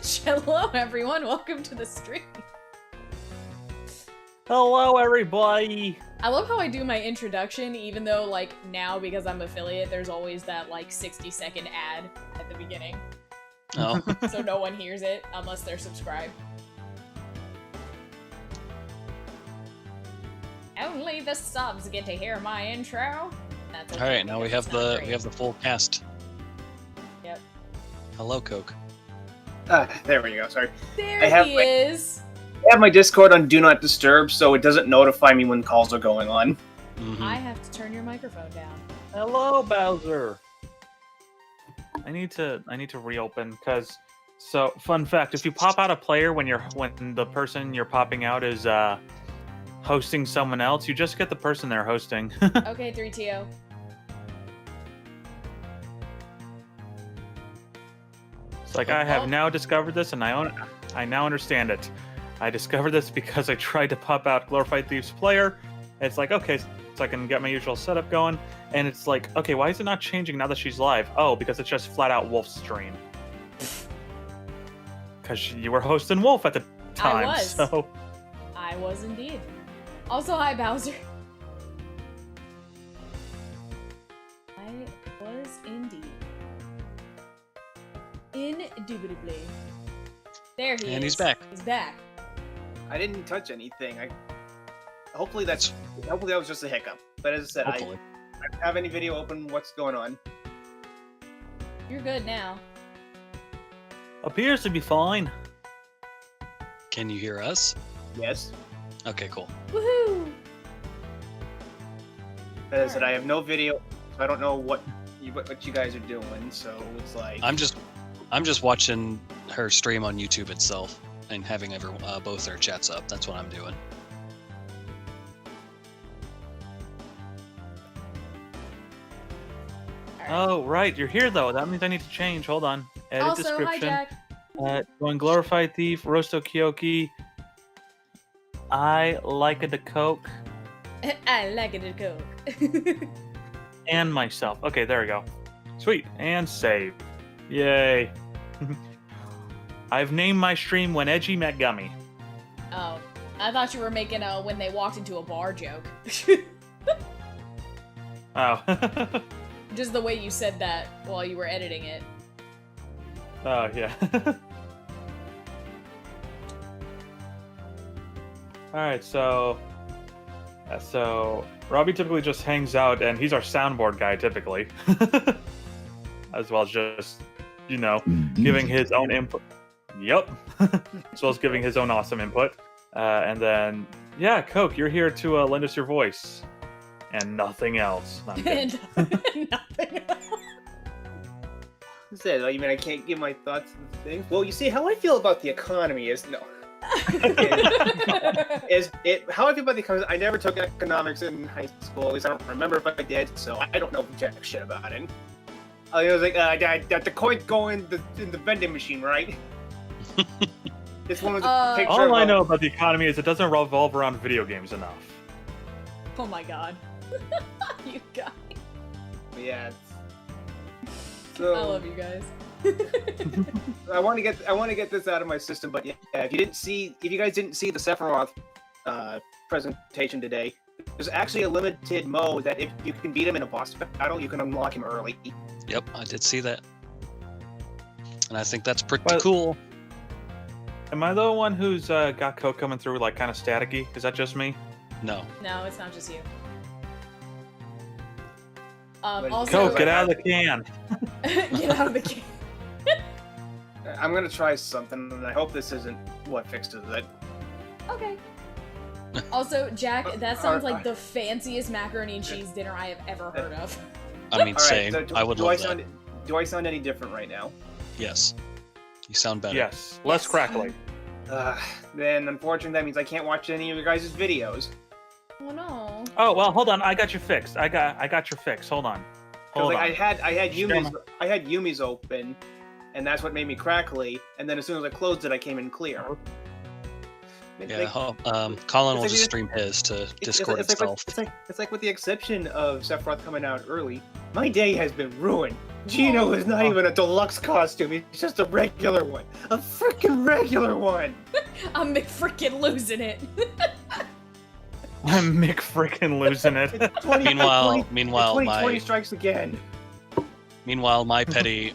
Hello, everyone. Welcome to the stream. Hello, everybody. I love how I do my introduction, even though, like, now, because I'm affiliate, there's always that, like, 60-second ad at the beginning. Oh. So no one hears it, unless they're subscribed. Only the subs get to hear my intro. That's okay, Alright, now we have because the full cast. Yep. Hello, Coke. There we go, sorry. There he is! I have my Discord on Do Not Disturb, so it doesn't notify me when calls are going on. Mm-hmm. I have to turn your microphone down. Hello, Bowser. I need to reopen because. So, fun fact: if you pop out a player when the person you're popping out is hosting someone else, you just get the person they're hosting. Okay, 3TO. It's like I have now discovered this, and I now understand it. I discovered this because I tried to pop out Glorified Thieves player. It's like, okay, so I can get my usual setup going, and it's like, okay, why is it not changing now that she's live? Oh, because it's just flat out Wolf's stream. Because you were hosting Wolf at the time. I was. So. I was indeed. Also, hi, Bowser. I was indeed. Indubitably. There he is. And he's back. He's back. I didn't touch anything. Hopefully that was just a hiccup. But as I said, I don't have any video open. What's going on? You're good now. Appears to be fine. Can you hear us? Yes. Okay, cool. Woohoo! As I said, I have no video, so I don't know what you guys are doing. So it's like I'm just watching her stream on YouTube itself and having both their chats up. That's what I'm doing. Oh, right, you're here though. That means I need to change. Hold on. Edit Also, description. hi, Jack. Going Glorified Thief, Rosto Kyoki. I like it to Coke. I like it to Coke. And myself. Okay, there we go. Sweet. And save. Yay. I've named my stream When Edgy Met Gummy. Oh, I thought you were making a when they walked into a bar joke. Oh. Just the way you said that while you were editing it. Oh, yeah. Alright, so Robbie typically just hangs out, and he's our soundboard guy, typically. As well as just, giving his own input. Yep. As well as giving his own awesome input. And then, yeah, Coke, you're here to lend us your voice. And nothing else. No, I'm kidding. Nothing else. I can't give my thoughts on things. Well, you see, how I feel about the economy is how I feel about the economy. I never took economics in high school. At least I don't remember if I did, so I don't know jack shit about it. I was like, the coins go in the vending machine, right? This one was a picture. All I know about the economy is it doesn't revolve around video games enough. Oh my god. You guys. Yeah. So, I love you guys. I want to get this out of my system, but yeah, if you guys didn't see the Sephiroth presentation today, there's actually a limited mode that if you can beat him in a boss battle, you can unlock him early. Yep, I did see that. And I think that's pretty cool. Am I the one who's got Coke coming through like kind of staticky? Is that just me? No. No, it's not just you. But Also, Coke, get out of the can. Get out of the can. I'm gonna try something, and I hope this isn't what fixes it. Okay. Also, Jack, that sounds like the fanciest macaroni and cheese dinner I have ever heard of. I mean, All right, same. so I would love that. Do I sound any different right now? Yes. You sound better. Yes, less crackly. Then, unfortunately, that means I can't watch any of your guys' videos. Oh no. Oh well, hold on. I got you fixed. I got your fix. Hold on. Hold on. I had Yumi's open, and that's what made me crackly. And then as soon as I closed it, I came in clear. Yeah, Colin will just stream his to Discord itself. It's like with the exception of Sephiroth coming out early, my day has been ruined. Gino is not even a deluxe costume. He's just a regular one. A freaking regular one. I'm frickin' losing it. I'm Mick freaking losing it. Meanwhile, 2020 strikes again. Meanwhile, my petty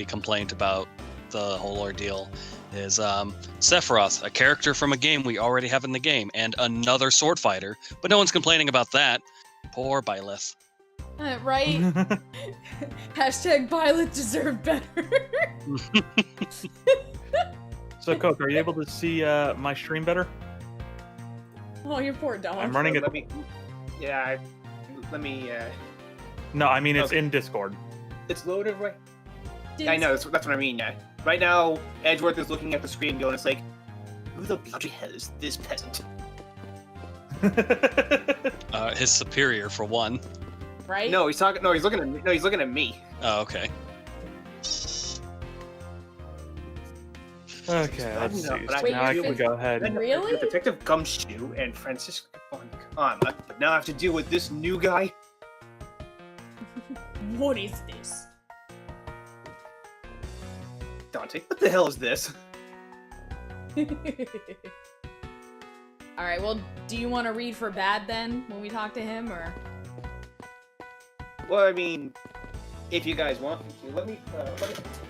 complaint about the whole ordeal is Sephiroth, a character from a game we already have in the game, and another sword fighter, but no one's complaining about that. Poor Byleth. Right? Hashtag Violet deserved better. So, Coke, are you able to see my stream better? Oh, you poor dog. I'm running it. Let me. No, I mean it's Okay. in Discord. It's loaded right. Yeah, I know. That's what I mean. Right now, Edgeworth is looking at the screen, going, "It's like, who the bloody hell is this peasant?" His superior, for one. Right? No, he's talking. No, he's looking at me. No, he's looking at me. Oh, okay. Okay, let's No, see. but I So Wait, now I you're can go ahead. Really? Detective Gumshoe and Francisco. But now I have to deal with this new guy. What is this? Dante, what the hell is this? Alright, well, do you want to read for bad then, when we talk to him, or? Well, I mean, if you guys want me to, let me.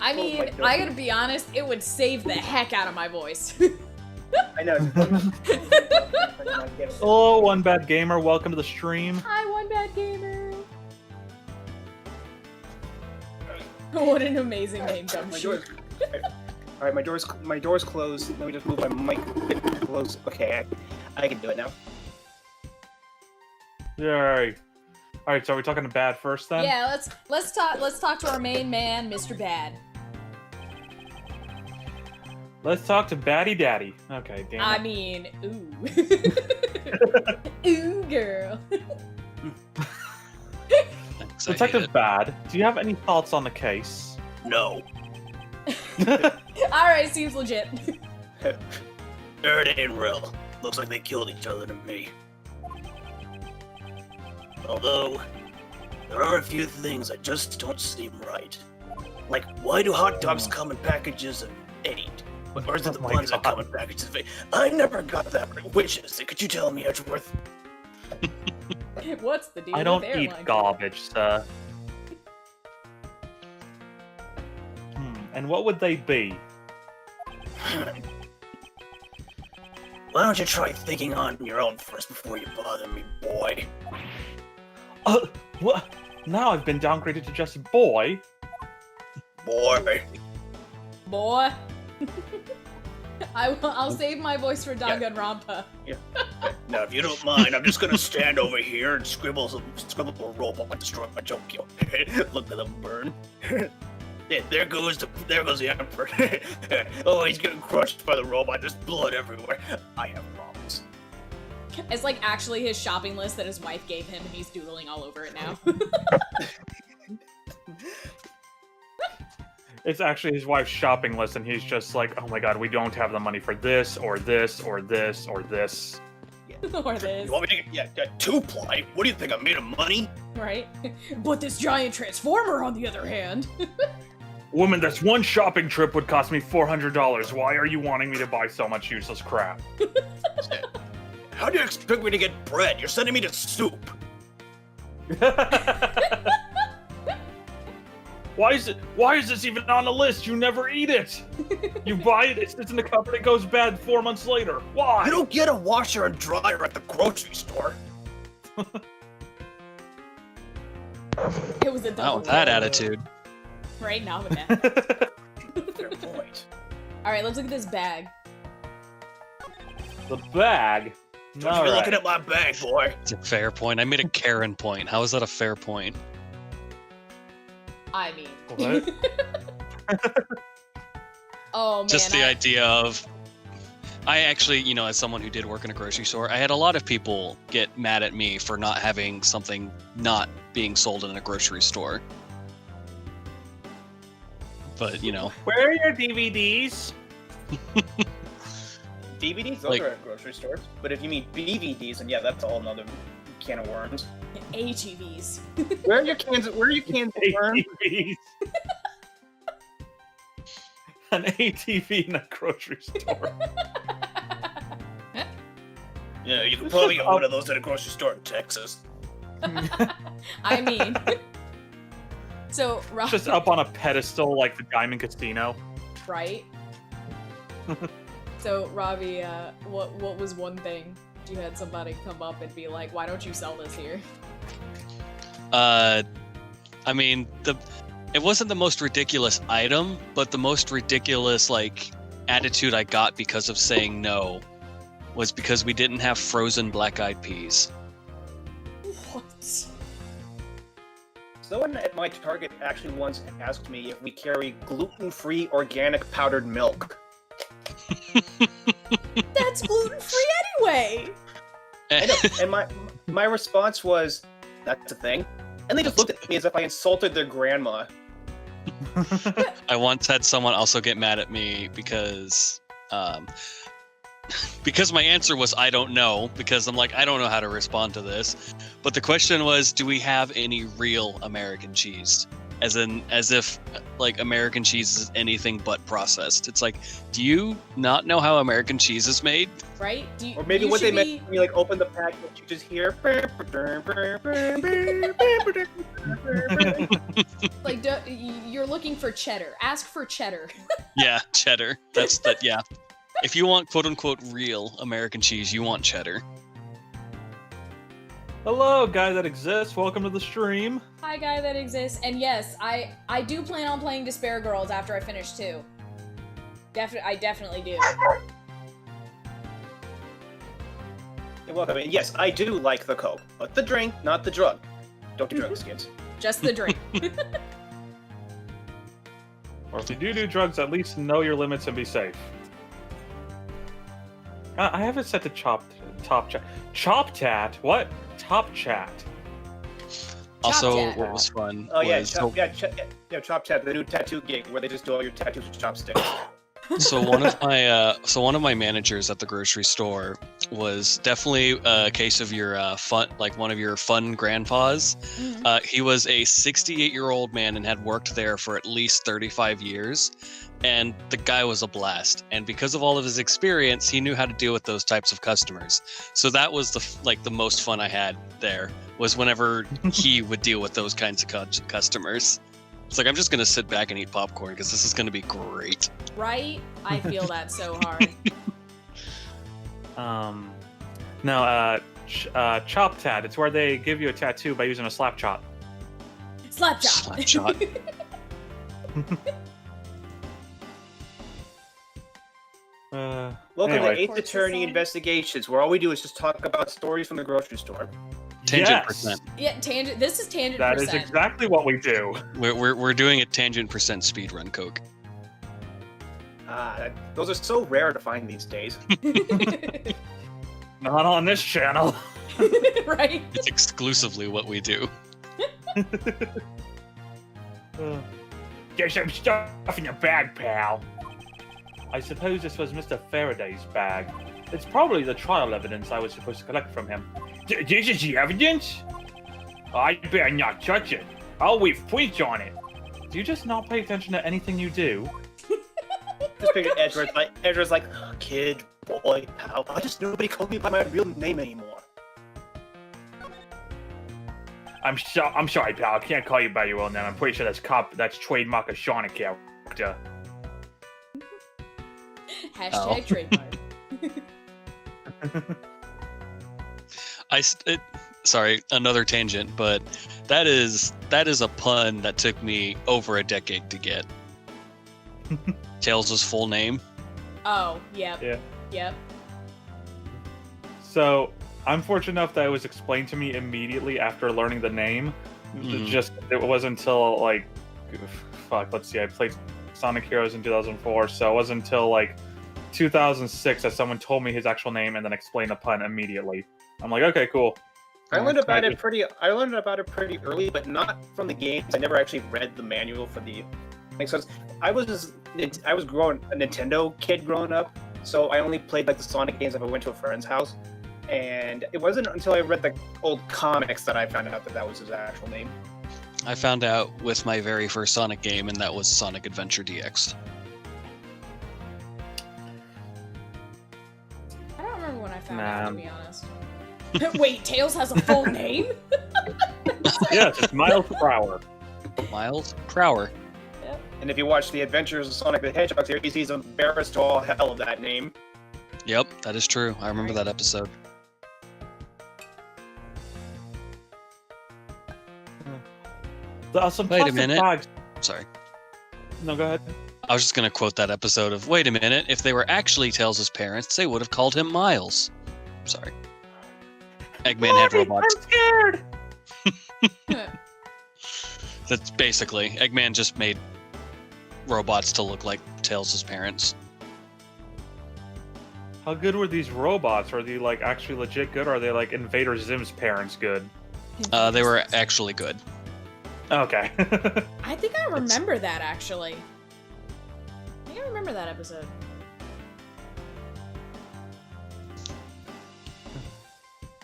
I close mean, my door. I gotta be honest, it would save the heck out of my voice. I know. Hello, One Bad Gamer. Welcome to the stream. Hi, One Bad Gamer! What an amazing name, My Gumshoe. door's. All right, my door's closed. Let me just move my mic close. Okay, I can do it now. Yay. All right, so are we talking to Bad first then? Yeah, let's talk to our main man, Mr. Bad. Let's talk to Batty Daddy. Okay, damn. I mean, ooh. Ooh, girl. Thanks, I hate Detective it. Bad, do you have any thoughts on the case? No. Alright, seems legit. It ain't real. Looks like they killed each other to me. Although, there are a few things that just don't seem right. Like, why do hot dogs come in packages of 8? Or is it the Oh my ones that God. come in packages of 8? I never got that right. Which is it? Could you tell me, Edgeworth? What's the deal I don't with eat airline garbage, sir. And what would they be? Why don't you try thinking on your own first before you bother me, boy? What? Now I've been downgraded to just boy? Boy. Boy. I'll save my voice for Danganronpa. Now, if you don't mind, I'm just gonna stand over here and scribble a robot and destroy my Tokyo. Look at them burn. Yeah, there goes the Emperor. Oh, he's getting crushed by the robot. There's blood everywhere. I have problems. It's like actually his shopping list that his wife gave him, and he's doodling all over it now. It's actually his wife's shopping list, and he's just like, oh my god, we don't have the money for this, or this, or this, or this. Or this, You want me to get 2-ply? What do you think? I'm made of money? right? But this giant transformer, on the other hand. Woman, this one shopping trip would cost me $400. Why are you wanting me to buy so much useless crap? How do you expect me to get bread? You're sending me to soup. Why is this even on the list? You never eat it. You buy it, it sits in the cupboard, it goes bad 4 months later. Why? You don't get a washer and dryer at the grocery store. It was a Not double. with that attitude. Right now with that. Fair point. Alright, let's look at this bag. The bag. Don't All you be right. looking at my bag, boy. It's a fair point. I made a Karen point. How is that a fair point? I mean. What? Oh man. Just the idea of... I actually, as someone who did work in a grocery store, I had a lot of people get mad at me for not having something not being sold in a grocery store. But, Where are your DVDs? DVDs, those Like- are at grocery stores. But if you mean BVDs, then yeah, that's all another can of worms. ATVs. Where are your cans? Where are your cans of worms? ATVs. An ATV in a grocery store. Yeah, you can probably get one of those at a grocery store in Texas. I mean, so Rob, Just up on a pedestal like the Diamond Casino. right? So Robbie, what was one thing you had somebody come up and be like, "Why don't you sell this here?" I mean, it wasn't the most ridiculous item, but the most ridiculous like attitude I got because of saying no was because we didn't have frozen black-eyed peas. What? Someone at my Target actually once asked me if we carry gluten-free organic powdered milk. That's gluten-free anyway. I know, and my response was, "That's a thing," and they just looked at me as if I insulted their grandma. I once had someone also get mad at me because my answer was I don't know, because I'm like, I don't know how to respond to this. But the question was, do we have any real American cheese? As if like American cheese is anything but processed. It's like, do you not know how American cheese is made? Right? Or maybe what they meant when you like open the package, you just hear. Like, you're looking for cheddar. Ask for cheddar. Yeah, cheddar. That's that. Yeah. If you want quote unquote real American cheese, you want cheddar. Hello, guy that exists. Welcome to the stream. Hi, guy that exists. And yes, I do plan on playing Despair Girls after I finish 2. I definitely do. You're welcome. And yes, I do like the Coke, but the drink, not the drug. Don't do drugs, kids. Just the drink. Or if you do drugs, at least know your limits and be safe. I have it set to top chat. Chop tat? What? Top chat. Also, Chat. what was fun Oh yeah, was Chop Chat, the new tattoo gig where they just do all your tattoos with chopsticks. so one of my managers at the grocery store was definitely a case of your one of your fun grandpas. Mhm. He was a 68-year-old man and had worked there for at least 35 years. And the guy was a blast. And because of all of his experience, he knew how to deal with those types of customers. So that was the most fun I had there, was whenever he would deal with those kinds of customers. It's like, I'm just going to sit back and eat popcorn because this is going to be great. Right? I feel that so hard. Chop tat. It's where they give you a tattoo by using a slap chop. Slap chop. Slap shot. Welcome Anyway. to 8th Attorney Investigations, where all we do is just talk about stories from the grocery store. Tangent Yes. percent. Yeah, tangent. This is tangent That is percent. exactly what we do. We're doing a tangent percent speedrun, Coke. Those are so rare to find these days. Not on this channel. Right? It's exclusively what we do. There's some stuff in your bag, pal. I suppose this was Mr. Faraday's bag. It's probably the trial evidence I was supposed to collect from him. This is the evidence? I better not touch it. I'll leave prints on it. Do you just not pay attention to anything you do? Just figured Edgeworth's like, "Oh, kid, boy, pal. I just nobody called me by my real name anymore." I'm sorry, pal. I can't call you by your real name. I'm pretty sure that's trademark a Shauna character. Hashtag trademark. Sorry, another tangent, but that is a pun that took me over a decade to get. Tails' full name. Oh, yep. Yeah. Yep. So, I'm fortunate enough that it was explained to me immediately after learning the name. Mhm. It wasn't until, like, let's see, I played Sonic Heroes in 2004, so it wasn't until, like, 2006 that someone told me his actual name and then explained the pun immediately. I'm like, okay, cool. I learned about it pretty early, but not from the games. I never actually read the manual for the. Like, so I was growing a Nintendo kid growing up, so I only played like the Sonic games if I went to a friend's house. And it wasn't until I read the old comics that I found out that that was his actual name. I found out with my very first Sonic game, and that was Sonic Adventure DX. I don't remember when I found out, to be honest. Wait, Tails has a full name? Yes, it's Miles Prower. Miles Prower. And if you watch the Adventures of Sonic the Hedgehog series, he's embarrassed to all hell of that name. Yep, that is true. I remember that episode. Some Wait a plastic minute. bags. Sorry. No, go ahead. I was just going to quote that episode of, wait a minute, if they were actually Tails' parents, they would have called him Miles. Sorry. Eggman had robots. I'm scared! That's basically, Eggman just made robots to look like Tails' parents. How good were these robots? Are they like actually legit good? Or are they like Invader Zim's parents good? They were actually good. Okay. I think I remember that, actually. I think I remember that episode.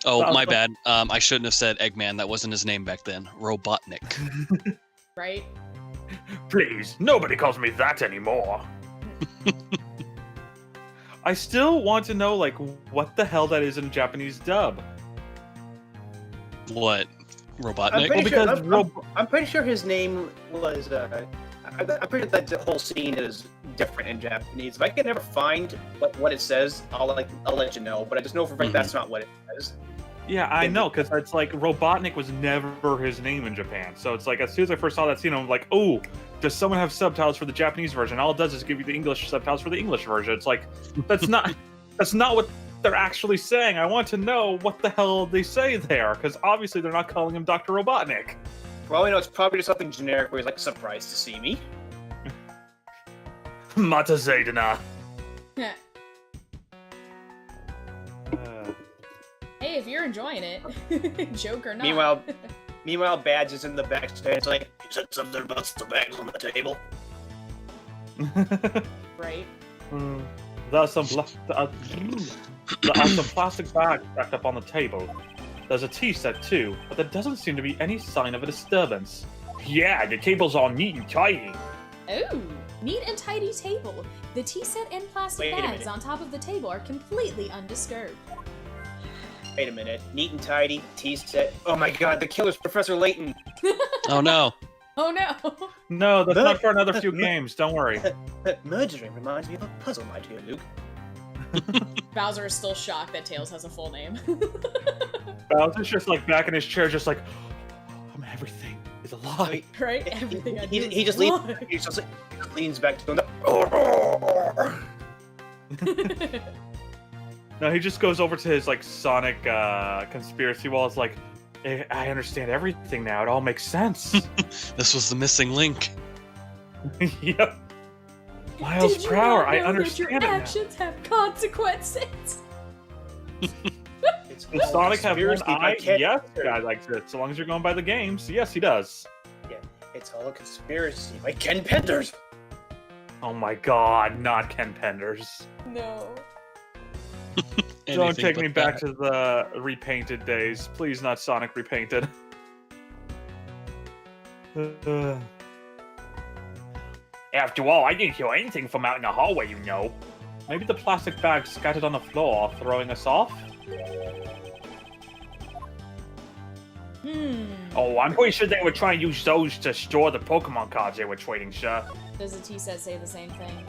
Oh, my bad. I shouldn't have said Eggman. That wasn't his name back then. Robotnik. Right? Please, nobody calls me that anymore. I still want to know, like, what the hell that is in Japanese dub. What? I'm Robotnik? pretty, Well, sure, because I'm pretty sure his name was. I'm pretty sure that the whole scene is different in Japanese. If I can never find what it says, I'll let you know. But I just know for a fact that's not what it says. Yeah, I know, because it's like Robotnik was never his name in Japan. So it's like, as soon as I first saw that scene, I'm like, oh, does someone have subtitles for the Japanese version? All it does is give you the English subtitles for the English version. It's like, that's not what they're actually saying. I want to know what the hell they say there, because obviously they're not calling him Dr. Robotnik. For all we know, it's probably just something generic where he's like surprised to see me. Mata Zaydana. Hey, if you're enjoying it, joke or not. Meanwhile, Badge is in the backstage. It's like, You said something about some bags on the table. Right? There's some plastic bags stacked up on the table. There's a tea set too, but there doesn't seem to be any sign of a disturbance. Yeah, the table's all neat and tidy. Ooh, neat and tidy table. The tea set and plastic Wait a bags minute. on top of the table are completely undisturbed. wait a minute, neat and tidy, tea set. Oh my God, the killer's Professor Layton. Oh no. Oh no! No, that's not for another few games. Don't worry. Murdering reminds me of a puzzle, my dear Luke. Bowser is still shocked that Tails has a full name. Bowser's just like back in his chair, just like, everything is a lie. Right? Everything I do He is just a leans. lie. He just leans back to him. No, he just goes over to his like Sonic conspiracy wall. It's like, I understand everything now. It all makes sense. This was the missing link. Yep. Miles Did you Prower, not I know understand that your it now. actions have consequences? It's Does Sonic have one conspiracy by eye? Ken Yes, Pender. guy likes it. So long as you're going by the games, yes, he does. It's all a conspiracy by Ken Penders. Oh my God, not Ken Penders. No. Don't Anything take but me back that. to the repainted days. Please, not Sonic repainted. After all, I didn't hear anything from out in the hallway, you know. Maybe the plastic bags scattered on the floor are throwing us off? Oh, I'm pretty sure they were trying to use those to store the Pokemon cards they were trading, sir. Does the tea set say the same thing?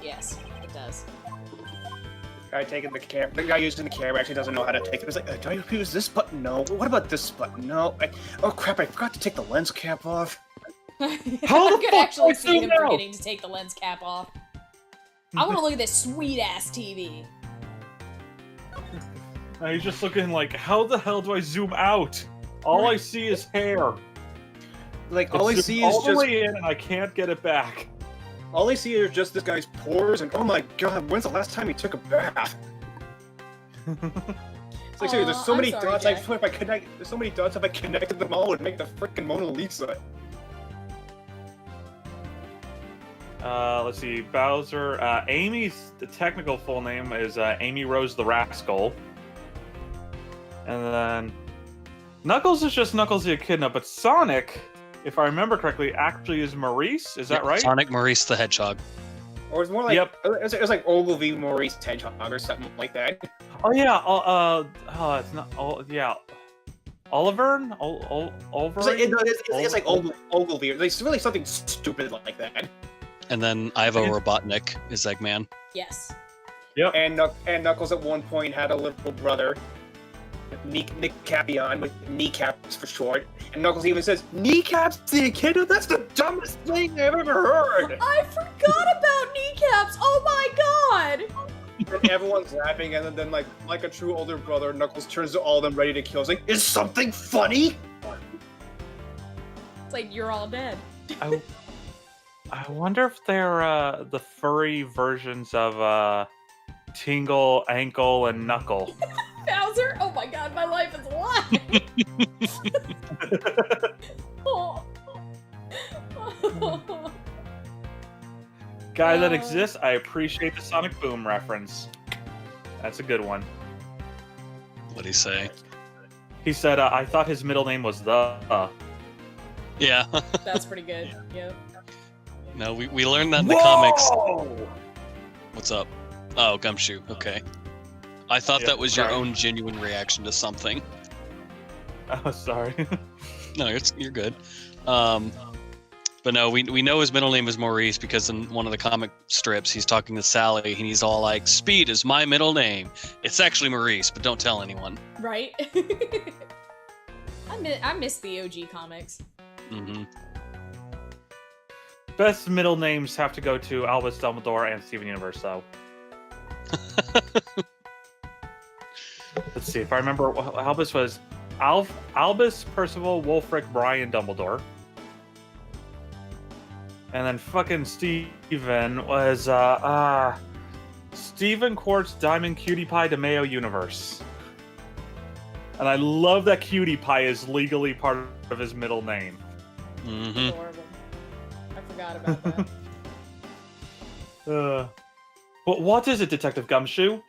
Yes, it does. Guy taking the camera. The guy using the camera actually doesn't know how to take it. It's like, do I use this button? No. What about this button? No. Oh crap! I forgot to take the lens cap off. How I the could fuck actually do I see him zoom out? forgetting to take the lens cap off. I want to look at this sweet ass TV. He's just looking like, how the hell do I zoom out? All I see is hair. Like all I It's see all is the just way in, and I can't get it back. all I see is just this guy's pores, and oh my God, when's the last time he took a bath? It's like seriously, there's so Aw, many I'm sorry, dots. Jack. I swear if I connect, there's so many dots. If I connected them all, it would make the freaking Mona Lisa. Let's see, Bowser. Amy's the technical full name is Amy Rose the Rascal. And then Knuckles is just Knuckles the Echidna, but Sonic, if I remember correctly, actually is Maurice. Is that right? Sonic Maurice the Hedgehog. Or it's more like Yep. it was like Ogilvy Maurice Hedgehog or something like that. Oh yeah. It's not. Oh yeah. Oliver. Oliver. It's like Ogilvy. It's really something stupid like that. And then Ivo Robotnik is Eggman. Yes. Yep. And Knuckles at one point had a little brother, Kneecapion, with kneecaps for short. And Knuckles even says, "Kneecaps the Echidna? That's the dumbest thing I've ever heard." I forgot about kneecaps. Oh my god. And everyone's laughing, and then like a true older brother, Knuckles turns to all of them ready to kill. He's like, "Is something funny?" It's like you're all dead. I wonder if they're the furry versions of Tingle, Ankle, and Knuckle. Bowser? Oh my god, my life is a lie. Oh. Guy that exists, I appreciate the Sonic Boom reference. That's a good one. What'd he say? He said, I thought his middle name was the. Yeah. That's pretty good. Yep. No, we learned that in the comics. What's up? Oh, Gumshoe. Okay. I thought that was your own genuine reaction to something. Oh, sorry. No, you're good. But no, we know his middle name is Maurice because in one of the comic strips, he's talking to Sally, and he's all like, "Speed is my middle name. It's actually Maurice, but don't tell anyone." Right? I miss the OG comics. Mm-hmm. Best middle names have to go to Albus Dumbledore and Steven Universe, though. Let's see, if I remember, Albus was Albus, Percival, Wulfric, Brian, Dumbledore. And then fucking Steven was, Steven Quartz, Diamond, Cutie Pie, DeMayo Universe. And I love that Cutie Pie is legally part of his middle name. Mm-hmm. Adorable. I forgot about that. But what is it, Detective Gumshoe?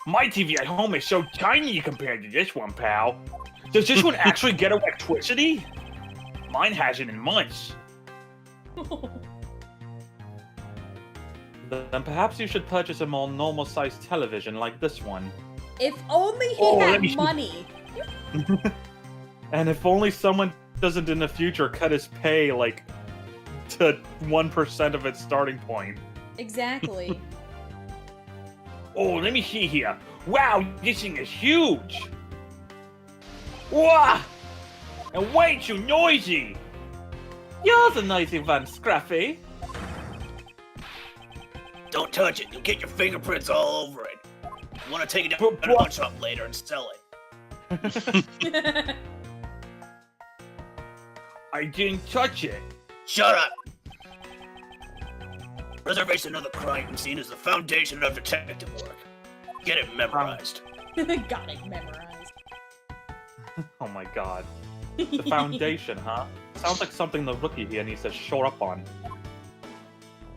My TV at home is so tiny compared to this one, pal. Does this one actually get electricity? Mine hasn't in months. Then perhaps you should purchase a more normal-sized television like this one. If only he let me had see. money. And if only someone doesn't in the future cut his pay, like, to 1% of its starting point. Exactly. Oh, let me see here. Wow, this thing is huge! Wah! And way too noisy! You're the noisy one, Scruffy. Don't touch it. You'll get your fingerprints all over it. You want to take it down to a shop later and sell it. I didn't touch it. Shut up! Preservation of the crime scene is the foundation of detective work. Get it memorized. Got it memorized. Oh my god. The foundation, huh? Sounds like something the rookie here needs to shore up on.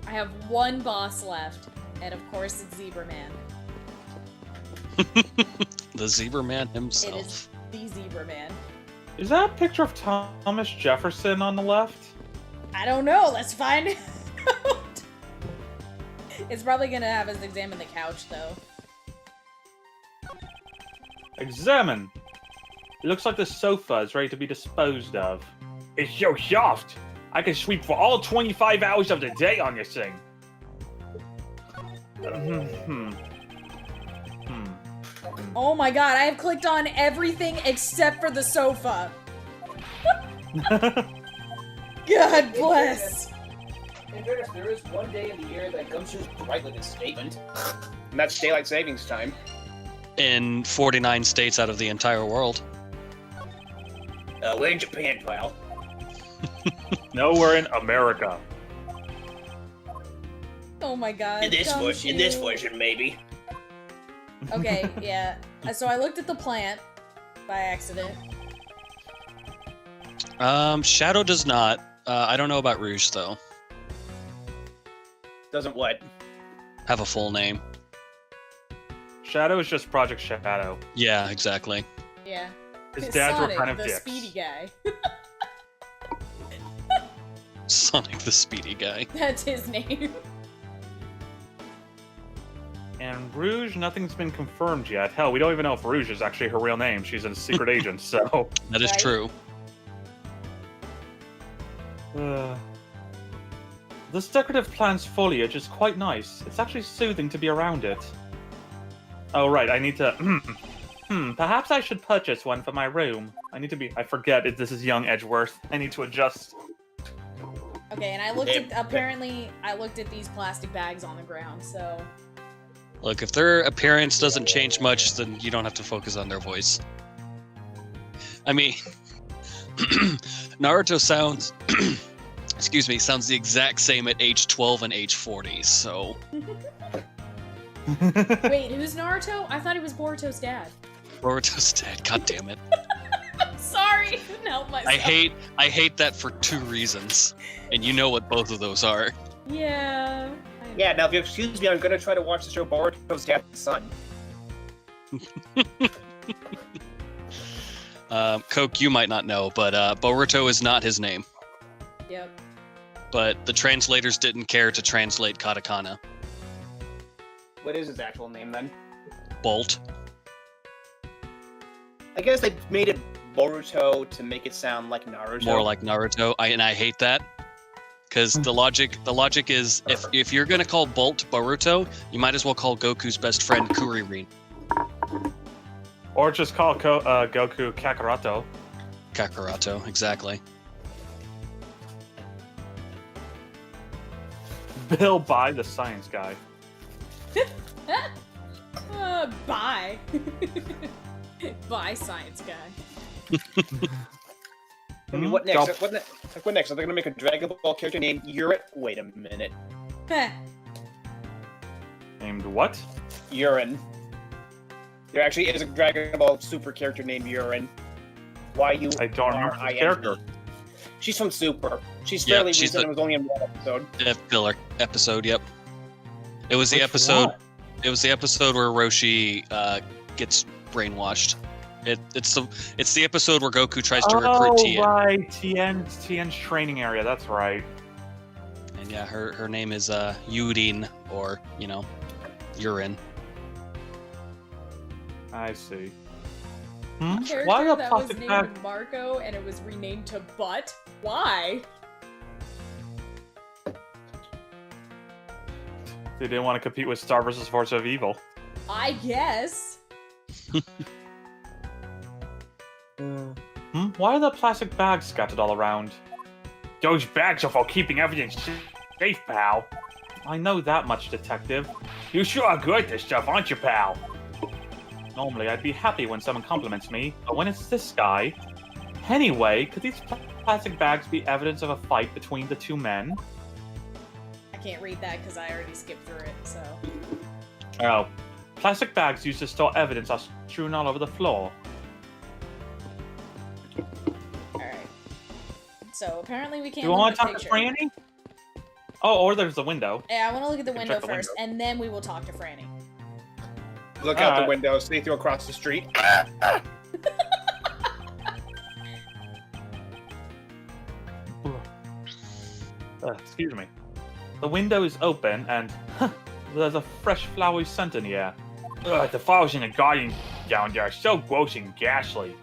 I have one boss left, and of course it's Zebra Man. The Zebra Man It himself. is the Zebra Man. Is that a picture of Thomas Jefferson on the left? I don't know. Let's find out. It's probably gonna have us examine the couch, though. Examine! It looks like the sofa is ready to be disposed of. It's so soft! I can sweep for all 25 hours of the day on this thing. Oh my god, I have clicked on everything except for the sofa. God bless. In fairness, there is one day in the year that Gumshoe's right with his statement. And that's daylight savings time. In 49 states out of the entire world. We're in Japan, pal. No, we're in America. Oh my god. In this Gumshoe. version, maybe. Okay, yeah. So I looked at the plant by accident. Shadow does not. I don't know about Rouge, though. Doesn't what? Have a full name. Shadow is just Project Shadow. Yeah, exactly. Yeah. His dads Sonic, were kind of the dicks. speedy guy. Sonic the Speedy Guy. That's his name. And Rouge, nothing's been confirmed yet. Hell, we don't even know if Rouge is actually her real name. She's a secret agent, so... That is Right. true. This decorative plant's foliage is quite nice. It's actually soothing to be around it. Oh, right, I need to... perhaps I should purchase one for my room. I forget if this is young Edgeworth. I need to adjust. Okay, and I looked at these plastic bags on the ground, so... Look, if their appearance doesn't change much, then you don't have to focus on their voice. I mean, Naruto sounds, excuse me, sounds the exact same at age 12 and age 40, so... Wait, who's Naruto? I thought he was Boruto's dad. Naruto's dead, god damn it. I'm sorry, couldn't help myself. I hate that for 2 reasons, and you know what both of those are. Yeah. Yeah, now if you excuse me, I'm gonna try to watch the show Boruto's Dad's Son. Coke, you might not know, but Boruto is not his name. Yep. But the translators didn't care to translate katakana. What is his actual name then? Bolt. I guess they made it Boruto to make it sound like Naruto. More like Naruto. I hate that. Because the logic is if you're gonna call Bolt Boruto, you might as well call Goku's best friend Kuririn. Or just call Goku Kakaroto. Kakaroto, exactly. Bill Bye, the science guy. Bye. Bye, science guy. I mean, what next? What next? Are they gonna make a Dragon Ball character named Urine? Wait a minute. Named what? Urine. There actually is a Dragon Ball Super character named Urine. I don't remember the character. She's from Super. She's fairly she's recent. It was only in one episode. Filler episode, yep. It was the Which episode. one? It was the episode where Roshi gets brainwashed. It's the episode where Goku tries to recruit Tien. Oh, right. Tien's training area, that's right. And yeah, her name is Yurin, or, Urine. I see. Character Why a that was plastic named bag? Marco and it was renamed to Butt? Why? They didn't want to compete with Star vs. Force of Evil. I guess. Why are the plastic bags scattered all around? Those bags are for keeping everything safe, pal. I know that much, Detective. You sure are good at this stuff, aren't you, pal? Normally, I'd be happy when someone compliments me, but when it's this guy... Anyway, could these plastic bags be evidence of a fight between the 2 men? I can't read that because I already skipped through it, so... Oh. Plastic bags used to store evidence are strewn all over the floor. Alright. So, apparently we can't Do you look want at to the talk to picture. Franny? Oh, or there's the window. Yeah, I want to look at the can window check the first, window. and then we will talk to Franny. Look out the Alright. window, see through across the street. Excuse me. The window is open and there's a fresh flowery scent in the air. The flowers in the garden down there are so gross and ghastly.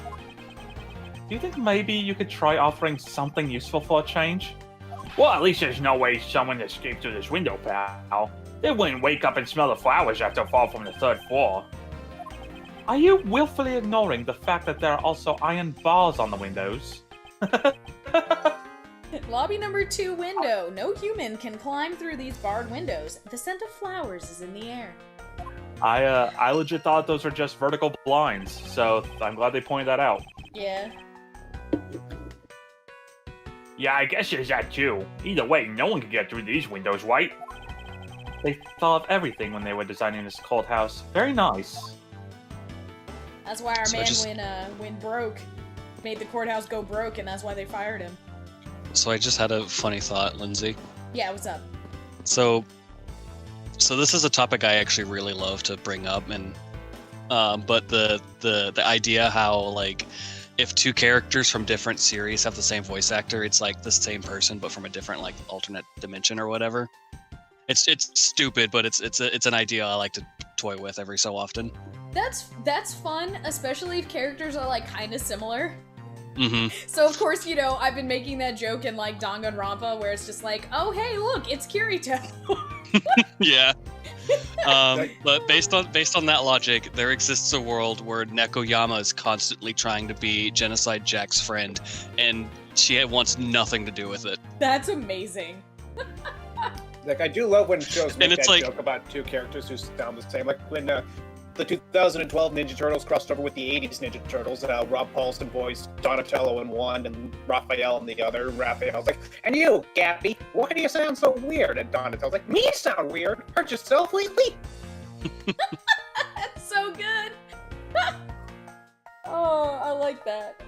Do you think maybe you could try offering something useful for a change? Well, at least there's no way someone escaped through this window, pal. They wouldn't wake up and smell the flowers after a fall from the 3rd floor. Are you willfully ignoring the fact that there are also iron bars on the windows? Lobby number 2 window. No human can climb through these barred windows. The scent of flowers is in the air. I legit thought those were just vertical blinds, so I'm glad they pointed that out. Yeah. Yeah, I guess there's that too. Either way, no one can get through these windows, right? They thought of everything when they were designing this cold house. Very nice. That's why our So man went broke. Made the courthouse go broke, and that's why they fired him. So I just had a funny thought, Lindsay. Yeah, what's up? So this is a topic I actually really love to bring up, and but the idea how like if two characters from different series have the same voice actor, it's like the same person but from a different like alternate dimension or whatever. It's stupid, but it's an idea I like to toy with every so often. That's fun, especially if characters are like kind of similar. Mm-hmm. So of course, you know, I've been making that joke in like Danganronpa where it's just like, oh hey, look, it's Kirito. Yeah. But based on that logic, there exists a world where Nekoyama is constantly trying to be Genocide Jack's friend, and she wants nothing to do with it. That's amazing. Like, I do love when shows make it's that like- joke about two characters who sound the same. Like when the 2012 Ninja Turtles crossed over with the 80s Ninja Turtles. Rob Paulson voiced Donatello in one and Raphael in the other. Raphael's like, and you, Gappy, why do you sound so weird? And Donatello's like, me sound weird? Hurt yourself lately? That's so good. Oh, I like that.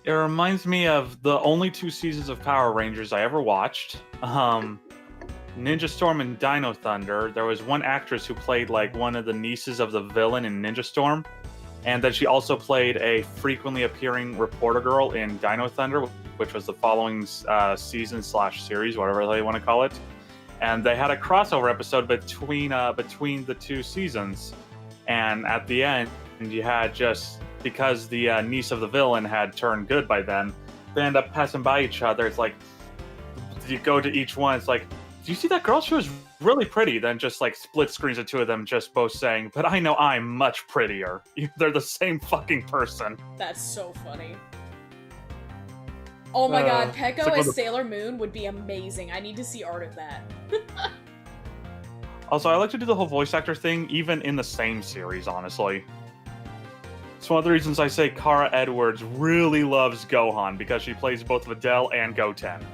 It reminds me of the only 2 seasons of Power Rangers I ever watched. Ninja Storm and Dino Thunder. There was one actress who played like one of the nieces of the villain in Ninja Storm, and then she also played a frequently appearing reporter girl in Dino Thunder, which was the following season/series, whatever they want to call it. And they had a crossover episode between the 2 seasons, and at the end, you had just because the niece of the villain had turned good by then, they end up passing by each other. It's like you go to each one. It's like, do you see that girl? She was really pretty. Then just like split screens of 2 of them just both saying, but I know I'm much prettier. They're the same fucking person. That's so funny. Oh my god, Peko like as Sailor Moon would be amazing. I need to see art of that. Also, I like to do the whole voice actor thing, even in the same series, honestly. It's one of the reasons I say Kara Edwards really loves Gohan, because she plays both Videl and Goten.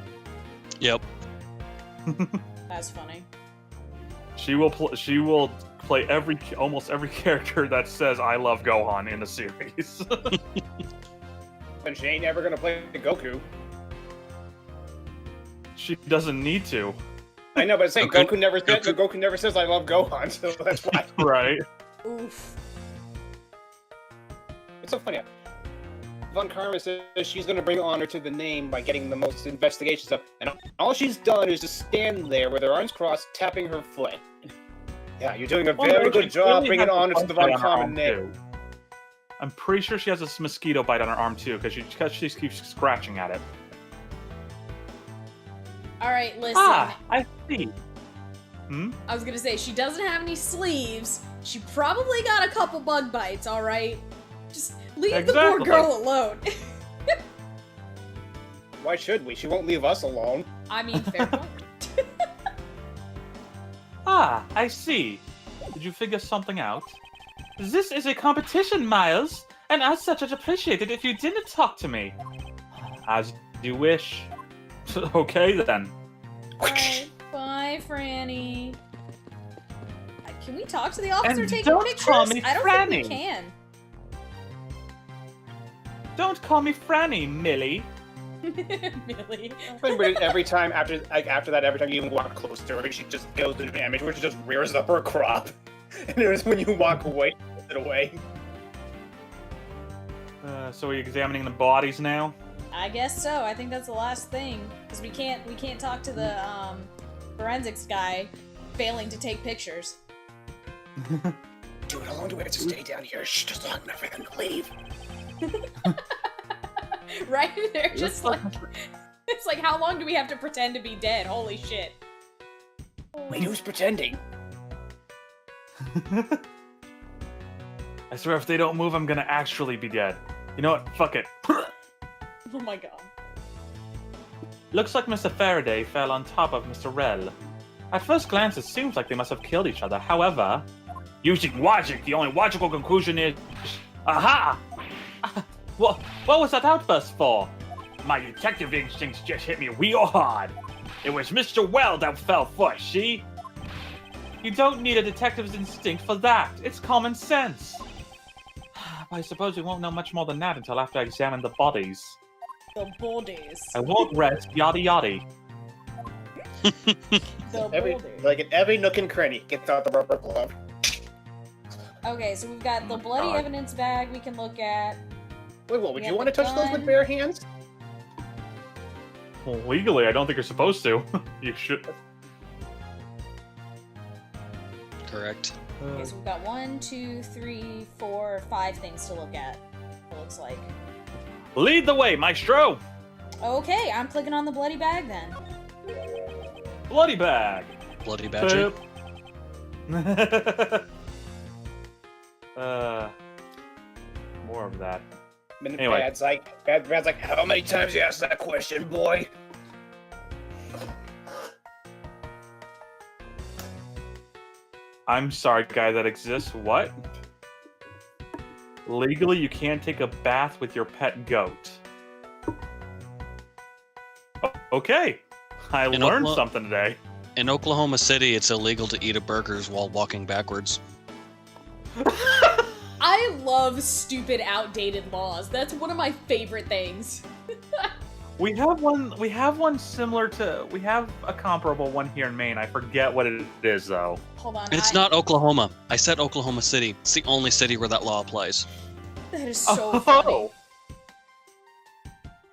Yep. That's funny. She will play almost every character that says I love Gohan in the series. And she ain't ever gonna play Goku. She doesn't need to. I know, but saying Okay. Goku never says I love Gohan, so that's why. Right. Oof. It's so funny. Von Karma says she's going to bring honor to the name by getting the most investigation stuff, and all she's done is just stand there with her arms crossed, tapping her foot. Yeah, you're doing a very good job bringing honor to the Von Karma name. I'm pretty sure she has a mosquito bite on her arm too, because she keeps scratching at it. Alright, listen. I see. I was gonna say, she doesn't have any sleeves. She probably got a couple bug bites, alright? Just leave the poor Exactly. girl alone. Why should we? She won't leave us alone. I mean, fair point. I see. Did you figure something out? This is a competition, Miles, and as such, I'd appreciate it if you didn't talk to me. As you wish. Okay, then. Alright, bye, Franny. Can we talk to the officer And taking don't pictures? call me I don't think we Franny. can. Don't call me Franny, Millie. Millie. But every time after that, every time you even walk close to her, she just goes into an image where she just rears up her crop. And it was when you walk away, it away. So are you examining the bodies now? I guess so. I think that's the last thing. Because we can't talk to the forensics guy failing to take pictures. Dude, how long do we have to stay down here? Shh, just long enough for them to leave. Right? They're just like... It's like, how long do we have to pretend to be dead? Holy shit. Wait, who's pretending? I swear if they don't move, I'm gonna actually be dead. You know what? Fuck it. Oh my god. Looks like Mr. Faraday fell on top of Mr. Rell. At first glance, it seems like they must have killed each other. However, using logic, the only logical conclusion is... Aha! What was that outburst for? My detective instincts just hit me real hard. It was Mr. Well that fell first, see? You don't need a detective's instinct for that. It's common sense. I suppose we won't know much more than that until after I examine the bodies. The bodies. I won't rest, yada yada. The bodies. Like in every nook and cranny, gets out the rubber glove. Okay, so we've got the bloody God. evidence bag we can look at. Wait, what? Would We you have want to the touch those with gun. bare hands? Well, legally, I don't think you're supposed to. You should. Correct. Okay, so we've got 1, 2, 3, 4, 5 things to look at. It looks like. Lead the way, maestro! Okay, I'm clicking on the bloody bag then. Bloody bag! Bloody badger. Boop. More of that. And Anyway. Bad's like, how many times you asked that question, boy? I'm sorry, guy that exists. What? Legally, you can't take a bath with your pet goat. Okay. I In learned Oklahoma- something today. In Oklahoma City, it's illegal to eat a burgers while walking backwards. I love stupid, outdated laws. That's one of my favorite things. We have one similar to, we have a comparable one here in Maine. I forget what it is, though. Hold on. It's not Oklahoma. I said Oklahoma City. It's the only city where that law applies. That is so funny.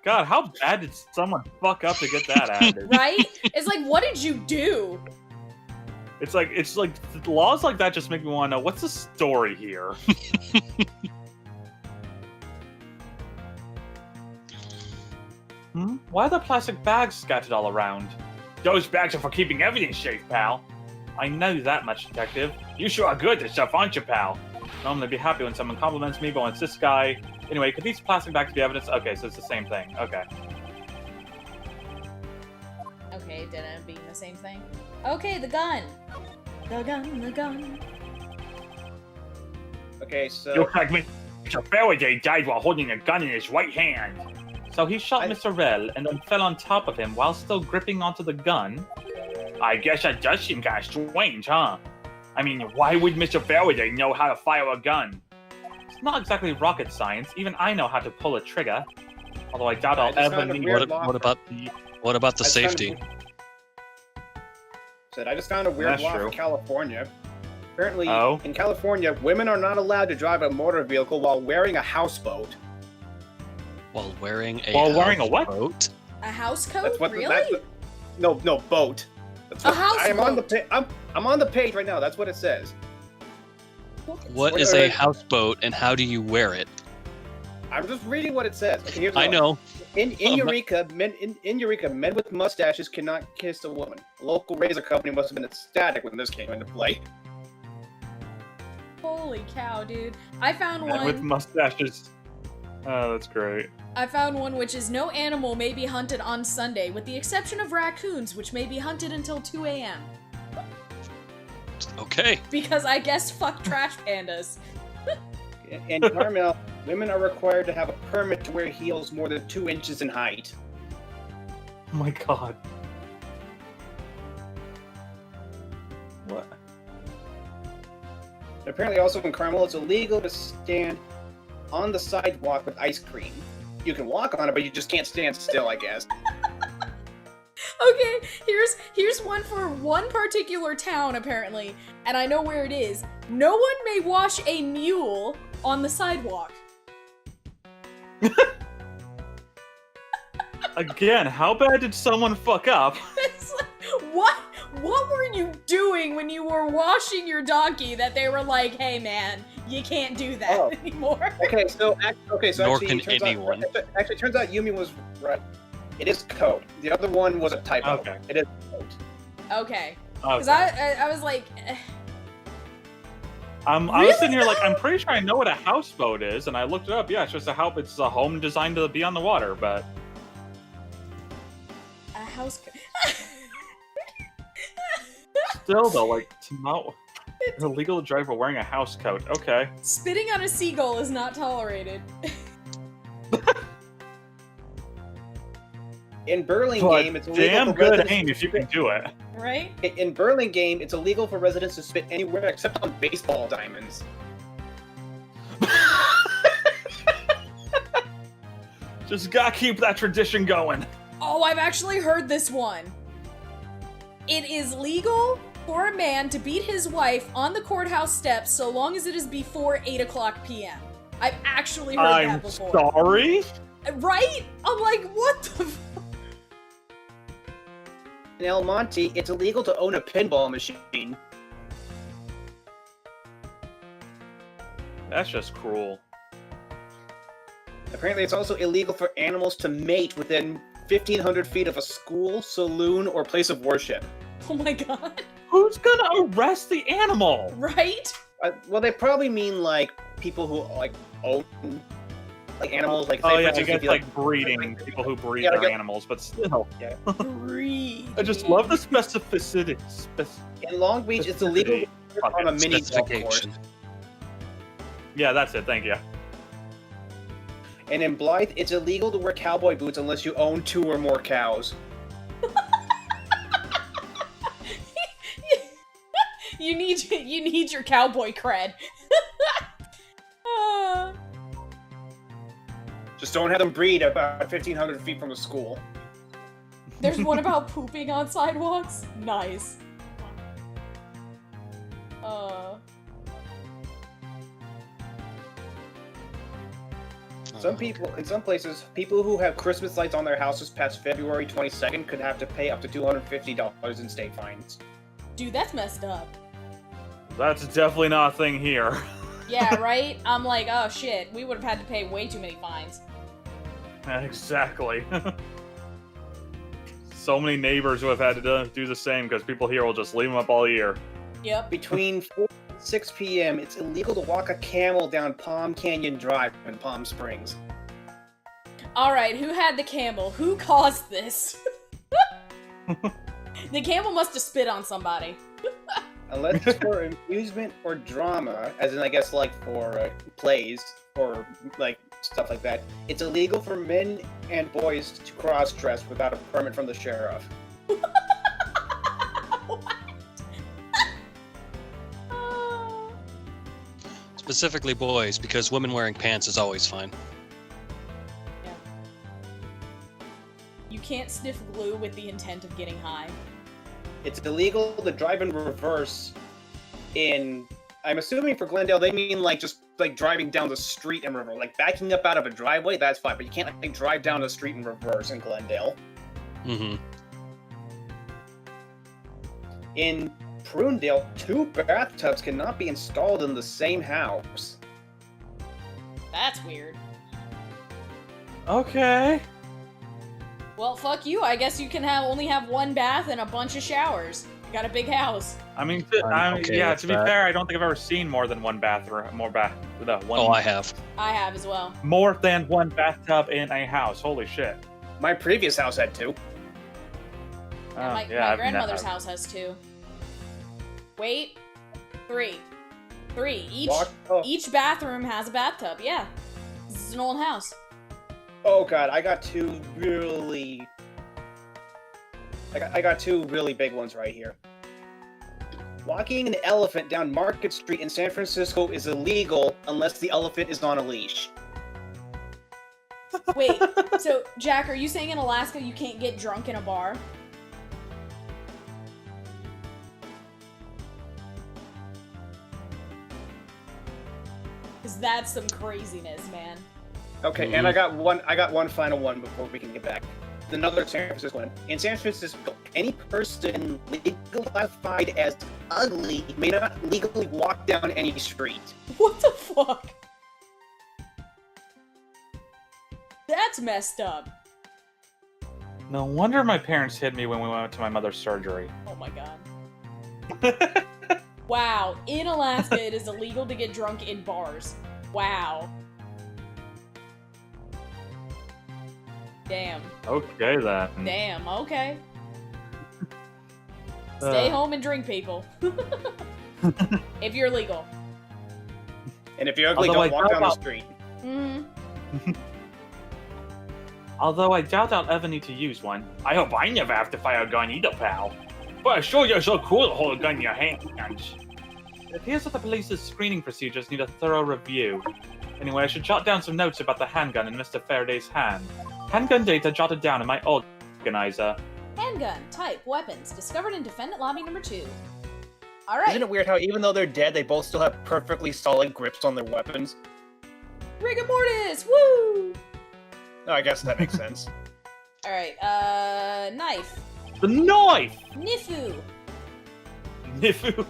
God, how bad did someone fuck up to get that added? Right? It's like, what did you do? It's like laws like that just make me want to know what's the story here. Why are the plastic bags scattered all around? Those bags are for keeping evidence safe, pal. I know that much, detective. You sure are good at stuff, aren't you, pal? Normally, I'd be happy when someone compliments me, but when it's this guy... Anyway, could these plastic bags be evidence? Okay, so it's the same thing. Okay. Okay, it didn't being the same thing. Okay, the gun. The gun. Okay, so Looks like Mr. Faraday died while holding a gun in his right hand. So he shot Mr. Rell and then fell on top of him while still gripping onto the gun? I guess that does seem kind of strange, huh? I mean, why would Mr. Faraday know how to fire a gun? It's not exactly rocket science. Even I know how to pull a trigger. Although I doubt I'll ever need... What about the safety? I just found a weird That's law true. in California. Apparently, Oh? in California, women are not allowed to drive a motor vehicle while wearing a houseboat. While wearing a what? boat? A house coat? That's what. Really? That's what, no, boat. That's A what, houseboat. I'm on the I'm on the page right now. That's what it says. What is a houseboat and how do you wear it? I'm just reading what it says. Okay, here's I one. know. In Eureka, men with mustaches cannot kiss a woman. A local razor company must have been ecstatic when this came into play. Holy cow, dude. I found Man with one. mustaches. Oh, that's great. I found one which is no animal may be hunted on Sunday, with the exception of raccoons, which may be hunted until 2 a.m. Okay. Because I guess fuck trash pandas. In Carmel, women are required to have a permit to wear heels more than 2 inches in height. Oh my god. What? Apparently, also in Carmel, it's illegal to stand on the sidewalk with ice cream. You can walk on it, but you just can't stand still, I guess. Okay, here's one for one particular town, apparently, and I know where it is. No one may wash a mule on the sidewalk. Again, how bad did someone fuck up? It's like, what were you doing when you were washing your donkey that they were like, hey man, you can't do that anymore? Okay, so Nor actually, can it turns anyone. it turns out Yumi was right. It is code. The other one was a typo. Okay. It is code. Okay. Because I was like, I was sitting here like, I'm pretty sure I know what a houseboat is, and I looked it up. Yeah, it's just it's a home designed to be on the water, but... a house. Still, though, like, it's illegal to drive while wearing a house coat. Okay. Spitting on a seagull is not tolerated. In Burlingame, it's illegal Damn for good residents aim if you can do it. Right? In Burlingame, it's illegal for residents to spit anywhere except on baseball diamonds. Just gotta keep that tradition going. Oh, I've actually heard this one. It is legal for a man to beat his wife on the courthouse steps so long as it is before 8 o'clock p.m. I've actually heard that I'm before. sorry? Right? I'm like, what the In El Monte, it's illegal to own a pinball machine. That's just cruel. Apparently, it's also illegal for animals to mate within 1,500 feet of a school, saloon, or place of worship. Oh my god. Who's gonna arrest the animal? Right? Well, they probably mean like people who like own like animals. Like, say, Oh for yeah, I instance, guess if you, like breeding, people who breed Yeah, I their guess- animals, but still. Breed. I just love the specificity. in Long Beach, it's illegal to work on a mini golf course, Specification. Yeah, that's it, thank you. and in Blythe, it's illegal to wear cowboy boots unless you own 2 or more cows. You need your cowboy cred. Just don't have them breed about 1,500 feet from the school. There's one about pooping on sidewalks. Nice. Some people, in some places, people who have Christmas lights on their houses past February 22nd could have to pay up to $250 in state fines. Dude, that's messed up. That's definitely not a thing here. Yeah, right? I'm like, oh shit, we would have had to pay way too many fines. Exactly. So many neighbors who have had to do the same because people here will just leave them up all year. Yep. Between 4 and 6 p.m., it's illegal to walk a camel down Palm Canyon Drive in Palm Springs. Alright, who had the camel? Who caused this? The camel must have spit on somebody. Unless it's for amusement or drama, as in, I guess, like for plays or like stuff like that, it's illegal for men and boys to cross-dress without a permit from the sheriff. Specifically boys, because women wearing pants is always fine. Yeah. You can't sniff glue with the intent of getting high. It's illegal to drive in reverse in, I'm assuming for Glendale, they mean like just like driving down the street in reverse. Like backing up out of a driveway, that's fine, but you can't like drive down the street in reverse in Glendale. Mm-hmm. In Prunedale, 2 bathtubs cannot be installed in the same house. That's weird. Okay. Well, fuck you. I guess you can only have 1 bath and a bunch of showers. You got a big house. I mean, I'm okay yeah. with To be that. fair, I don't think I've ever seen more than one bathroom, Oh, I have. I have as well. more than one bathtub in a house. Holy shit. My previous house had 2. And my I've grandmother's never- house has 2. Wait. 3. 3. Each bathroom has a bathtub. Yeah. This is an old house. Oh god, I got 2 really... I got 2 really big ones right here. Walking an elephant down Market Street in San Francisco is illegal unless the elephant is on a leash. Wait, so Jack, are you saying in Alaska you can't get drunk in a bar? Cause that's some craziness, man. Okay, and I got one final one before we can get back. Another San Francisco one. In San Francisco, any person legally classified as ugly may not legally walk down any street. What the fuck? That's messed up. No wonder my parents hid me when we went to my mother's surgery. Oh my god. Wow, in Alaska it is illegal to get drunk in bars. Wow. Damn. Okay then. Damn, okay. Stay home and drink, people. If you're legal. And if you're ugly, Although don't I walk down the doubt- street. Mm-hmm. Although I doubt I'll ever need to use one. I hope I never have to fire a gun either, pal. But I'm sure you're so cool to hold a gun in your hands. It appears that the police's screening procedures need a thorough review. Anyway, I should jot down some notes about the handgun in Mr. Faraday's hand. Handgun data jotted down in my organizer. Handgun, type, weapons, discovered in Defendant Lobby number 2. All right. Isn't it weird how even though they're dead, they both still have perfectly solid grips on their weapons? Rigor mortis! Woo! No, I guess that makes sense. All right. Knife. The knife! Nifu. Nifu.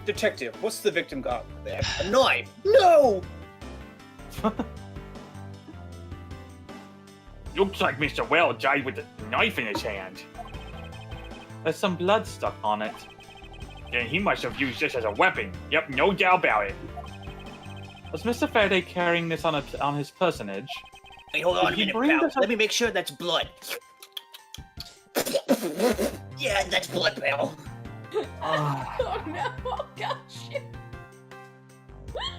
Detective, what's the victim got there? A knife? No! Looks like Mr. Well died with a knife in his hand. There's some blood stuck on it. Then he must have used this as a weapon. Yep, no doubt about it. Was Mr. Faraday carrying this on his personage? Wait, hold on a Did he minute, bring pal. this up- Let me make sure that's blood. Yeah, that's blood, pal. Oh no! Oh gosh!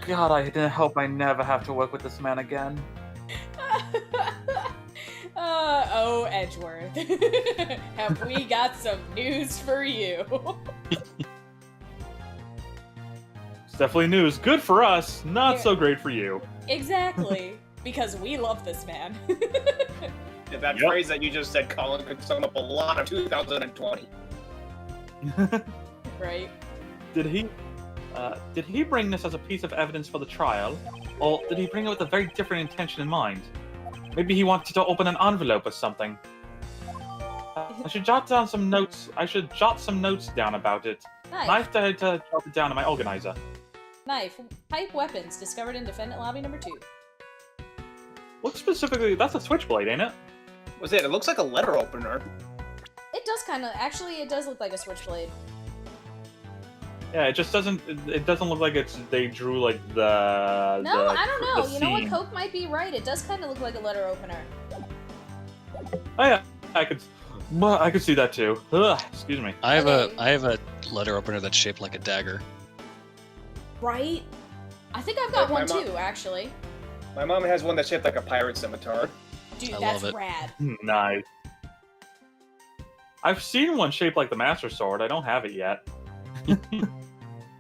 God, I hope I never have to work with this man again. Oh, Edgeworth. Have we got some news for you? It's definitely news. Good for us, not Yeah. so great for you. Exactly. Because we love this man. That Yep. phrase that you just said, Colin, could sum up a lot of 2020. Right? Did he bring this as a piece of evidence for the trial, or did he bring it with a very different intention in mind? Maybe he wanted to open an envelope or something. I should jot down some notes. I should jot some notes down about it. Knife. Knife to jot it down in my organizer. Knife. Pipe weapons discovered in Defendant Lobby number 2. What specifically? That's a switchblade, ain't it? What's it? It looks like a letter opener. It does kind of. Actually, it does look like a switchblade. Yeah, it just doesn't. It doesn't look like they drew like the. No, the- I don't know. the You know what? scene. Coke might be right. It does kind of look like a letter opener. Oh yeah, I could see that too. Ugh, excuse me. I have Okay. a letter opener that's shaped like a dagger. Right? I think I've got Yeah, my one mom- too, actually. My mom has one that's shaped like a pirate scimitar. Dude, I that's love it. rad. Nice. I've seen one shaped like the Master Sword. I don't have it yet.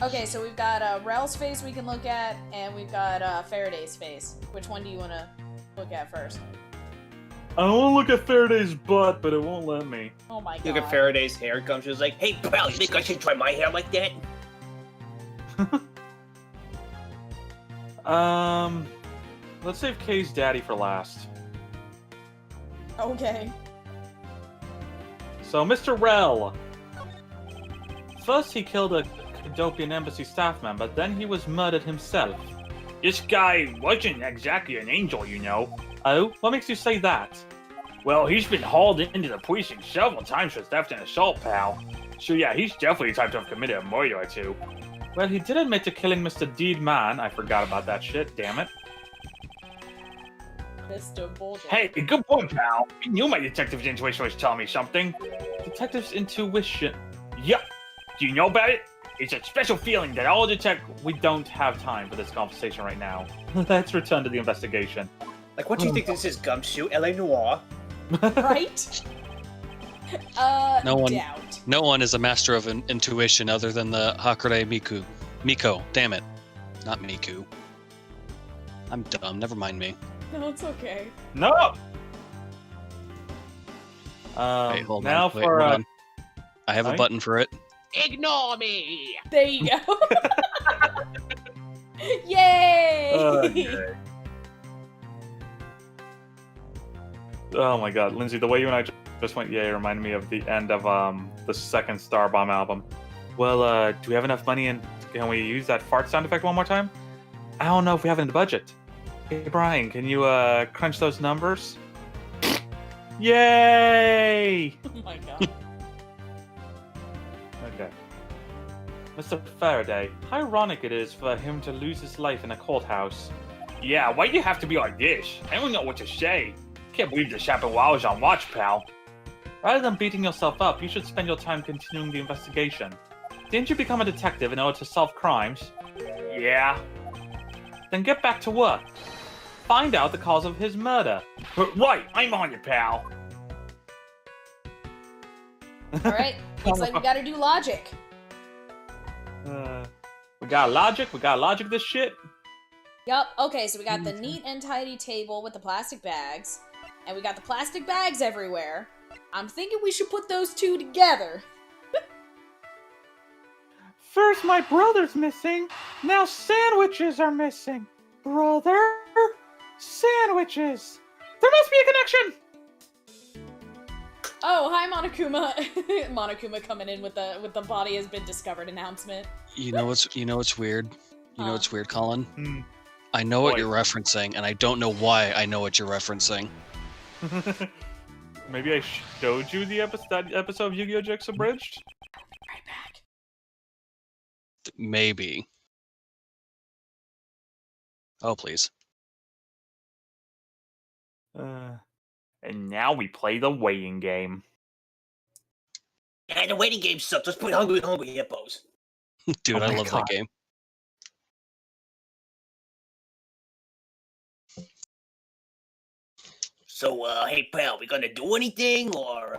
Okay, so we've got Rel's face we can look at, and we've got Faraday's face. Which one do you want to look at first? I want to look at Faraday's butt, but it won't let me. Oh my god. Look at Faraday's hair comes. She's like, Hey, pal, you think I should try my hair like that? Let's save Kay's daddy for last. Okay. So, Mr. Rel. First, he killed a Cadopian embassy staff member, then he was murdered himself. This guy wasn't exactly an angel, you know. Oh? What makes you say that? Well, he's been hauled into the precinct several times for theft and assault, pal. So yeah, he's definitely the type to have committed a murder or two. Well, he did admit to killing Mr. Deedman. I forgot about that shit, damn it. Mr. Bullshit. Hey, good point, pal. I knew my detective's intuition was telling me something. Detective's intuition? Yup. Do you know about it? It's a special feeling that all We don't have time for this conversation right now. Let's return to the investigation. like, what do you think this is, Gumshoe? L.A. Noir? Right? No one- Doubt. No one is a master of intuition other than the Hakure Miku. Miko, damn it. Not Miku. I'm dumb, never mind me. No, it's okay. No! Wait, hold now on. Wait, for hold on. I have sorry? a button for it. Ignore me! There you go. Yay! Okay. Oh my god, Lindsay, the way you and I just went yay reminded me of the end of the second Starbomb album. Well, do we have enough money and can we use that fart sound effect one more time? I don't know if we have it in the budget. Hey Brian, can you crunch those numbers? Yay! Oh my god. Okay. Mr. Faraday, how ironic it is for him to lose his life in a courthouse. Yeah, why do you have to be like this? I don't know what to say. Can't believe this happened while I was on watch, pal. Rather than beating yourself up, you should spend your time continuing the investigation. Didn't you become a detective in order to solve crimes? Yeah. Then get back to work. Find out the cause of his murder. Right, I'm on it, pal. Alright, looks like we gotta do logic. We got logic this shit. Yup, okay, so we got the neat and tidy table with the plastic bags, and we got the plastic bags everywhere. I'm thinking we should put those two together. First my brother's missing, now sandwiches are missing. Brother, sandwiches. There must be a connection. Oh, hi Monokuma. Monokuma coming in with the body has been discovered announcement. You know what's weird? You know what's weird, Colin? I know What? what you're referencing, and I don't know why I know what you're referencing. Maybe I showed you that episode of Yu-Gi-Oh! GX Abridged? Right back. Maybe. Oh, please. And now we play the waiting game. Yeah, the waiting game sucks. Let's play Hungry Hippos. Dude, Oh I my love God. that game. So, hey pal, we gonna do anything or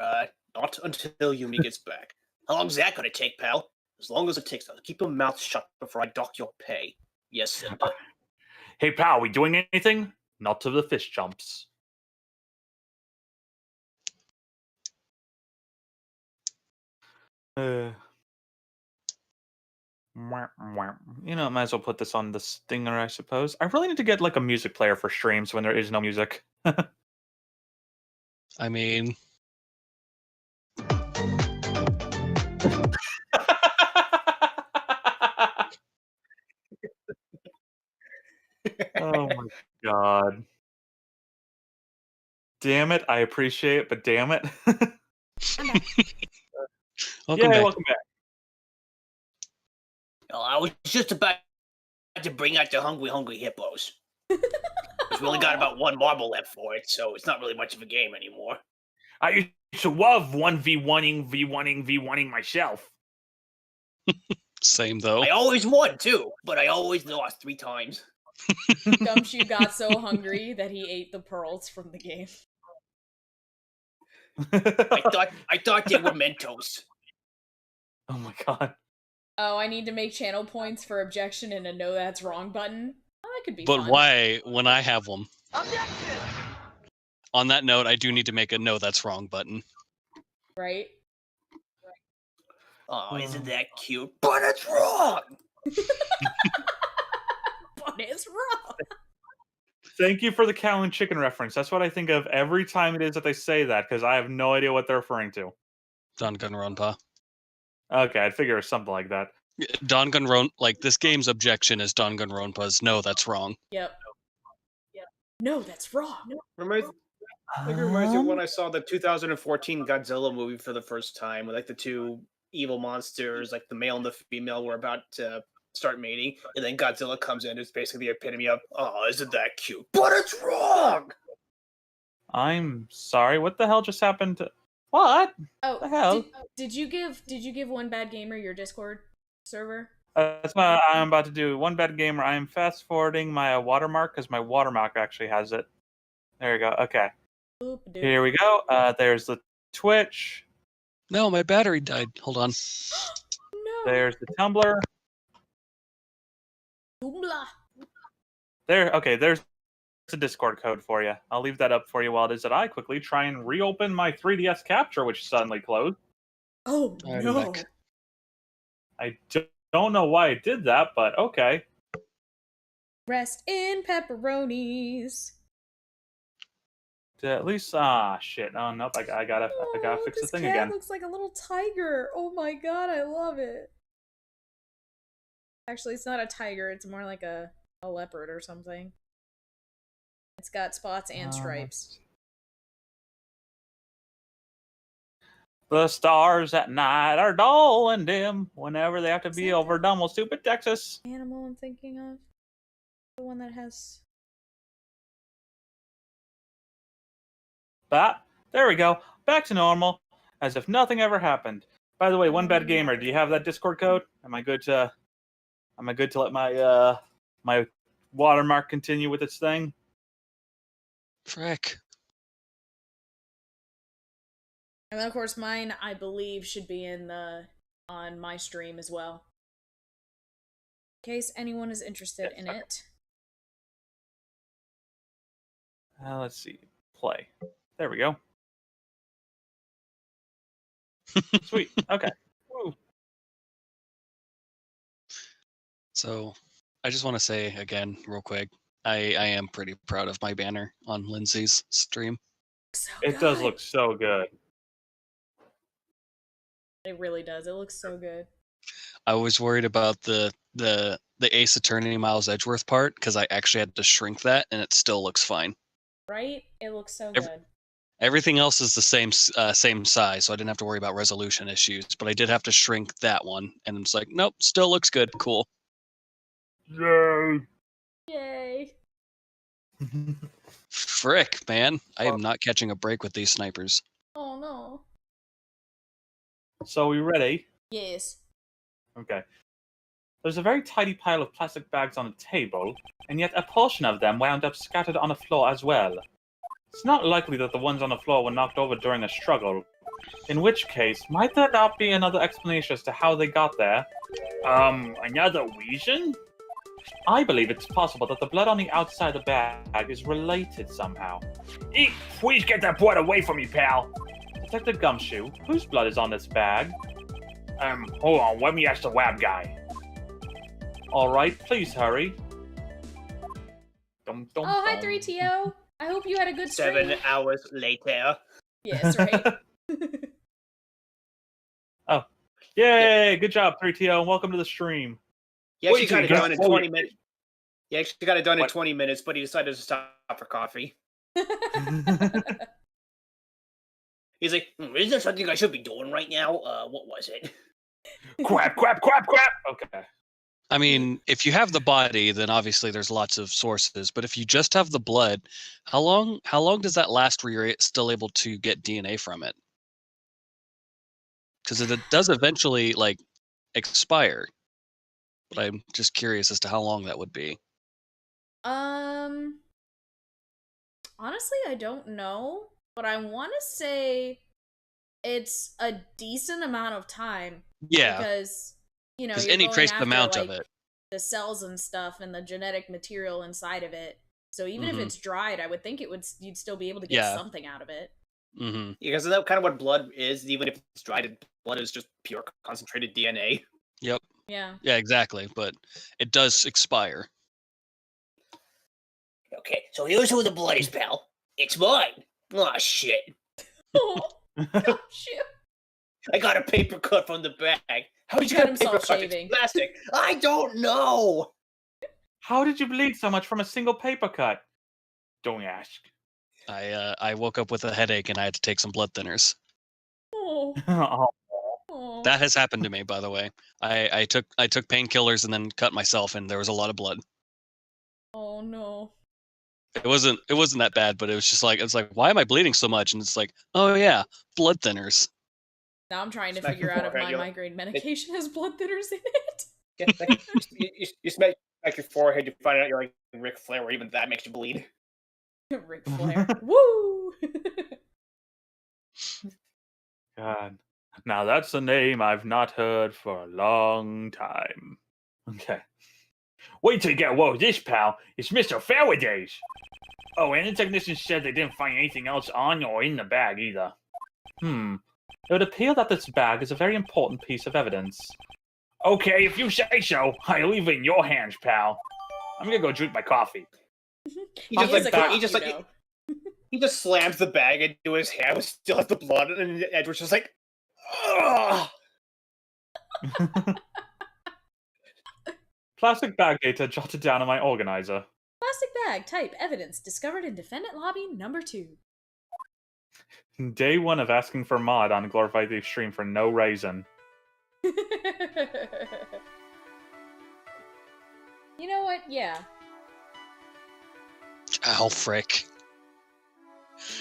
not until Yumi gets back? How long's that gonna take, pal? As long as it takes. Keep your mouth shut before I dock your pay. Yes, Simba. Hey pal, we doing anything? Not till the fish jumps. You know, might as well put this on the stinger, I suppose. I really need to get like a music player for streams when there is no music. I mean, Oh my God. Damn it, I appreciate it, but damn it. welcome Yay, back. welcome back. I was just about to bring out the Hungry Hippos. 'Cause we only got about one marble left for it, so it's not really much of a game anymore. I used to love 1v1ing myself. Same though. I always won too, but I always lost 3 times. Gumshoe got so hungry that he ate the pearls from the game. I thought they were Mentos. Oh my God. Oh, I need to make channel points for objection and a no that's wrong button. Oh, that could be But fun. why when I have them? On that note, I do need to make a no that's wrong button. Right? Oh, isn't that cute? But it's wrong! But it's wrong! Thank you for the cow and chicken reference. That's what I think of every time it is that they say that, because I have no idea what they're referring to. Danganronpa. Okay, I'd figure it was something like that. Danganron, like this game's objection is Danganronpa's no that's wrong. Yep. No, that's wrong. I think it reminds me of when I saw the 2014 Godzilla movie for the first time, with like the two evil monsters, like the male and the female, were about to start mating, and then Godzilla comes in. It's basically the epitome of, oh, isn't that cute? But it's wrong! I'm sorry. What the hell just happened to... What? Oh, The hell? did you give One Bad Gamer your Discord server? That's what I'm about to do. One bad gamer. I am fast forwarding my watermark because my watermark actually has it. There you go. Okay. Boop-a-doop. Here we go. There's the Twitch. No, my battery died. Hold on. No. There's the Tumblr. Blah. There. Okay. There's the Discord code for you. I'll leave that up for you while it is that I quickly try and reopen my 3DS capture, which suddenly closed. Oh Alright, no. I'm back. I don't know why I did that, but okay. Rest in pepperonis. At least, shit. Oh nope. I gotta fix the this thing cat again. looks like a little tiger. Oh my god, I love it. Actually, it's not a tiger. It's more like a leopard or something. It's got spots and stripes. The stars at night are dull and dim whenever they have to be that overdone with stupid Texas. Animal I'm thinking of? The one that has... But there we go. Back to normal. As if nothing ever happened. By the way, One Bad Gamer, do you have that Discord code? Am I good to let my my watermark continue with its thing? Frick. And then of course mine, I believe, should be on my stream as well. In case anyone is interested in it. Let's see. Play. There we go. Sweet. Okay. Woo. So, I just want to say again, real quick, I am pretty proud of my banner on Lindsay's stream. So It does good. look so good. It really does. It looks so good. I was worried about the Ace Attorney Miles Edgeworth part because I actually had to shrink that, and it still looks fine. Right? It looks so Every- good. Everything else is the same size, so I didn't have to worry about resolution issues. But I did have to shrink that one, and it's like, nope, still looks good. Cool. Yay! Yay. Frick, man, I am not catching a break with these snipers. Oh no. So, we ready? Yes. Okay. There's a very tidy pile of plastic bags on the table, and yet a portion of them wound up scattered on the floor as well. It's not likely that the ones on the floor were knocked over during a struggle, in which case, might there not be another explanation as to how they got there? Another reason? I believe it's possible that the blood on the outside of the bag is related somehow. Please get that blood away from me, pal! Detective Gumshoe, whose blood is on this bag? Hold on, let me ask the lab guy. Alright, please hurry. Dum, dum, Oh, hi, dum. 3TO. I hope you had a good stream. 7 hours later. Yes, right. Oh. Yay! Good job, 3TO, and welcome to the stream. He actually Wait till got you it get done in fully- 20 minutes. He actually got it done in What? 20 minutes, but he decided to stop for coffee. He's like, isn't there something I should be doing right now? What was it? Crap! Okay. I mean, if you have the body, then obviously there's lots of sources. But if you just have the blood, how long does that last where you're still able to get DNA from it? Because it does eventually like expire. But I'm just curious as to how long that would be. Honestly, I don't know, but I want to say it's a decent amount of time. Yeah, Because, you know, because you're any going trace after, amount like, of it. the cells and stuff and the genetic material inside of it. So even if Mhm. it's dried, I would think you'd still be able to get Yeah. something out of it. Mm-hmm. Because that's kind of what blood is. Even if it's dried, blood is just pure concentrated DNA. Yep. Yeah. Yeah, exactly. But it does expire. Okay, so here's who the blood is, pal. It's mine. Aw, shit. Oh, shoot. I got a paper cut from the bag. How did you Cut get a paper himself cut? shaving. It's plastic. I don't know. How did you bleed so much from a single paper cut? Don't ask. I woke up with a headache and I had to take some blood thinners. Oh, Oh. oh. That has happened to me, by the way. I took painkillers and then cut myself, and there was a lot of blood. Oh no. It wasn't that bad, but it's like, why am I bleeding so much? And it's like, oh yeah, blood thinners. Now I'm trying to Smack figure your out if forehead, my you're like- migraine medication has blood thinners in it. Yeah, like, you smack your forehead, you find out you're like Ric Flair, where even that makes you bleed. Ric Flair. Woo! God. Now that's a name I've not heard for a long time. Okay. Wait till you get a whoa this, pal. It's Mr. Faraday's. Oh, and the technician said they didn't find anything else on or in the bag either. It would appear that this bag is a very important piece of evidence. Okay, if you say so, I leave it in your hands, pal. I'm gonna go drink my coffee. He just is like a cop, he just you like know. he just slams the bag into his hand, but still has the blood, and Edward's just like, ugh. Plastic bag data jotted down on my organizer. Plastic bag, type, evidence, discovered in defendant lobby number 2. Day 1 of asking for mod on Glorified Thief stream for no reason. You know what? Yeah. Oh frick.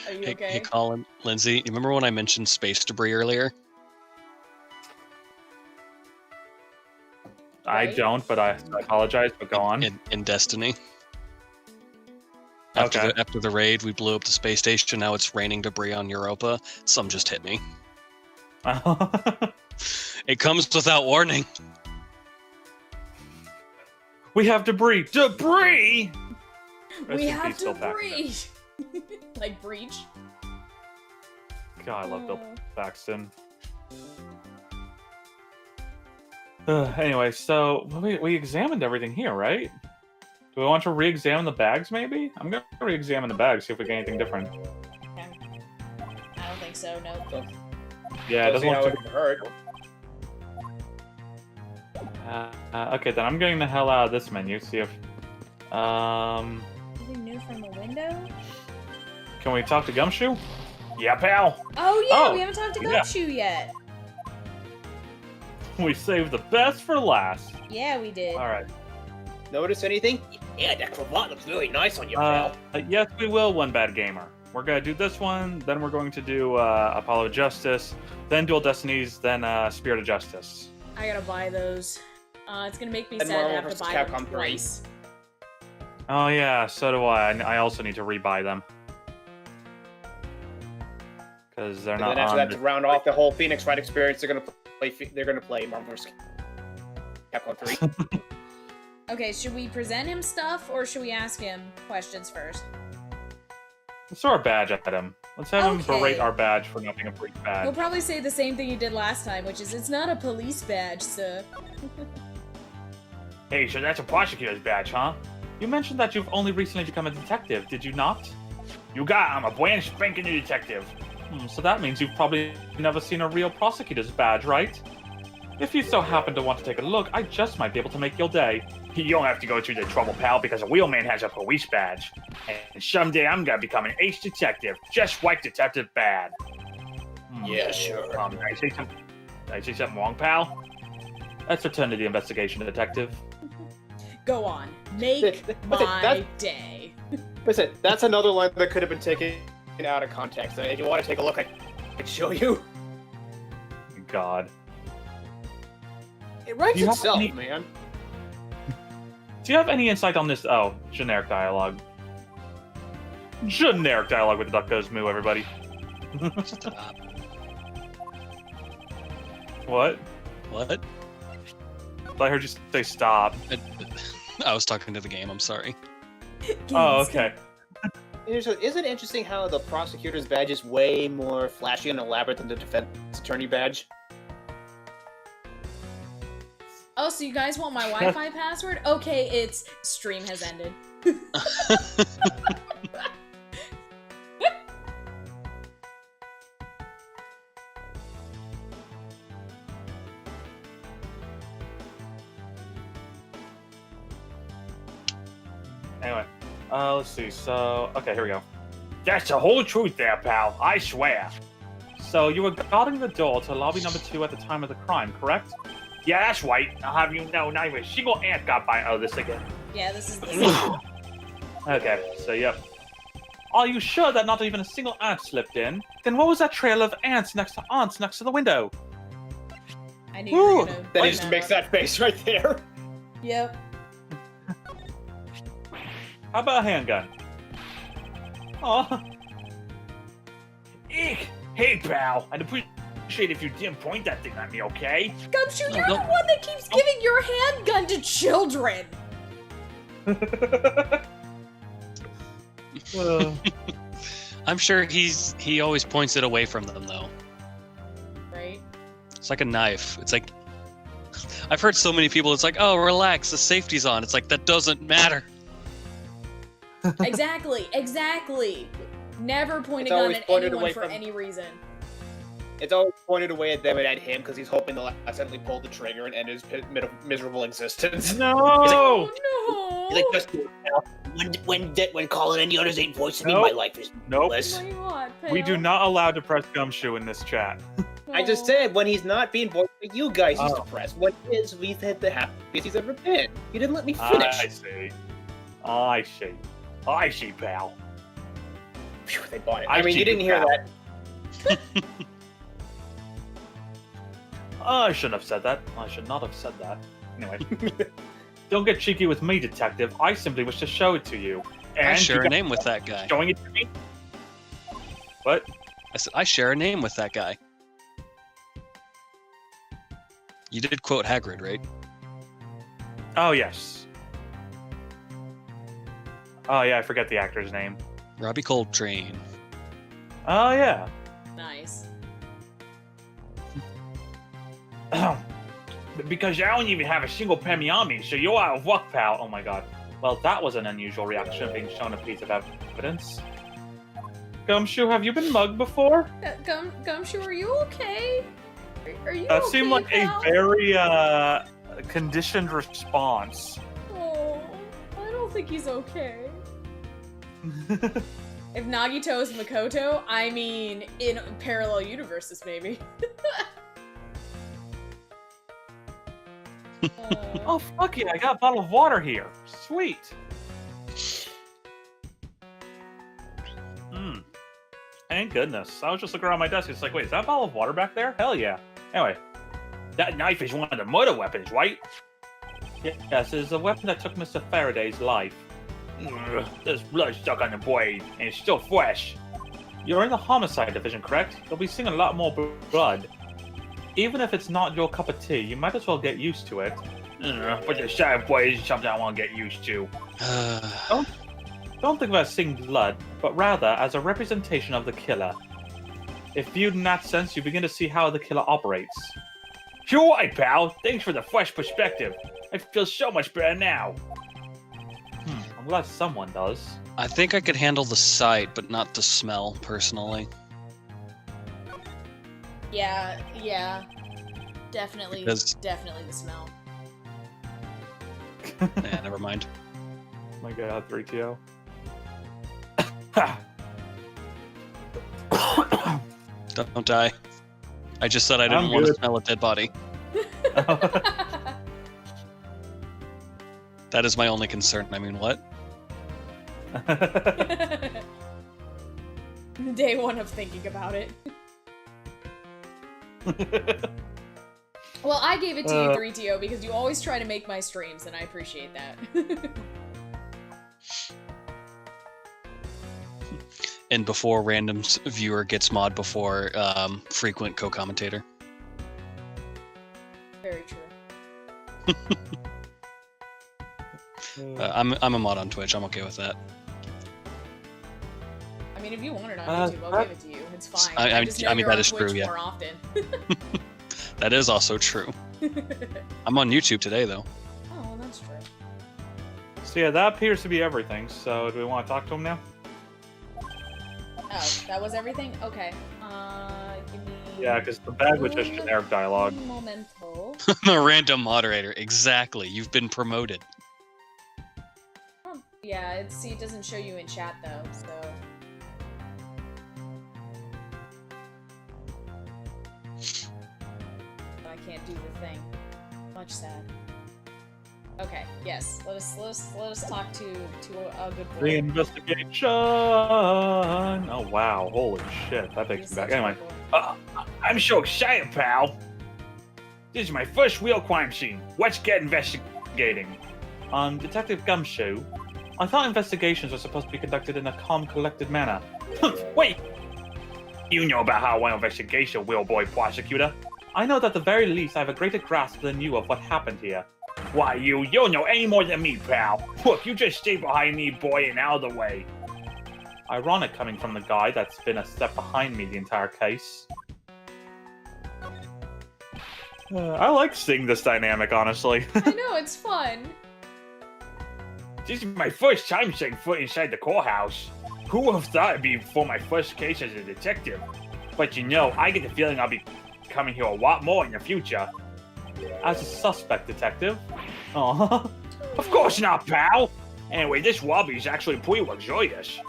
Are you Hey, okay? hey, Colin, Lindsay, you remember when I mentioned space debris earlier? I Right. don't, but I apologize, but go on. In Destiny. After Okay. after the raid, we blew up the space station. Now it's raining debris on Europa. Some just hit me. It comes without warning. We have debris! Debris! Rest We in have peace, to Bill Paxton. breathe. Like breach. God, I love Bill Paxton. Anyway, so we examined everything here, right? Do we want to re-examine the bags, maybe? I'm gonna re-examine the bags, see if we get anything different. Okay. I don't think so, no. Yeah, it doesn't see how look it can hurt. okay, then I'm getting the hell out of this menu, see if... Anything new from the window? Can we talk to Gumshoe? Yeah, pal! Oh yeah, Oh, we haven't talked to yeah. Gumshoe yet. We saved the best for last. Yeah, we did. Alright. Notice anything? Yeah, that cravat looks really nice on you, pal. Yes, we will, One Bad Gamer. We're gonna do this one, then we're going to do Apollo of Justice, then Dual Destinies, then Spirit of Justice. I gotta buy those. It's gonna make me And sad to Marvel have to vs. buy Capcom them 3. twice. Oh yeah, so do I. I also need to rebuy them. Because they're And not then after on that, to round off the whole Phoenix Wright experience, they're gonna play Marvel vs. Capcom 3. Okay, should we present him stuff or should we ask him questions first? Let's throw our badge at him. Let's have him Okay. berate our badge for not being a police He'll badge. probably say the same thing he did last time, which is, it's not a police badge, sir. Hey, so that's a prosecutor's badge, huh? You mentioned that you've only recently become a detective, did you not? You got I'm a brand spanking new detective. So that means you've probably never seen a real prosecutor's badge, right? If you so happen to want to take a look, I just might be able to make your day. You don't have to go through the trouble, pal, because a real man has a police badge. And someday I'm gonna become an ace detective, just like Detective Bad. Yeah, sure. Did I say something wrong, pal? Let's return to the investigation, detective. Go on. Make my that- day. Listen, that's another line that could have been taken out of context. If you want to take a look, I can show you. God. It writes Do you have itself, any- man. Do you have any insight on this? Oh, generic dialogue. Generic dialogue with the duck goes moo, everybody. Stop. What? What? I heard you say stop. I was talking to the game. I'm sorry. Oh, okay. Isn't it interesting how the prosecutor's badge is way more flashy and elaborate than the defense attorney badge? Oh, so you guys want my Wi-Fi password? Okay, it's stream has ended. Anyway, let's see. So, okay, here we go. That's the whole truth there, pal. I swear. So, you were guarding the door to lobby number 2 at the time of the crime, correct? Yeah, that's right. I'll have you know, not even a single ant got by. Oh, this again. Yeah, this is the same. Okay, so yep. Are you sure that not even a single ant slipped in? Then what was that trail of ants next to the window? I knew you were Ooh, gonna That bring just that makes up. that face right there. Yep. How about a handgun? Aw. Eek! Hey, pal. I'd appreciate if you didn't point that thing at me, okay? Gumshoe, No, you're the don't- one that keeps giving your handgun to children! I'm sure he always points it away from them though. Right? It's like a knife. It's like I've heard so many people. It's like, oh, relax, the safety's on. It's like that doesn't matter. Exactly, exactly. Never point It's a gun always at pointed anyone away for from- any reason. It's always pointed away at them and at him because he's hoping they'll accidentally pull the trigger and end his miserable existence. No! Oh He's like, just do it now. When Colin and the others ain't voicing me, Nope. my life is Nope. bliss. no! What, We do Pale? not allow depressed Gumshoe in this chat. I just said when he's not being voiced by you guys, he's Oh. depressed. When he is, he's had the happiest he's ever been. You didn't let me finish. I see. I see. I see, pal. Phew, they bought it. I I mean, see you didn't you, hear pal. that. I shouldn't have said that. I should not have said that. Anyway. Don't get cheeky with me, detective. I simply wish to show it to you. And I share you a got name with that guy. showing it to me? What? I said I share a name with that guy. You did quote Hagrid, right? Oh, yes. Oh, yeah, I forget the actor's name. Robbie Coltrane. Oh, yeah. Nice. Because I don't even have a single penny on me, so you're out of luck, pal. Oh my god. Well, that was an unusual reaction, being shown a piece of evidence. Gumshoe, have you been mugged before? Gumshoe, are you okay? Are you That okay, seemed like pal? a very, conditioned response. Oh, I don't think he's okay. If Nagito is Makoto, I mean, in parallel universes, maybe. Oh, fuck yeah, I got a bottle of water here. Sweet. Thank goodness. I was just looking around my desk, it's like, wait, is that a bottle of water back there? Hell yeah. Anyway, that knife is one of the murder weapons, right? Yes, it's a weapon that took Mr. Faraday's life. There's blood stuck on the blade, and it's still fresh. You're in the homicide division, correct? You'll be seeing a lot more blood. Even if it's not your cup of tea, you might as well get used to it. But the side blade is something I want to get used to. Don't think about seeing blood, but rather as a representation of the killer. If viewed in that sense, you begin to see how the killer operates. You're right, pal. Thanks for the fresh perspective. I feel so much better now. I'm glad someone does. I think I could handle the sight, but not the smell, personally. Yeah. Definitely the smell. Yeah, never mind. Oh my god, 3TO. Don't die. I just said I didn't want to smell a dead body. That is my only concern. I mean, what? Day one of thinking about it. Well, I gave it to you, 3TO, because you always try to make my streams, and I appreciate that. And before random viewer gets mod before frequent co-commentator. Very true. I'm a mod on Twitch. I'm okay with that. I mean, if you want it on YouTube, I'll give it to you. It's fine. I just know mean you're that on is Twitch true. Yeah. more often. That is also true. I'm on YouTube today, though. Oh, well, that's true. So yeah, that appears to be everything. So do we want to talk to him now? Oh, that was everything? Okay. Give me... Yeah, because the bag was just generic dialogue. Momento. I'm a random moderator. Exactly. You've been promoted. Oh, yeah, it doesn't show you in chat, though, so... I can't do the thing. Much sad. Okay, yes. Let us talk to a good boy. The investigation. Oh wow! Holy shit! That takes me back. Anyway, I'm so excited, pal. This is my first real crime scene. Let's get investigating. Detective Gumshoe. I thought investigations were supposed to be conducted in a calm, collected manner. Wait. You know about how one investigation, Will Boy Prosecutor. I know that at the very least I have a greater grasp than you of what happened here. Why, you don't know any more than me, pal. Look, you just stay behind me, boy, and out of the way. Ironic coming from the guy that's been a step behind me the entire case. I like seeing this dynamic, honestly. I know, it's fun. This is my first time setting foot inside the courthouse. Who would have thought it'd be for my first case as a detective? But you know, I get the feeling I'll be coming here a lot more in the future. As a suspect, detective? Aw. Of course not, pal! Anyway, this lobby is actually pretty luxurious.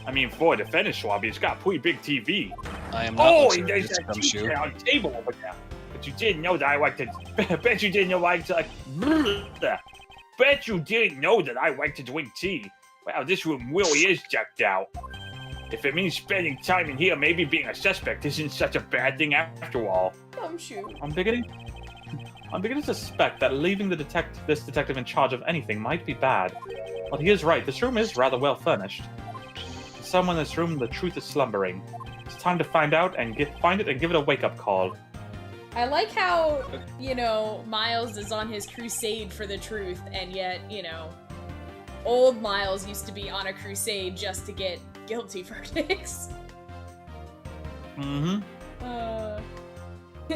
I mean, for a defendant's lobby, it's got a pretty big TV. I am not and there's that TV on the table over there. But you didn't know that I like to... Bet you didn't know I like to... Bet you didn't know that I like to drink tea. Wow, this room really is decked out. If it means spending time in here, maybe being a suspect isn't such a bad thing after all. Gumshoe. I'm beginning to suspect that leaving this detective in charge of anything might be bad. But he is right, this room is rather well furnished. In someone in this room, the truth is slumbering. It's time to find out and find it and give it a wake-up call. I like how, you know, Miles is on his crusade for the truth, and yet, you know, old Miles used to be on a crusade just to get guilty verdicts. Mm-hmm.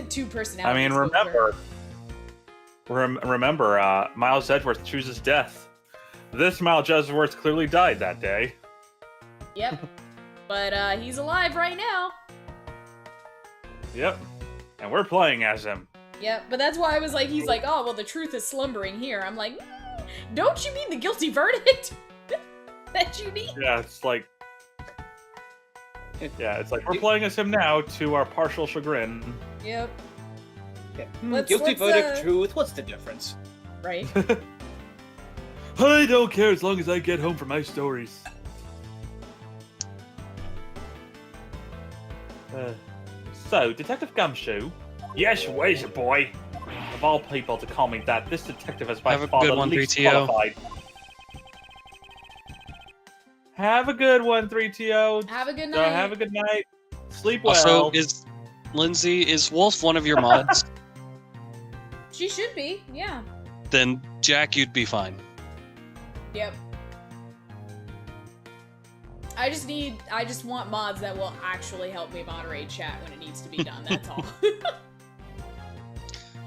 Two personalities. I mean, remember, Remember, Miles Edgeworth chooses death. This Miles Edgeworth clearly died that day. Yep. But he's alive right now. Yep. And we're playing as him. Yep, but that's why I was like, he's like, oh, well, the truth is slumbering here. I'm like, don't you mean the guilty verdict that you need? Yeah, it's like we're playing as him now to our partial chagrin. Yep. Yeah. Guilty verdict, truth. What's the difference? Right. I don't care as long as I get home from my stories. So, Detective Gumshoe? Yes, where's your boy? Of all people to call me that, this detective is by far the least qualified. Have a good one, 3TO. Have a good So night. have a good night. Sleep well. Also, is Wolf one of your mods? She should be, yeah. Then Jack, you'd be fine. Yep. I just want mods that will actually help me moderate chat when it needs to be done, that's all.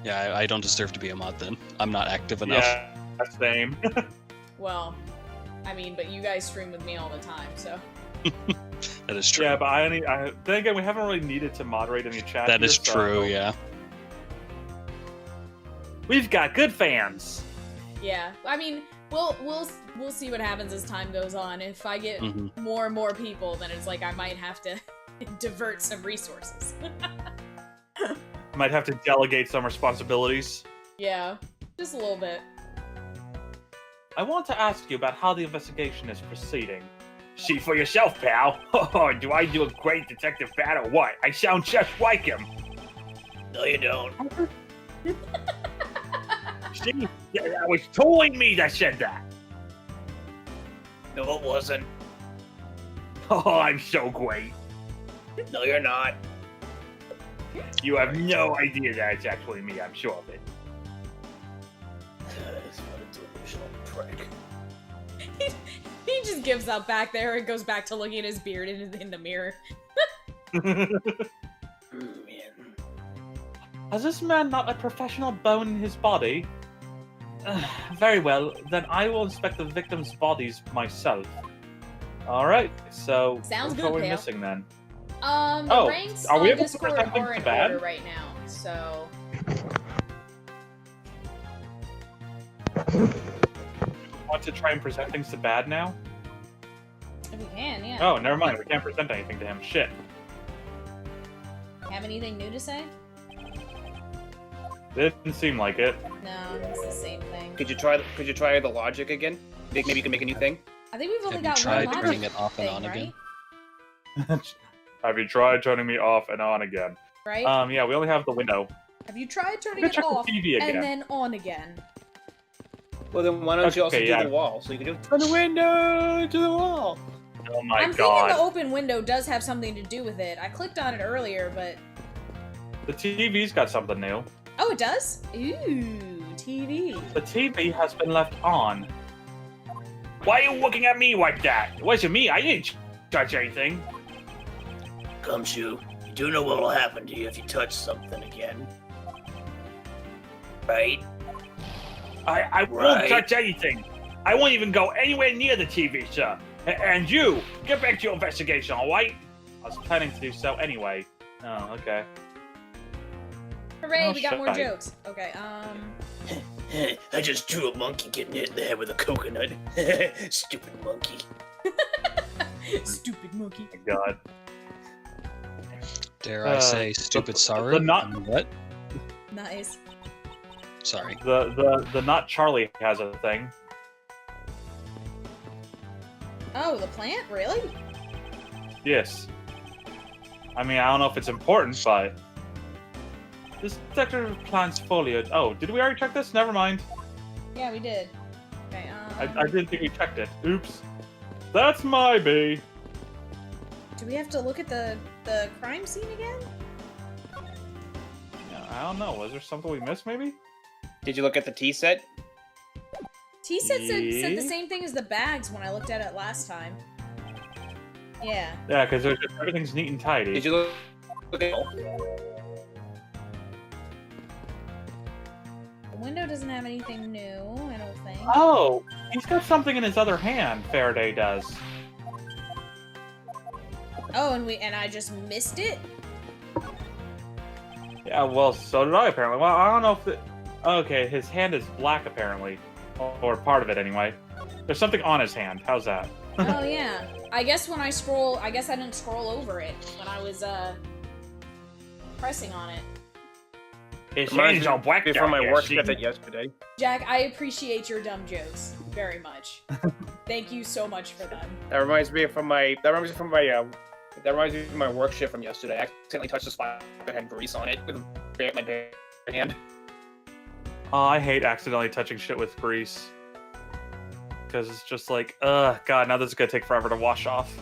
Yeah, I don't deserve to be a mod then. I'm not active enough. Yeah, same. Well, I mean, but you guys stream with me all the time, so. That is true. Yeah, but then again, we haven't really needed to moderate any chat. That here, is true, yeah. We've got good fans. Yeah, I mean, we'll see what happens as time goes on. If I get more and more people, then it's like I might have to divert some resources. Might have to delegate some responsibilities. Yeah, just a little bit. I want to ask you about how the investigation is proceeding. See for yourself, pal. Oh, do I do a great detective bat or what? I sound just like him. No, you don't. See, that was totally me that said that. No, it wasn't. Oh, I'm so great. No, you're not. You have no idea that it's actually me, I'm sure of it. It's what a delusional prick. He just gives up back there and goes back to looking at his beard in the mirror. Man. Has this man not a professional bone in his body? Very well, then I will inspect the victim's bodies myself. Alright, so Sounds what good, are we pal. missing then? The ranks are on we able to Discord present things are in bad? order right now, so... Want to try and present things to Bad now? If we can, yeah. Oh, never mind, we can't present anything to him. Shit. Have anything new to say? Didn't seem like it. No, it's the same thing. Could you try the logic again? Maybe you can make a new thing. I think we've only Have you got tried one turning logic it off and thing, on right? again? Have you tried turning me off and on again? Right? Yeah, we only have the window. Have you tried turning Let's it check the off TV again. and then on again? Well, then why don't you also Okay, do yeah. the wall? So you can do from the window to the wall. Oh my I'm god. thinking the open window does have something to do with it. I clicked on it earlier, but... The TV's got something new. Oh, it does? Ooh, TV. The TV has been left on. Why are you looking at me like that? It wasn't me, I didn't touch anything. Gumshoe, you do know what will happen to you if you touch something again. Right? I won't Right. touch anything. I won't even go anywhere near the TV, sir. And you, get back to your investigation, alright? I was planning to do so anyway. Oh, okay. Hooray, Oh, we got more shite. jokes. Okay, I just drew a monkey getting hit in the head with a coconut. Stupid monkey. Stupid monkey. Oh my god. Dare I say stupid sorry? the not- And what? Nice. Sorry. The not Charlie has a thing. Oh, the plant? Really? Yes. I mean, I don't know if it's important, but... This detector plants foliage. Oh, did we already check this? Never mind. Yeah, we did. Okay, I didn't think we checked it. Oops. That's my bee. do we have to look at the crime scene again? Yeah, I don't know. Was there something we missed, maybe? Did you look at the tea set? T-Set said the Yeah. same thing as the bags when I looked at it last time. Yeah. Yeah, because everything's neat and tidy. Did you look at? The window doesn't have anything new, I don't think. Oh, he's got something in his other hand. Faraday does. Oh, and I just missed it? Yeah, well, so did I apparently. Well, I don't know if okay, his hand is black apparently, or part of it anyway. There's something on his hand. How's that? Oh yeah. I guess when I scroll, I guess I didn't scroll over it when I was pressing on it. His hand's all black Before my work see? shift yesterday. Jack, I appreciate your dumb jokes very much. Thank you so much for them. That reminds me of my work shift from yesterday. I accidentally touched the spot that had grease on it with my bare hand. Oh, I hate accidentally touching shit with grease. Because it's just like, god, now this is gonna take forever to wash off.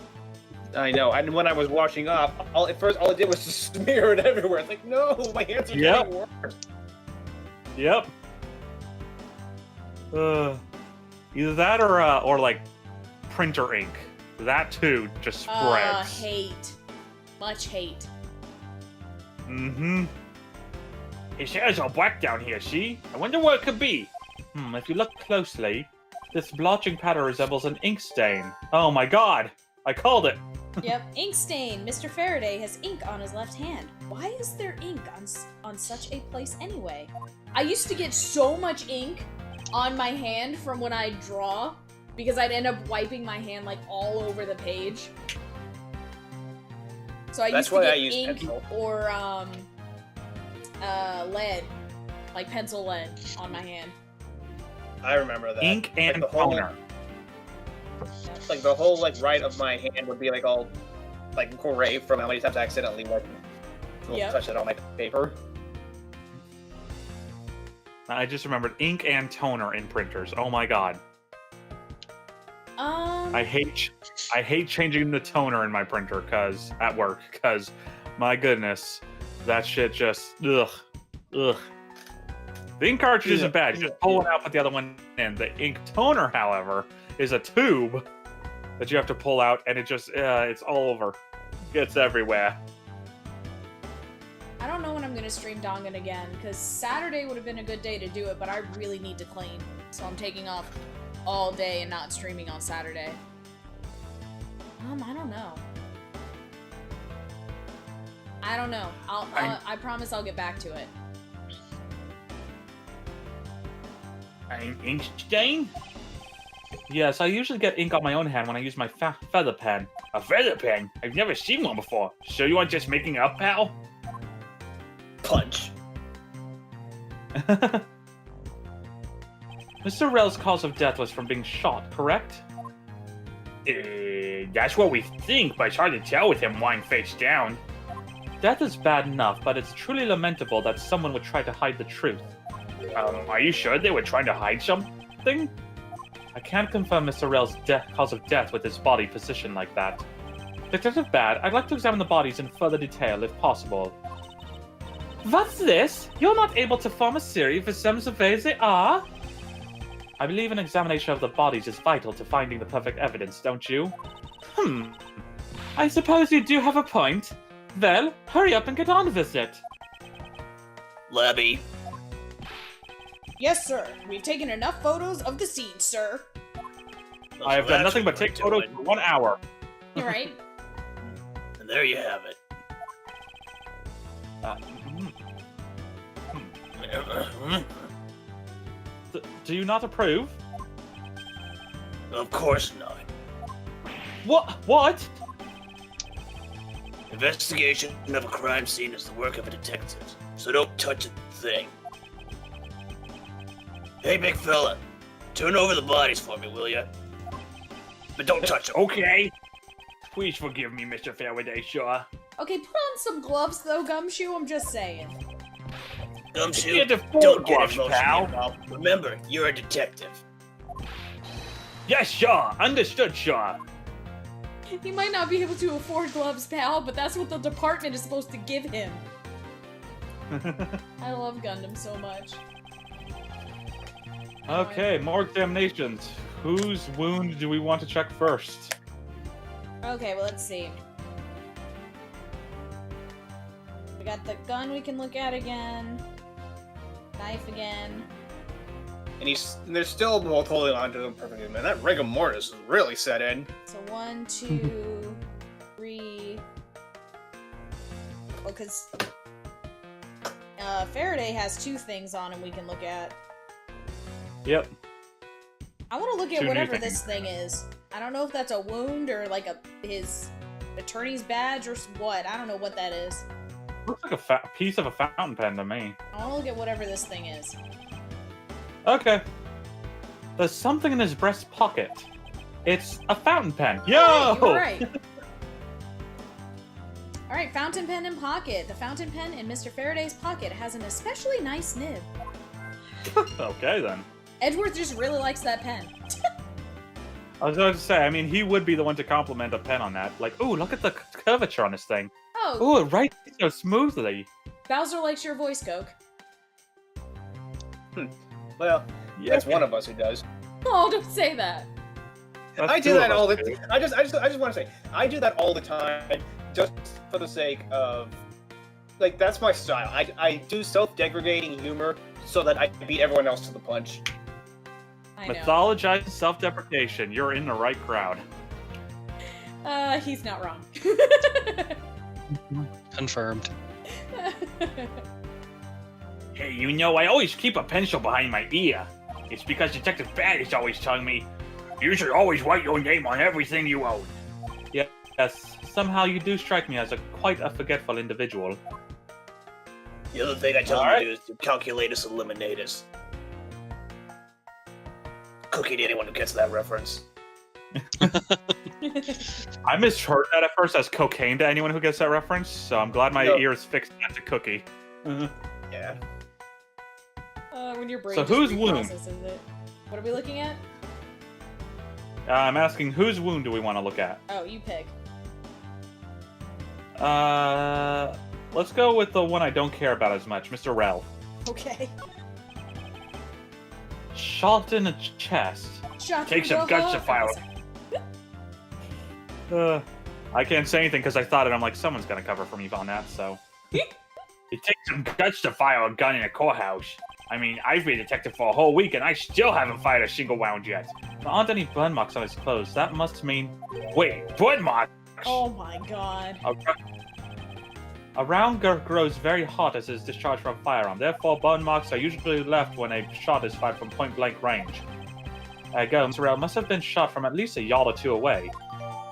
I know, and when I was washing off, at first all it did was just smear it everywhere. It's like, no, my hands are getting worse. Yep. Either that or like printer ink. That too just spreads. Hate. Much hate. Mm-hmm. His hair's all black down here, see? I wonder what it could be. If you look closely, this blotching pattern resembles an ink stain. Oh my god! I called it! Yep, ink stain. Mr. Faraday has ink on his left hand. Why is there ink on such a place anyway? I used to get so much ink on my hand from when I draw, because I'd end up wiping my hand like all over the page. So I used to get ink pencil. Or lead, like pencil lead on my hand. I remember that. Ink and like toner. Like the whole right of my hand would be like all like gray from how many times I accidentally touched it on my paper. I just remembered ink and toner in printers. Oh my god. I hate changing the toner in my printer at work because my goodness, that shit just ugh. The ink cartridge isn't bad. You just pull it out, put the other one in. The ink toner, however, is a tube that you have to pull out, and it just it's all over. It gets everywhere. I don't know when I'm gonna stream Dangan again, because Saturday would have been a good day to do it, but I really need to clean. So I'm taking off all day and not streaming on Saturday. I don't know. I don't know. I promise I'll get back to it. An ink stain? Yes, I usually get ink on my own hand when I use my feather pen. A feather pen? I've never seen one before. So you are just making up, pal? Punch. Mr. Rel's cause of death was from being shot, correct? That's what we think, but it's hard to tell with him lying face down. Death is bad enough, but it's truly lamentable that someone would try to hide the truth. Are you sure they were trying to hide something? I can't confirm Mr. Rel's cause of death with his body positioned like that. Detective Bad, I'd like to examine the bodies in further detail, if possible. What's this? You're not able to form a theory for some of the ways they are? I believe an examination of the bodies is vital to finding the perfect evidence, don't you? I suppose you do have a point. Well, hurry up and get on with it. Labby. Yes, sir. We've taken enough photos of the scene, sir. I have done nothing but take photos for 1 hour. You're right. And there you have it. Do you not approve? Of course not. What? Investigation of a crime scene is the work of a detective, so don't touch a thing. Hey, big fella, turn over the bodies for me, will ya? But don't touch them. Okay. Please forgive me, Mr. Faraday, sure. Okay, put on some gloves, though, Gumshoe. I'm just saying. Gumshoe, You're the don't get gloves, emotionally pal. involved. Remember, you're a detective. Yes, sure. Understood, sure. He might not be able to afford gloves, pal, but that's what the department is supposed to give him. I love Gundam so much. Okay, more examinations. Whose wound do we want to check first? Okay, well, let's see. We got the gun we can look at again. Knife again. and they're still both holding on to him perfectly. Man, that rigor mortis is really set in. So 1, 2, 3. Well, because Faraday has 2 things on him we can look at. Yep. I want to look at 2 new whatever things. this thing is. I don't know if that's a wound or like his attorney's badge or what. I don't know what that is. Looks like a piece of a fountain pen to me. I want to look at whatever this thing is. Okay. There's something in his breast pocket. It's a fountain pen. Yo! Oh, you were right. Alright, fountain pen in pocket. The fountain pen in Mr. Faraday's pocket has an especially nice nib. Okay, then. Edgeworth just really likes that pen. I was going to say, I mean, he would be the one to compliment a pen on that. Like, ooh, look at the curvature on this thing. Oh, Ooh, it writes so smoothly. Bowser likes your voice, Coke. Well, Yeah. that's one of us who does. Oh, don't say that. That's I do 2 of that us, all the. dude. I just want to say I do that all the time, just for the sake of, like, that's my style. I do self-degrading humor so that I can beat everyone else to the punch. I know. Mythologize self-deprecation. You're in the right crowd. He's not wrong. Confirmed. Hey, you know, I always keep a pencil behind my ear. It's because Detective Bad is always telling me, you should always write your name on everything you own. Yes, somehow you do strike me as quite a forgetful individual. The other thing I tell him Alright. to do is to calculatus eliminatus. Cookie to anyone who gets that reference. I misheard that at first as cocaine to anyone who gets that reference, so I'm glad my No. ears fixed that to cookie. Yeah. When your brain So just whose wound? reprocesses it. What are we looking at? I'm asking, whose wound do we want to look at? Oh, you pick. Let's go with the one I don't care about as much, Mr. Rel. Okay. Shot in the chest. Shot Take from some the guts to heart. file. I can't say anything because I thought it. I'm like, someone's gonna cover for me on that, so. It takes some guts to fire a gun in a courthouse. I mean, I've been a detective for a whole week and I still haven't fired a single round yet. There aren't any burn marks on his clothes. That must mean Wait, blood marks? Oh my god. a round grows very hot as it is discharged from a firearm. Therefore, burn marks are usually left when a shot is fired from point-blank range. Go, Mr. Rel must have been shot from at least a yard or 2 away.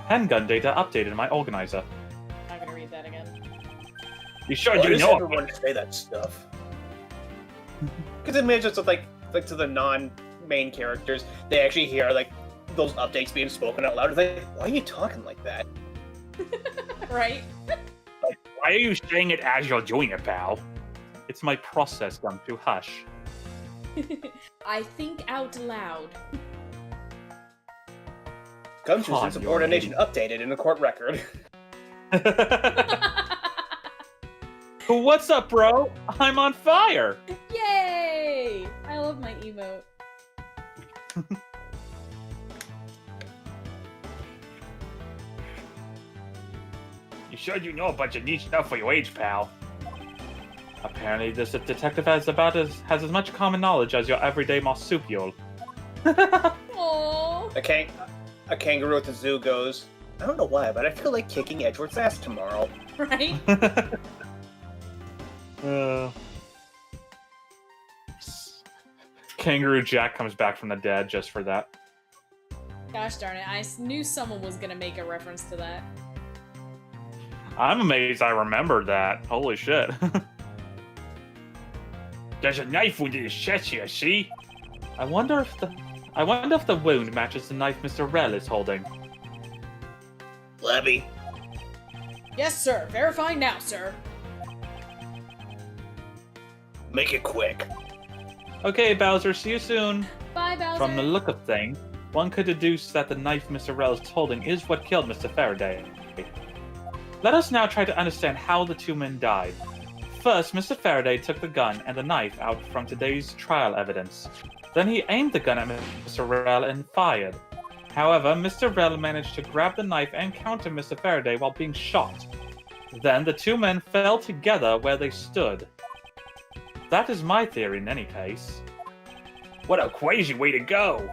Handgun data updated in my organizer. I'm not gonna read that again. You sure Why do does know everyone say that stuff? Because it makes it so, like to the non-main characters, they actually hear like those updates being spoken out loud. They're like, why are you talking like that? Right? Why are you saying it as you're doing it, pal? It's my process done to hush. I think out loud. Gumshoe's God, insubordination updated in the court record. What's up, bro? I'm on fire! Yay! I love my emote. You sure do know a bunch of neat stuff for your age, pal. Apparently, this detective has as much common knowledge as your everyday marsupial. Aww. A kangaroo at the zoo goes, I don't know why, but I feel like kicking Edgeworth's ass tomorrow. Right? Kangaroo Jack comes back from the dead just for that. Gosh darn it, I knew someone was gonna make a reference to that. I'm amazed I remembered that. Holy shit. There's a knife wound in his chest here, see? I wonder if the wound matches the knife Mr. Rel is holding. Labby. Yes, sir. Verifying now, sir. Make it quick. Okay, Bowser, see you soon. Bye, Bowser. From the look of things, one could deduce that the knife Mr. Rel is holding is what killed Mr. Faraday. Let us now try to understand how the 2 men died. First, Mr. Faraday took the gun and the knife out from today's trial evidence. Then he aimed the gun at Mr. Rel and fired. However, Mr. Rel managed to grab the knife and counter Mr. Faraday while being shot. Then the 2 men fell together where they stood. That is my theory in any case. What a crazy way to go!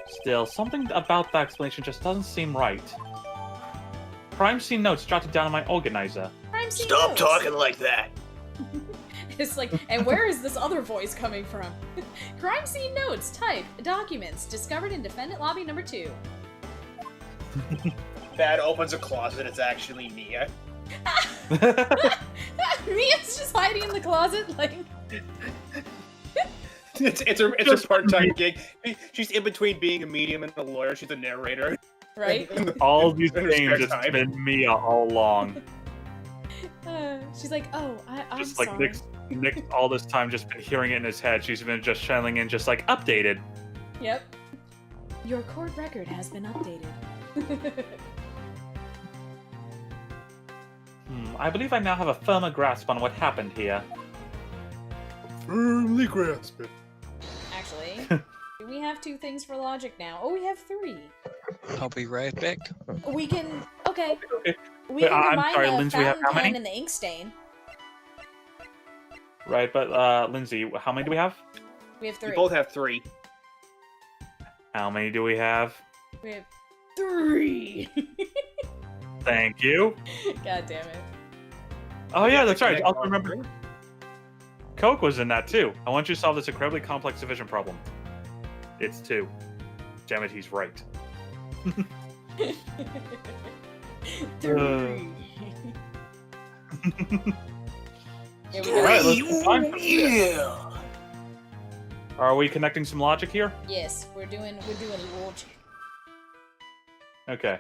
Still, something about that explanation just doesn't seem right. Crime scene notes jotted down on my organizer. Crime scene Stop notes. talking like that! It's like, and where is this other voice coming from? Crime scene notes, type, documents, discovered in Defendant Lobby number 2. Dad opens a closet, it's actually Mia. Mia's just hiding in the closet, like... It's her part-time gig. She's in between being a medium and a lawyer. She's a narrator. Right? All these In her spare games, it's time. been Mia all along. She's like, oh, I'm Just sorry. like Nick's all this time just been hearing it in his head. She's been just channeling in, just like, updated. Yep. Your court record has been updated. I believe I now have a firmer grasp on what happened here. Firmly grasp it. Actually, do we have 2 things for logic now? Oh, we have 3. I'll be right back. We can... Okay. Okay. We Wait, can I'm combine sorry, the Lindsay, we have fountain how many? pen and the ink stain. Right, but Lindsay, how many do we have? We have 3. We both have 3. How many do we have? We have 3. Thank you. God damn it. Oh yeah, that's right. I Connect also all remember 3. Coke was in that too. I want you to solve this incredibly complex division problem. It's 2. Damn it, he's right. 3. Here we go. Alright, let's combine. Yeah! Are we connecting some logic here? Yes, we're doing logic. Okay.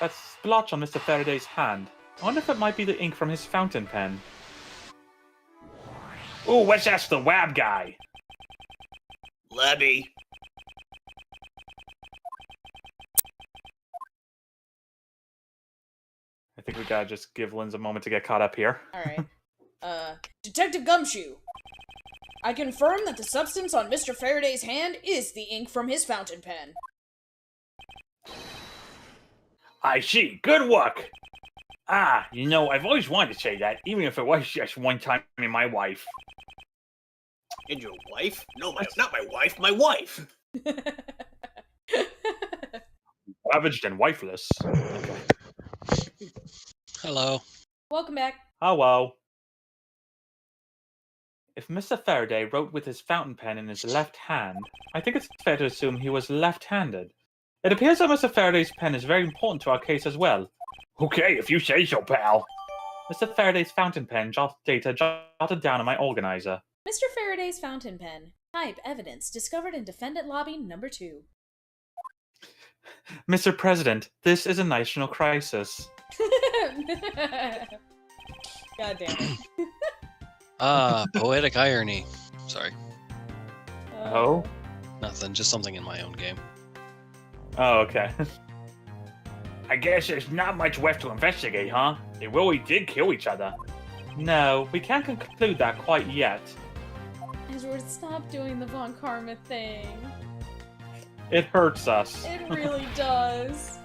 That splotch on Mr. Faraday's hand. I wonder if it might be the ink from his fountain pen. Ooh, let's ask the wab guy. Labby. I think we gotta just give Linz a moment to get caught up here. Alright. Detective Gumshoe. I confirm that the substance on Mr. Faraday's hand is the ink from his fountain pen. I see. Good work. Ah, you know, I've always wanted to say that, even if it was just one time in my wife. In your wife? No, not my wife, my wife! Ravaged and wifeless. Okay. Hello. Welcome back. Hello. If Mr. Faraday wrote with his fountain pen in his left hand, I think it's fair to assume he was left-handed. It appears that Mr. Faraday's pen is very important to our case as well. Okay, if you say so, pal. Mr. Faraday's fountain pen data jotted down in my organizer. Mr. Faraday's fountain pen. Type evidence discovered in Defendant Lobby number 2. Mr. President, this is a national crisis. God damn it. Ah, poetic irony. Sorry. Oh? Nothing, just something in my own game. Oh, okay. I guess there's not much left to investigate, huh? They really did kill each other. No, we can't conclude that quite yet. Edgeworth, stop doing the Von Karma thing. It hurts us. It really does.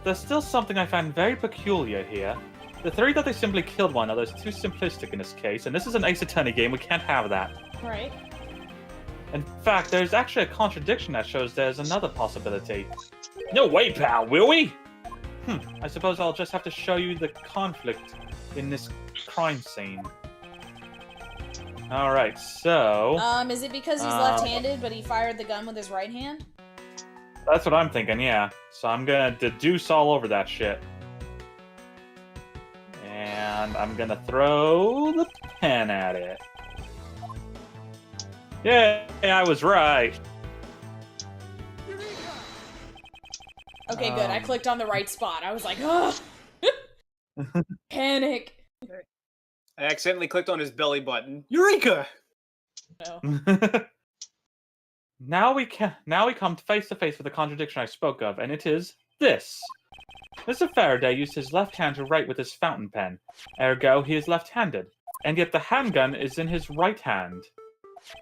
There's still something I find very peculiar here. The theory that they simply killed one another is too simplistic in this case, and this is an Ace Attorney game, we can't have that. Right. In fact, there's actually a contradiction that shows there's another possibility. No way, pal, will we? I suppose I'll just have to show you the conflict in this crime scene. Alright, so... Is it because he's left-handed, but he fired the gun with his right hand? That's what I'm thinking, yeah. So I'm gonna deduce all over that shit. And I'm gonna throw the pen at it. Yeah, I was right. Okay, good. I clicked on the right spot. I was like, ugh! Panic! I accidentally clicked on his belly button. Eureka! No. Now we come face to face with the contradiction I spoke of, and it is this. Mr. Faraday used his left hand to write with his fountain pen. Ergo, he is left-handed. And yet the handgun is in his right hand.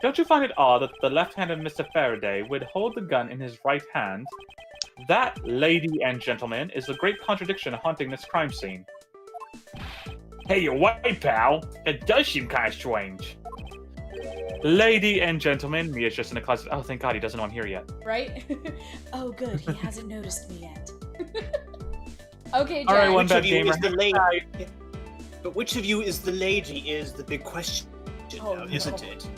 Don't you find it odd that the left-handed Mr. Faraday would hold the gun in his right hand? That, lady and gentlemen, is the great contradiction haunting this crime scene. Hey, you're white, pal. It does seem kind of strange. Lady and gentlemen, Mia's just in the closet. Oh, thank God he doesn't know I'm here yet. Right? Oh, good. He hasn't noticed me yet. Okay, Jack. All right, one Which bad of you gamer. is the lady? But which of you is the lady is the big question Oh, now, no. isn't it?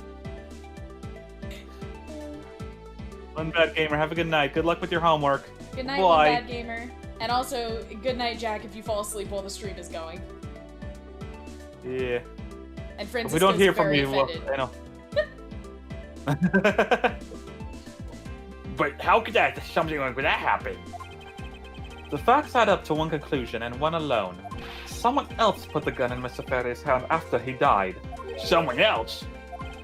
One bad gamer. Have a good night. Good luck with your homework. Good night, Bye. one bad gamer. And also, good night, Jack, if you fall asleep while the stream is going. Yeah. And If Francisco's we don't hear from very you, well, offended. I know. But how could something like that happen? The facts add up to one conclusion, and one alone. Someone else put the gun in Mr. Ferry's hand after he died. Someone else?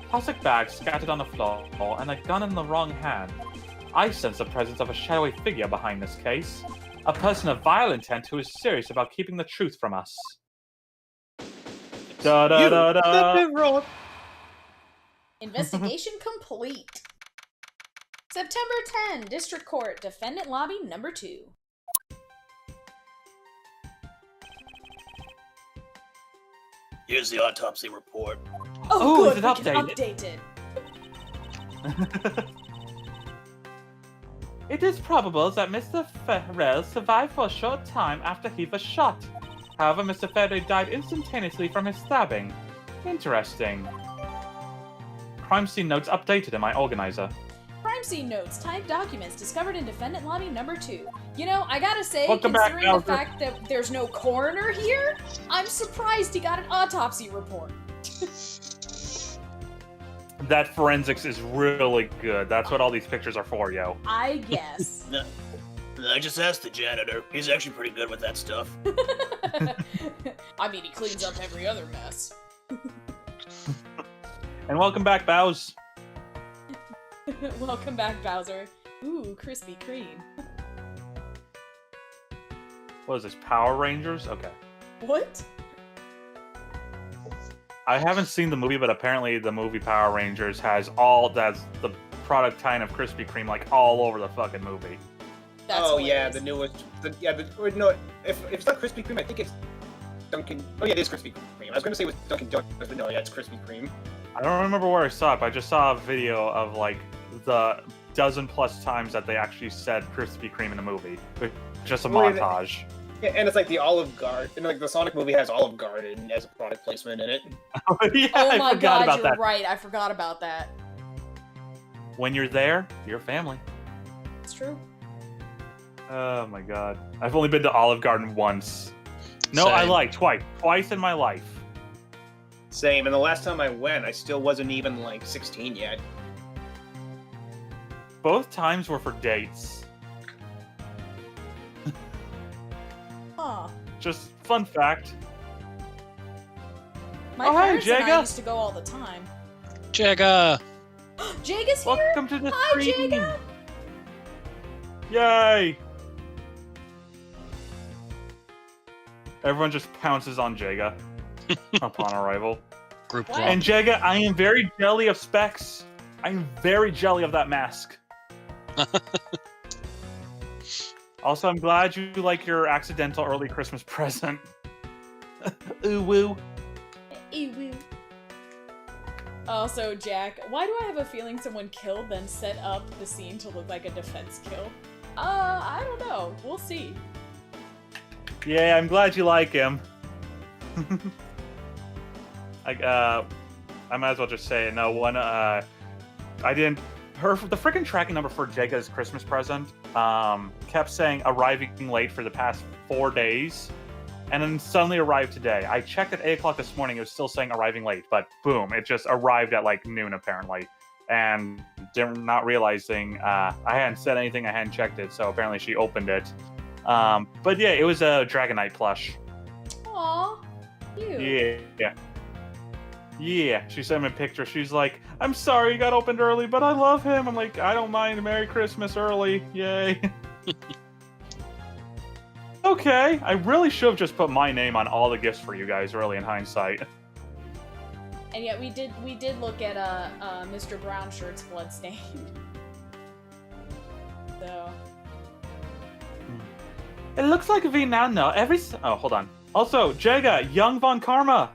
Plastic bags scattered on the floor, and a gun in the wrong hand. I sense the presence of a shadowy figure behind this case. A person of vile intent who is serious about keeping the truth from us. Da da da da. Investigation complete. September 10, District Court, Defendant Lobby number 2. Here's the autopsy report. Oh, Ooh, good, is it we can update it. It is probable that Mr. Farrell survived for a short time after he was shot. However, Mr. Ferry died instantaneously from his stabbing. Interesting. Crime scene notes updated in my organizer. Crime scene notes, typed documents discovered in Defendant Lobby number 2. You know, I gotta say, Welcome back, considering the Bowser. fact that there's no coroner here, I'm surprised he got an autopsy report. That forensics is really good. That's what all these pictures are for, yo. I guess. I just asked the janitor. He's actually pretty good with that stuff. I mean, he cleans up every other mess. And welcome back, Bows. Welcome back, Bowser. Ooh, Krispy Kreme. What is this, Power Rangers? Okay. What? I haven't seen the movie, but apparently the movie Power Rangers has all that's the product line of Krispy Kreme like all over the fucking movie. That's oh yeah, hilarious. the newest. Or no, if it's not Krispy Kreme, I think it's Dunkin'. Oh yeah, it is Krispy Kreme. I was gonna say it was Dunkin' Donuts, but no, yeah, it's Krispy Kreme. I don't remember where I saw it, but I just saw a video of like the dozen plus times that they actually said Krispy Kreme in the movie. Just a Well, yeah, montage. Yeah, and it's like the Olive Garden. Like the Sonic movie has Olive Garden as a product placement in it. Yeah, Oh I my forgot god, about you're that. right. I forgot about that. When you're there, you're family. It's true. Oh my god. I've only been to Olive Garden once. No, I Same. lied. Twice in my life. Same. And the last time I went, I still wasn't even like 16 yet. Both times were for dates. Huh. Just fun fact. My Oh, hey, parents and I Jaga. used to go all the time. Jagga! Jaga's here? Welcome to the Hi, stream. Jaga. Yay! Everyone just pounces on Jaga upon arrival. Group What? walk. And Jaga, I am very jelly of Specs. I am very jelly of that mask. Also, I'm glad you like your accidental early Christmas present. Ooh woo. Ew, ew. Also, Jack, why do I have a feeling someone killed then set up the scene to look like a defense kill? I don't know. We'll see. Yeah, I'm glad you like him. I might as well just say it. No, I didn't. The freaking tracking number for Jaga's Christmas present kept saying arriving late for the past 4 days, and then suddenly arrived today. I checked at 8 o'clock this morning; it was still saying arriving late, but boom, it just arrived at like noon apparently, and not realizing I hadn't said anything, I hadn't checked it, so apparently she opened it. But yeah, it was a Dragonite plush. Aw, cute. Yeah, she sent me a picture. She's like, I'm sorry you got opened early, but I love him. I'm like, I don't mind. Merry Christmas early. Yay. Okay, I really should have just put my name on all the gifts for you guys, really, in hindsight. And yet we did look at Mr. Brown shirt's bloodstained. So It looks like we now know oh, hold on. Also, Jaga, young Von Karma.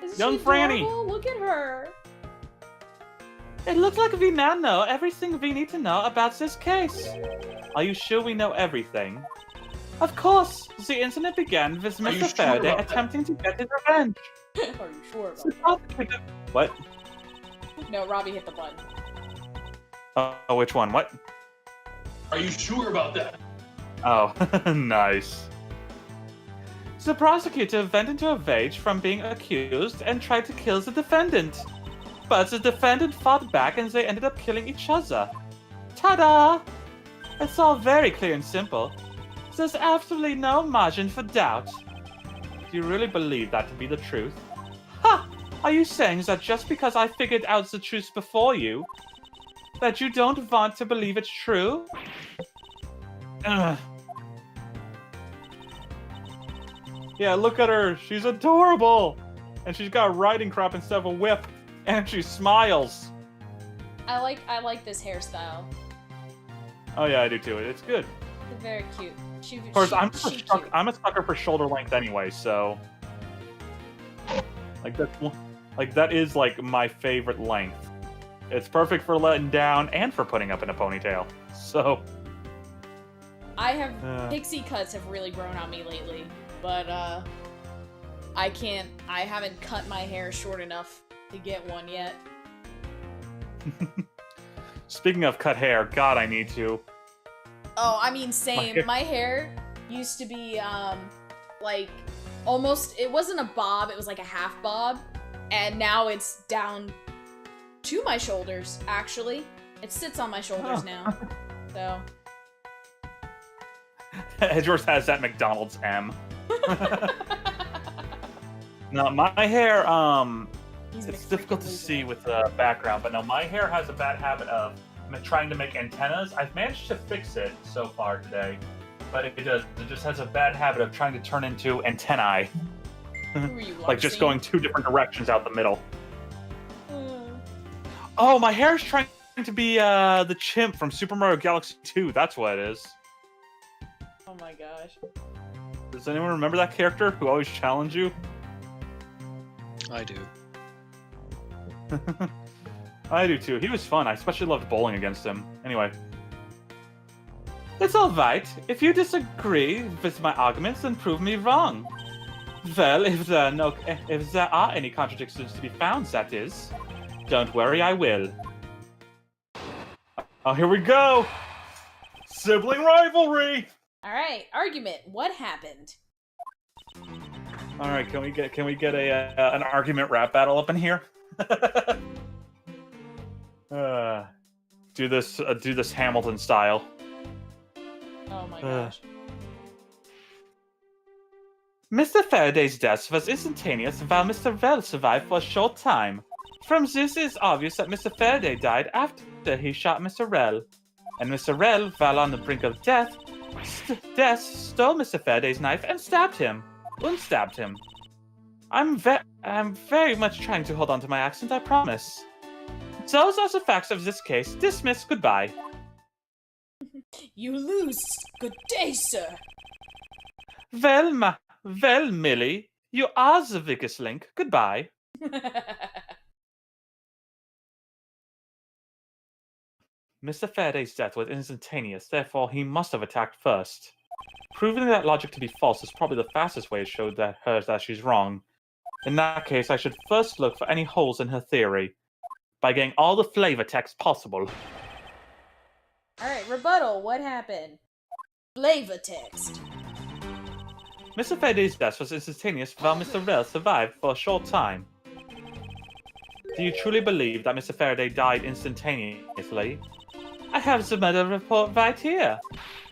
isn't Young she Franny. adorable? Look at her. It looks like we now know everything we need to know about this case. Are you sure we know everything? Of course, the incident began with Mr. Faraday attempting to get his revenge. Are you sure about that? What? No, Robbie hit the button. Oh, which one? What? Are you sure about that? Oh, nice. The prosecutor went into a rage from being accused and tried to kill the defendant. But the defendant fought back and they ended up killing each other. Ta-da! It's all very clear and simple. There's absolutely no margin for doubt. Do you really believe that to be the truth? Ha! Are you saying that just because I figured out the truth before you, that you don't want to believe it's true? Ugh. Yeah, look at her. She's adorable. And she's got a riding crop instead of a whip. And she smiles. I like this hairstyle. Oh yeah, I do too. It's good. It's very cute. Of course, I'm a sucker for shoulder length anyway, so that is like my favorite length. It's perfect for letting down and for putting up in a ponytail. So pixie cuts have really grown on me lately, but I haven't cut my hair short enough to get one yet. Speaking of cut hair, God, I need to. Oh, I mean, same. My hair used to be, like, almost, it wasn't a bob, it was like a half bob, and now it's down to my shoulders, actually. It sits on my shoulders now, so. Edgeworth has that McDonald's M. No, my hair, it's difficult to see with the background, but no, my hair has a bad habit of trying to make antennas. I've managed to fix it so far today, but it just has a bad habit of trying to turn into antennae. Like just going two different directions out the middle. Oh, my hair is trying to be the chimp from Super Mario Galaxy 2. That's what it is. Oh my gosh. Does anyone remember that character who always challenged you? I do. I do too. He was fun. I especially loved bowling against him. Anyway. It's alright. If you disagree with my arguments, then prove me wrong. Well, if there are any contradictions to be found, that is. Don't worry, I will. Oh, here we go! Sibling rivalry! Alright, argument. What happened? Alright, can we get an argument rap battle up in here? Do this Hamilton style. Oh my gosh. Mr. Faraday's death was instantaneous, while Mr. Rell survived for a short time. From this, it is obvious that Mr. Faraday died after he shot Mr. Rell. And Mr. Rell, while on the brink of death, stole Mr. Faraday's knife and stabbed him. Unstabbed him. I'm very much trying to hold on to my accent, I promise. Those are the facts of this case. Dismiss. Goodbye. You lose. Good day, sir. Well, Millie, you are the weakest link. Goodbye. Mr. Faraday's death was instantaneous, therefore he must have attacked first. Proving that logic to be false is probably the fastest way to show that she's wrong. In that case, I should first look for any holes in her theory, by getting all the flavor text possible. Alright, rebuttal. What happened? Flavor text. Mr. Faraday's death was instantaneous while Mr. Rell survived for a short time. Do you truly believe that Mr. Faraday died instantaneously? I have the murder report right here.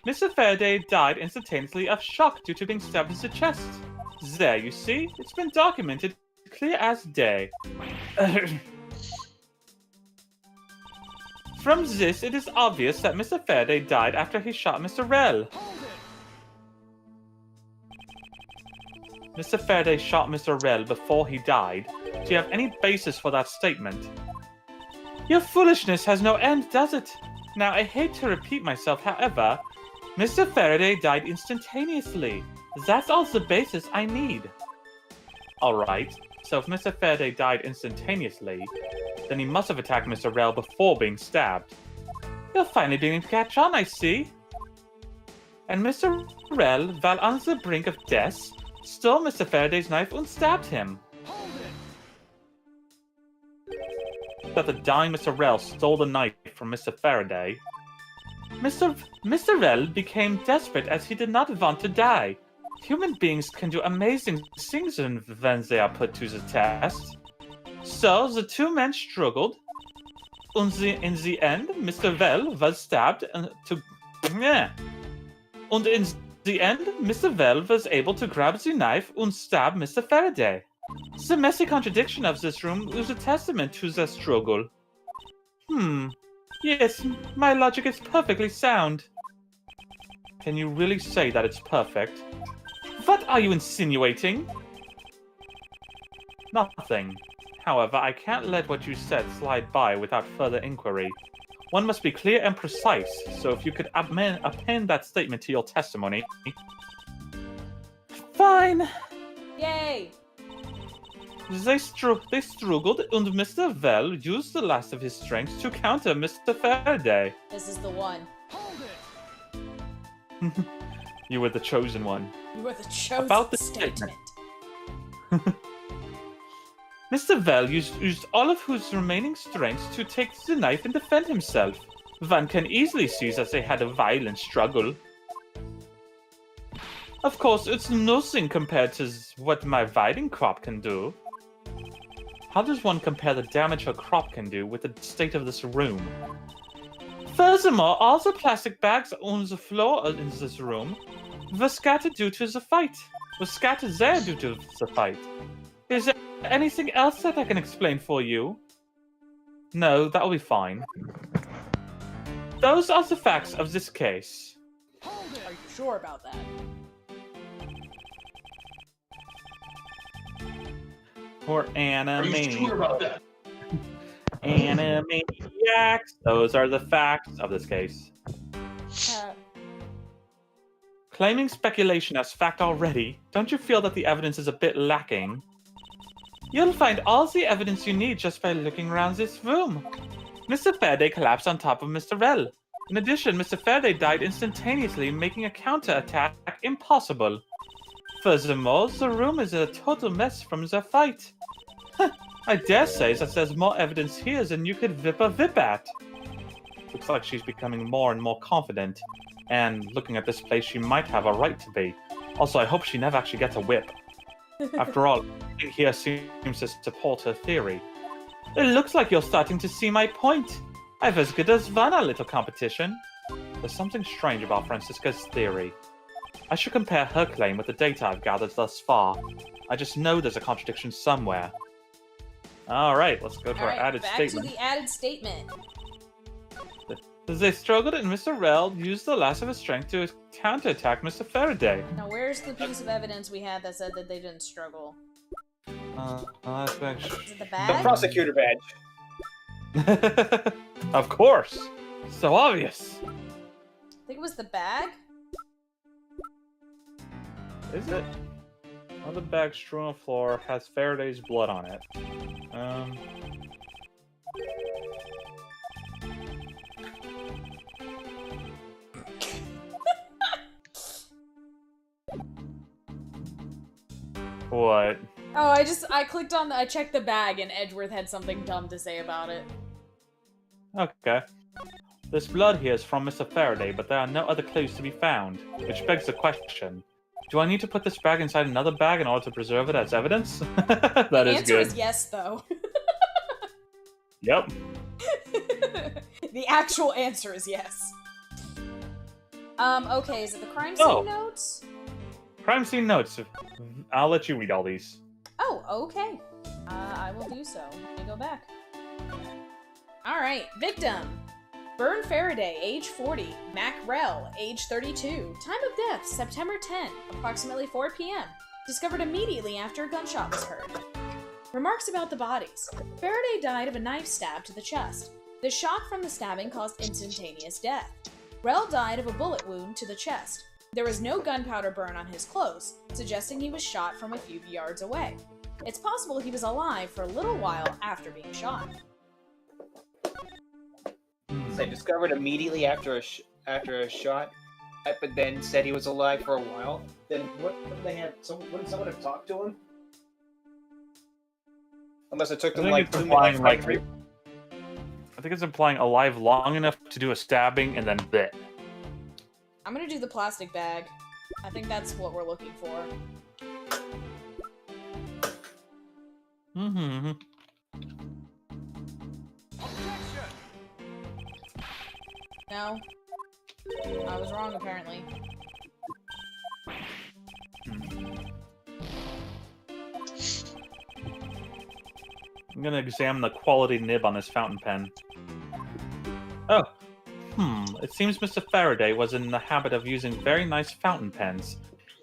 Mr. Faraday died instantaneously of shock due to being stabbed in the chest. There, you see? It's been documented, clear as day. From this, it is obvious that Mr. Faraday died after he shot Mr. Rell. Mr. Faraday shot Mr. Rell before he died. Do you have any basis for that statement? Your foolishness has no end, does it? Now, I hate to repeat myself, however, Mr. Faraday died instantaneously. That's all the basis I need. Alright, so if Mr. Faraday died instantaneously, Then he must have attacked Mr. Rel before being stabbed. You're finally beginning to catch on, I see. And Mr. Rel, while on the brink of death, stole Mr. Faraday's knife and stabbed him. That the dying Mr. Rel stole the knife from Mr. Faraday. Mr. Rel became desperate as he did not want to die. Human beings can do amazing things when they are put to the test. So the two men struggled. And in the end, Mr. Rel was stabbed and in the end, Mr. Rel was able to grab the knife and stab Mr. Faraday. The messy contradiction of this room is a testament to the struggle. Yes, my logic is perfectly sound. Can you really say that it's perfect? What are you insinuating? Nothing. However, I can't let what you said slide by without further inquiry. One must be clear and precise, so if you could append that statement to your testimony... Fine! Yay! They struggled, and Mr. Vell used the last of his strength to counter Mr. Faraday. This is the one. You were the chosen one. You were the chosen About the statement. Mr. Vell used all of his remaining strength to take the knife and defend himself. One can easily see that they had a violent struggle. Of course, it's nothing compared to what my riding crop can do. How does one compare the damage her crop can do with the state of this room? Furthermore, all the plastic bags on the floor in this room were scattered due to the fight. Were scattered there due to the fight. Is there anything else that I can explain for you? No, that'll be fine. Those are the facts of this case. Are you sure about that? For Are you sure about that? Animaniacs. Those are the facts of this case. Claiming speculation as fact already, don't you feel that the evidence is a bit lacking? You'll find all the evidence you need just by looking around this room. Mr. Faraday collapsed on top of Mr. Rel. In addition, Mr. Faraday died instantaneously, making a counterattack impossible. Furthermore, the room is a total mess from the fight. I dare say that there's more evidence here than you could whip at. Looks like she's becoming more and more confident. And looking at this place, she might have a right to be. Also, I hope she never actually gets a whip. After all, everything here seems to support her theory. It looks like you're starting to see my point. I've as good as won a little competition. There's something strange about Francisca's theory. I should compare her claim with the data I've gathered thus far. I just know there's a contradiction somewhere. Alright, let's go to our added statement. Back to the added statement. They struggled and Mr. Rel used the last of his strength to counterattack Mr. Faraday. Now, where's the piece of evidence we had that said that they didn't struggle? That's actually... Is it the The bag? prosecutor badge. Of course! So obvious! I think it was the bag? Is it? Another bag strewn on the floor has Faraday's blood on it. What? Oh, I clicked on I checked the bag and Edgeworth had something dumb to say about it. Okay. This blood here is from Mr. Faraday, but there are no other clues to be found, which begs the question. Do I need to put this bag inside another bag in order to preserve it as evidence? That The is answer good. is yes, though. Yep. The actual answer is yes. Okay, is it the crime scene notes? Crime scene notes. I'll let you read all these. Oh, okay. I will do so. Let me go back. Alright, victim. Byrne Faraday, age 40. Mac Rel, age 32. Time of death, September 10, approximately 4 p.m. Discovered immediately after a gunshot was heard. Remarks about the bodies. Faraday died of a knife stab to the chest. The shock from the stabbing caused instantaneous death. Rel died of a bullet wound to the chest. There was no gunpowder burn on his clothes, suggesting he was shot from a few yards away. It's possible he was alive for a little while after being shot. said discovered immediately after a shot, but then said he was alive for a while. Then wouldn't someone have talked to him? Unless it took them like 2 minutes. I think it's implying alive long enough to do a stabbing and then bit. I'm gonna do the plastic bag. I think that's what we're looking for. Mm-hmm. No. I was wrong, apparently. I'm gonna examine the quality nib on this fountain pen. Oh. It seems Mr. Faraday was in the habit of using very nice fountain pens.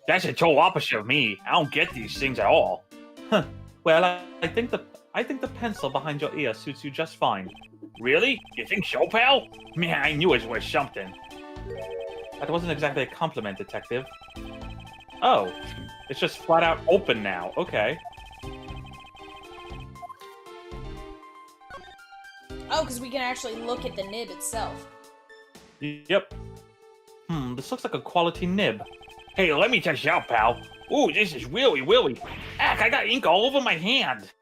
That's a total opposite of me. I don't get these things at all. Huh. Well, I think the pencil behind your ear suits you just fine. Really? You think so, pal? Man, I knew it was something. That wasn't exactly a compliment, Detective. Oh, it's just flat out open now. Okay. Oh, because we can actually look at the nib itself. Yep. This looks like a quality nib. Hey, let me test you out, pal. Ooh, this is really. Heck, I got ink all over my hand.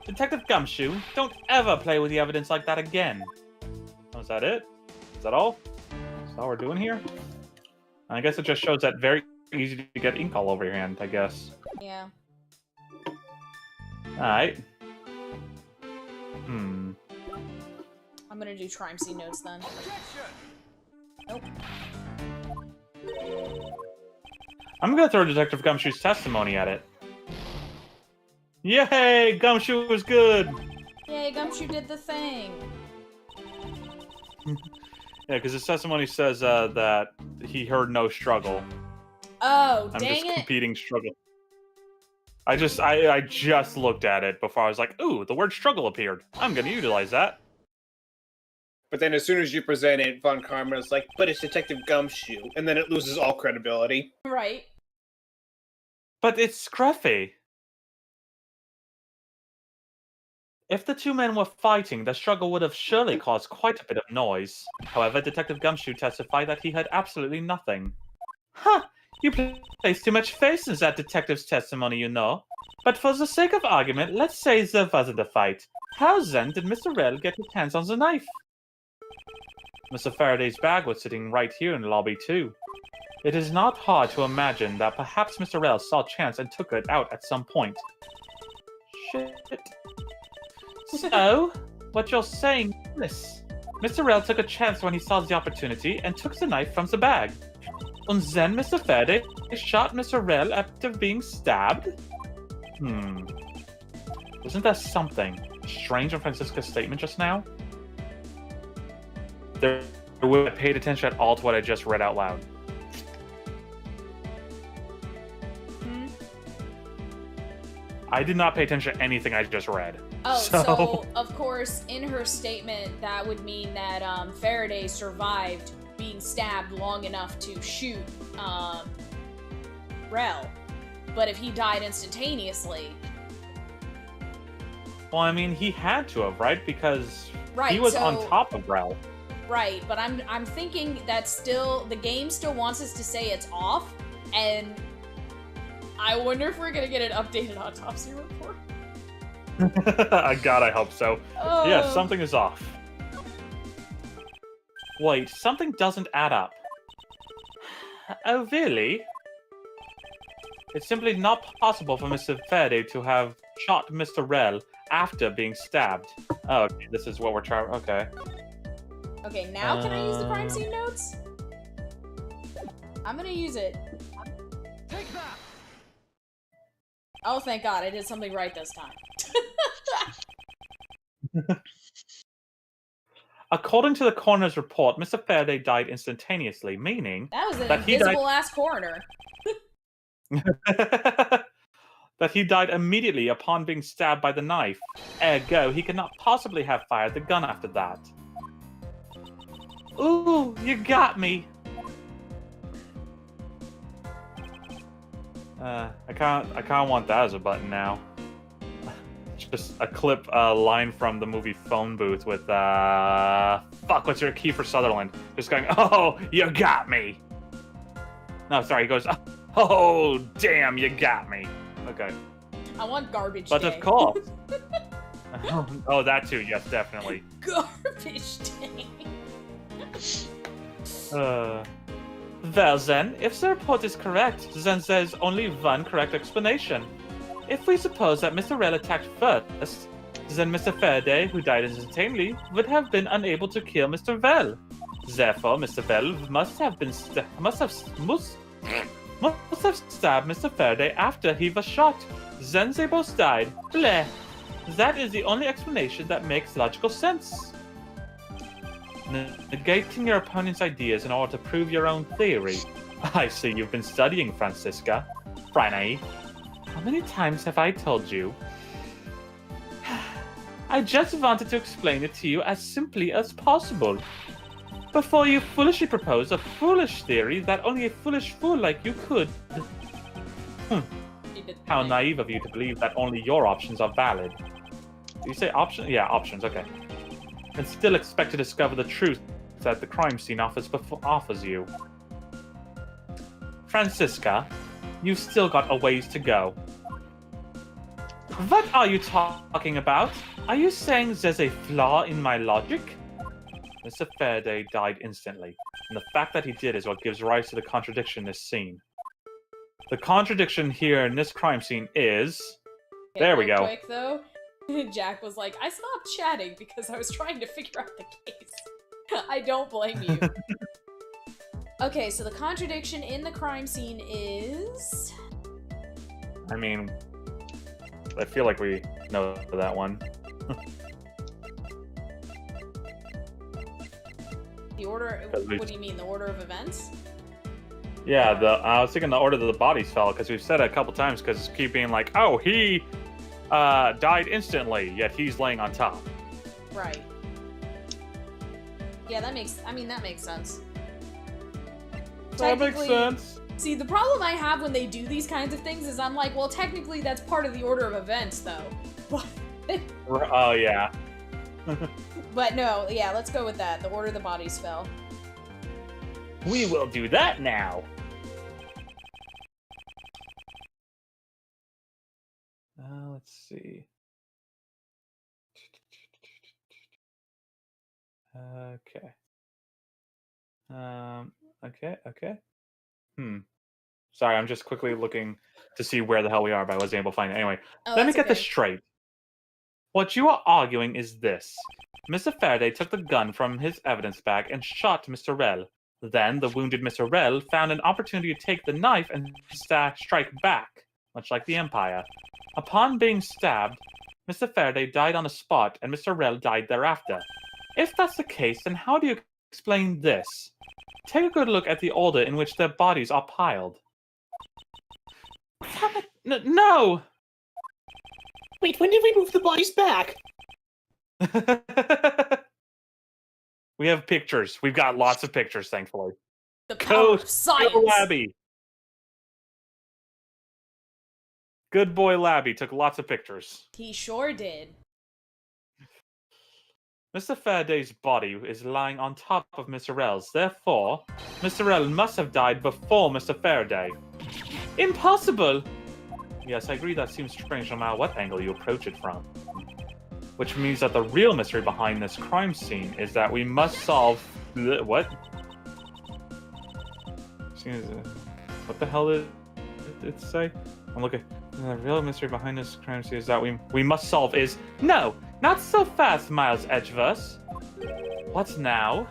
Detective Gumshoe, don't ever play with the evidence like that again. Oh, is that it? Is that all? Is that all we're doing here? I guess it just shows that very easy to get ink all over your hand, I guess. Yeah. Alright. I'm gonna do crime scene notes then. Nope. I'm gonna throw Detective Gumshoe's testimony at it. Yay! Gumshoe was good! Yay, Gumshoe did the thing! Yeah, because his testimony says that he heard no struggle. Oh, I'm dang just it! competing struggle. I just looked at it before I was like, ooh, the word struggle appeared. I'm gonna utilize that. But then as soon as you present it, Von Karma's like, but it's Detective Gumshoe, and then it loses all credibility. Right. But it's Scruffy. If the two men were fighting, the struggle would have surely caused quite a bit of noise. However, Detective Gumshoe testified that he heard absolutely nothing. Huh, you place too much faith in that detective's testimony, you know. But for the sake of argument, let's say there wasn't a fight. How then did Mr. Rell get his hands on the knife? Mr. Faraday's bag was sitting right here in the lobby too. It is not hard to imagine that perhaps Mr. Rell saw chance and took it out at some point. Shit. So, what you're saying is this. Mr. Rell took a chance when he saw the opportunity and took the knife from the bag. And then Mr. Faraday shot Mr. Rell after being stabbed? Wasn't there something strange in Francisca's statement just now? There would have paid attention at all to what I just read out loud. I did not pay attention to anything I just read. Oh, so of course, in her statement, that would mean that Faraday survived being stabbed long enough to shoot Rell. But if he died instantaneously... Well, I mean, he had to have, right? Because he was on top of Rell. Right, but I'm thinking that still, the game still wants us to say it's off, and I wonder if we're gonna get an updated autopsy report. God, I hope so. Oh. Yeah, something is off. Wait, something doesn't add up. Oh, really? It's simply not possible for Mr. Faraday to have shot Mr. Rell after being stabbed. Oh, okay, this is what we're trying. Okay. Okay, now can I use the crime scene notes? I'm gonna use it. Take that! Oh, thank God, I did something right this time. According to the coroner's report, Mr. Faraday died instantaneously, meaning That was an that invisible-ass coroner. that he died immediately upon being stabbed by the knife. Ergo, he could not possibly have fired the gun after that. Ooh, you got me. I can't want that as a button now. Just a clip line from the movie Phone Booth with fuck, what's your key for Sutherland? Just going, oh, you got me. No, sorry, he goes, oh, damn, you got me. Okay. I want garbage But day. of course. Oh, that too, yes, definitely. Garbage day. Well then, if the report is correct, then there's only one correct explanation. If we suppose that Mr. Rell attacked first, then Mr. Faraday, who died instantaneously, would have been unable to kill Mr. Vell. Therefore, Mr. Vell must have stabbed Mr. Faraday after he was shot. Then they both died. Bleh. That is the only explanation that makes logical sense. Negating your opponent's ideas in order to prove your own theory. I see you've been studying, Francisca. Franny. How many times have I told you? I just wanted to explain it to you as simply as possible. Before you foolishly propose a foolish theory that only a foolish fool like you could. How naive of you to believe that only your options are valid. Do you say options? Yeah, options, okay. And still expect to discover the truth that the crime scene offers you. Francisca, you've still got a ways to go. What are you talking about? Are you saying there's a flaw in my logic? Mr. Faraday died instantly, and the fact that he did is what gives rise to the contradiction in this scene. The contradiction here in this crime scene is... Okay, there we real go. Quick, though, Jack was like, I stopped chatting because I was trying to figure out the case. I don't blame you. Okay, so the contradiction in the crime scene is... I mean, I feel like we know that one. The order... What do you mean, the order of events? Yeah, I was thinking the order that the bodies fell, because we've said it a couple times, because keep being like, oh, he died instantly, yet he's laying on top. Right. Yeah, that makes sense. That makes sense. See, the problem I have when they do these kinds of things is I'm like, well, technically that's part of the order of events, though. Oh, yeah. But no, yeah, let's go with that. The order the bodies fell. We will do that now. Let's see. Okay. Okay. Sorry, I'm just quickly looking to see where the hell we are, but I wasn't able to find it. Anyway, let me get this straight. What you are arguing is this. Mr. Faraday took the gun from his evidence bag and shot Mr. Rell. Then, the wounded Mr. Rell found an opportunity to take the knife and strike back, much like the Empire. Upon being stabbed, Mr. Faraday died on the spot, and Mr. Rell died thereafter. If that's the case, then how do you explain this? Take a good look at the order in which their bodies are piled. No! Wait, when did we move the bodies back? We have pictures. We've got lots of pictures, thankfully. The power of science! Go Labby! Good boy Labby took lots of pictures. He sure did. Mr. Faraday's body is lying on top of Mr. Rell's. Therefore, Mr. Rell must have died before Mr. Faraday. Impossible! Yes, I agree that seems strange no matter what angle you approach it from. Which means that the real mystery behind this crime scene is that we must solve... What? What the hell did it say? I'm looking... The real mystery behind this crime scene is that we must solve is... No! Not so fast, Miles Edgeworth! What now?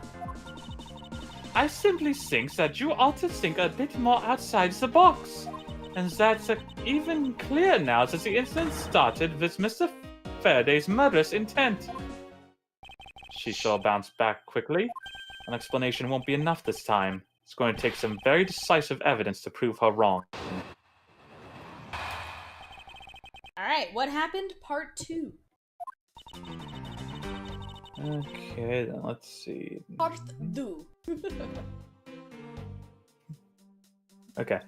I simply think that you ought to think a bit more outside the box. And that's even clear now that the incident started with Mr. Faraday's murderous intent. She shall bounce back quickly. An explanation won't be enough this time. It's going to take some very decisive evidence to prove her wrong. Alright, what happened? Part 2. Okay, then let's see. Part 2. Okay.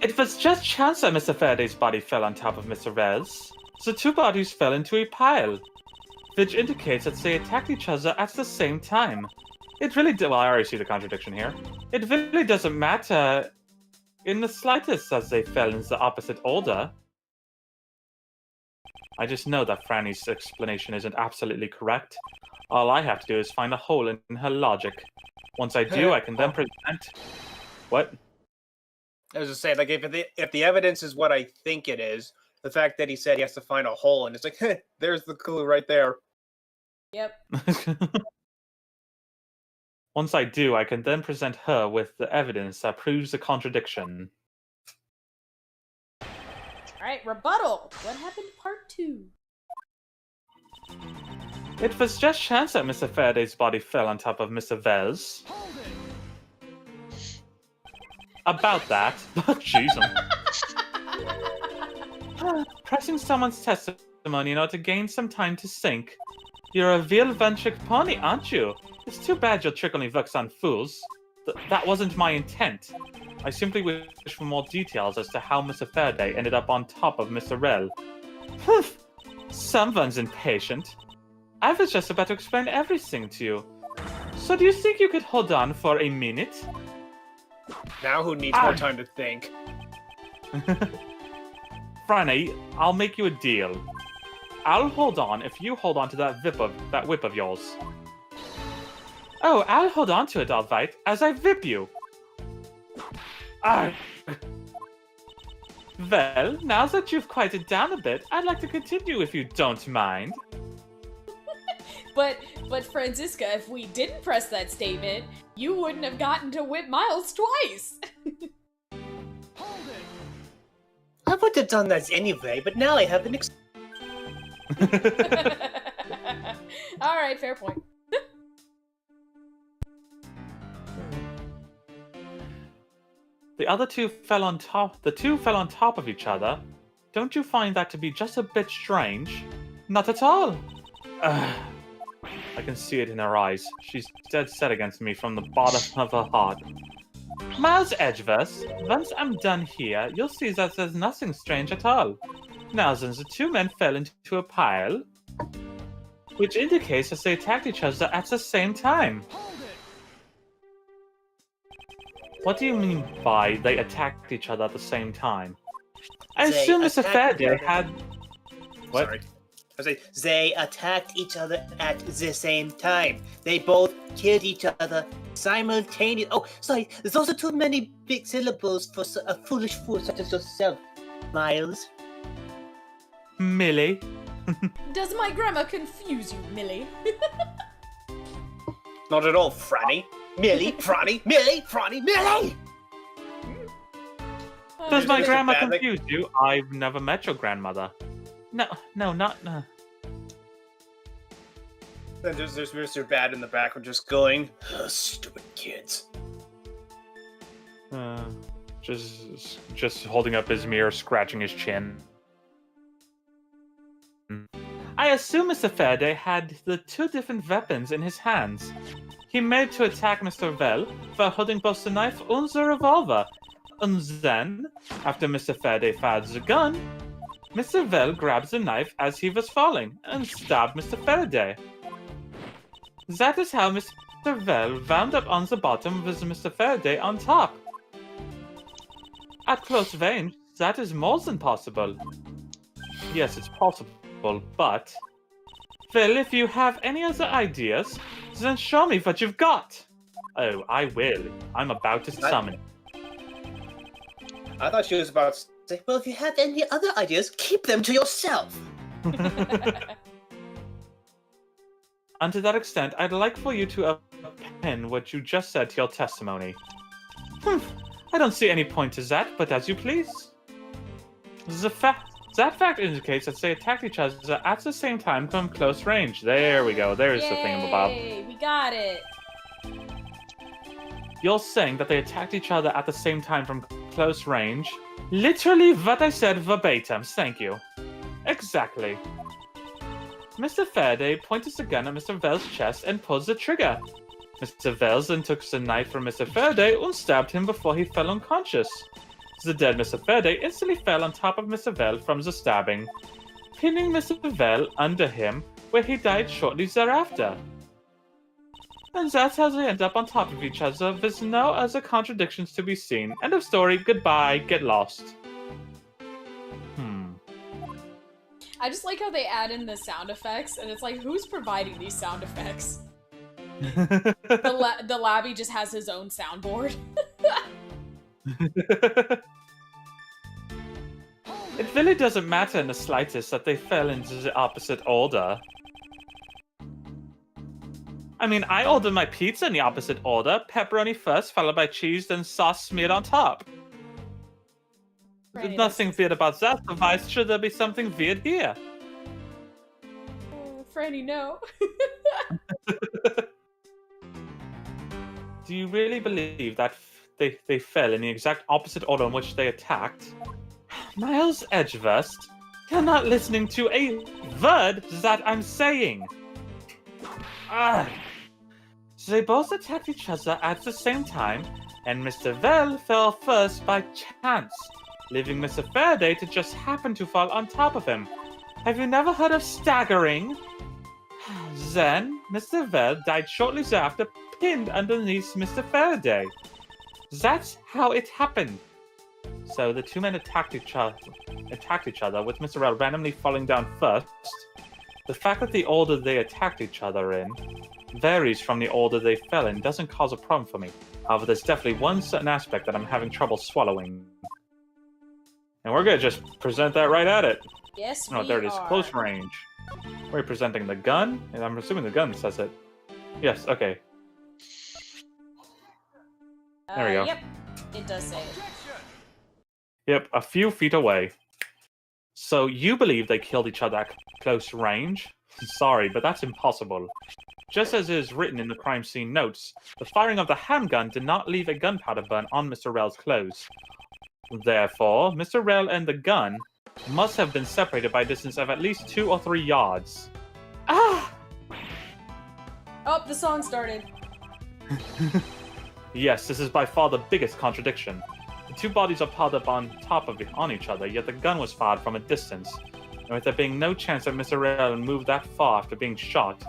It was just chance that Mr. Faraday's body fell on top of Mr. Rell's. The two bodies fell into a pile. which indicates that they attacked each other at the same time. It really well, I already see the contradiction here. It really doesn't matter in the slightest that they fell in the opposite order. I just know that Franny's explanation isn't absolutely correct. All I have to do is find a hole in her logic. Once I do, I can then present... What? I was just saying, like, if the evidence is what I think it is, the fact that he said he has to find a hole, and it's like, there's the clue right there. Yep. Once I do, I can then present her with the evidence that proves the contradiction. Alright, rebuttal. What happened to part 2? It was just chance that Mr. Faraday's body fell on top of Mr. Vell's. Hold it. About that. Jeez. Pressing someone's testimony in order to gain some time to think. You're a real ventric pony, aren't you? It's too bad your trick only works on fools. That wasn't my intent. I simply wish for more details as to how Mr. Faraday ended up on top of Mr. Rell. Someone's impatient. I was just about to explain everything to you. So do you think you could hold on for a minute? Now who needs more time to think? Franny, I'll make you a deal. I'll hold on if you hold on to that whip of yours. Oh, I'll hold on to it, all right, as I whip you. Well, now that you've quieted down a bit, I'd like to continue if you don't mind. But Franziska, if we didn't press that statement, you wouldn't have gotten to whip Miles twice. Hold it. I would have done that anyway, but now I have an Alright, fair point. The two fell on top of each other. Don't you find that to be just a bit strange? Not at all. I can see it in her eyes. She's dead set against me from the bottom of her heart. Miles Edgeworth, once I'm done here, you'll see that there's nothing strange at all. Now then, the two men fell into a pile, which indicates that they attacked each other at the same time. Hold it. What do you mean by they attacked each other at the same time? I They assume Mr. attacked Faraday each other. had... What? Sorry. I say they attacked each other at the same time. They both killed each other simultaneously. Oh, sorry. There's also too many big syllables for a foolish fool such as yourself, Miles. Millie? Does my grammar confuse you, Millie? Not at all, Franny. Millie, Franny, Millie, Franny, Millie! Does my Mr. grandma Badlick. confuse you? I've never met your grandmother. No, not... Then there's Mr. Bad in the background just going, Stupid kids. Just holding up his mirror, scratching his chin. I assume Mr. Faraday had the two different weapons in his hands. He made to attack Mr. Vell by holding both the knife and the revolver. And then, after Mr. Faraday fired the gun, Mr. Vell grabbed the knife as he was falling and stabbed Mr. Faraday. That is how Mr. Vell wound up on the bottom with Mr. Faraday on top. At close range, that is more than possible. Yes, it's possible, but... Phil, if you have any other ideas, then show me what you've got. Oh, I will. I'm about to summon. I thought she was about to say, Well, if you have any other ideas, keep them to yourself. And to that extent, I'd like for you to append what you just said to your testimony. I don't see any point to that, but as you please. That fact indicates that they attacked each other at the same time from close range. There we go. There's the thingamabob. Yay, we got it. You're saying that they attacked each other at the same time from close range? Literally what I said verbatim. Thank you. Exactly. Mr. Faraday pointed the gun at Mr. Vell's chest and pulls the trigger. Mr. Vell then took the knife from Mr. Faraday and stabbed him before he fell unconscious. The dead Mr. Faraday instantly fell on top of Mr. Vell from the stabbing. Pinning Mr. Vell under him, where he died shortly thereafter. And that's how they end up on top of each other. There's no other contradictions to be seen. End of story. Goodbye. Get lost. I just like how they add in the sound effects, and it's like, who's providing these sound effects? The Labby just has his own soundboard. It really doesn't matter in the slightest that they fell into the opposite order. I mean, I ordered my pizza in the opposite order. Pepperoni first, followed by cheese, then sauce smeared on top. There's nothing weird about that, so why should there be something weird here? Franny, no. Do you really believe that they fell in the exact opposite order in which they attacked? Miles Edgeworth, you're not listening to a word that I'm saying. They both attacked each other at the same time, and Mr. Vell fell first by chance, leaving Mr. Faraday to just happen to fall on top of him. Have you never heard of staggering? Then, Mr. Vell died shortly thereafter, pinned underneath Mr. Faraday. That's how it happened. So the two men attacked each other, with Mr. Vell randomly falling down first. The fact that the order they attacked each other in varies from the order they fell in doesn't cause a problem for me. However, there's definitely one certain aspect that I'm having trouble swallowing. And we're gonna just present that right at it. Yes, No, there it is. Close range. We're presenting the gun, and I'm assuming the gun says it. Yes, okay. There we go. Yep, it does say it. Yep, a few feet away. So you believe they killed each other at close range? Sorry, but that's impossible. Just as is written in the crime scene notes, the firing of the handgun did not leave a gunpowder burn on Mr. Rell's clothes. Therefore, Mr. Rell and the gun must have been separated by a distance of at least 2 or 3 yards. Ah! Oh, the song started. Yes, this is by far the biggest contradiction. The two bodies are piled up on each other, yet the gun was fired from a distance. And with there being no chance that Mr. Rell moved that far after being shot,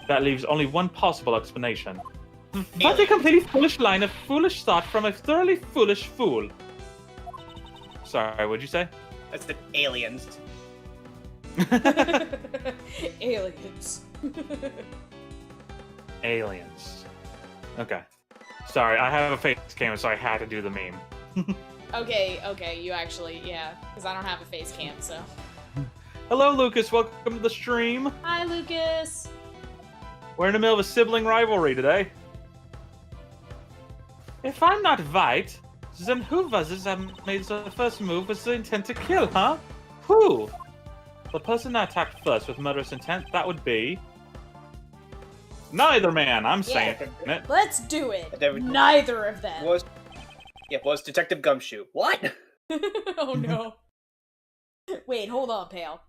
that leaves only one possible explanation. What a completely foolish line of foolish thought from a thoroughly foolish fool. Sorry, what'd you say? I said aliens. Aliens. Aliens. Okay. Sorry, I have a face cam, so I had to do the meme. Okay, you actually, yeah, because I don't have a face cam, so. Hello, Lucas. Welcome to the stream. Hi, Lucas. We're in the middle of a sibling rivalry today. If I'm not right, then who was it that made the first move with the intent to kill, huh? Who? The person that attacked first with murderous intent, that would be... Neither man, I'm saying it. Let's do it. Neither of them. Was Detective Gumshoe. What? Oh no. Wait, hold on, pal.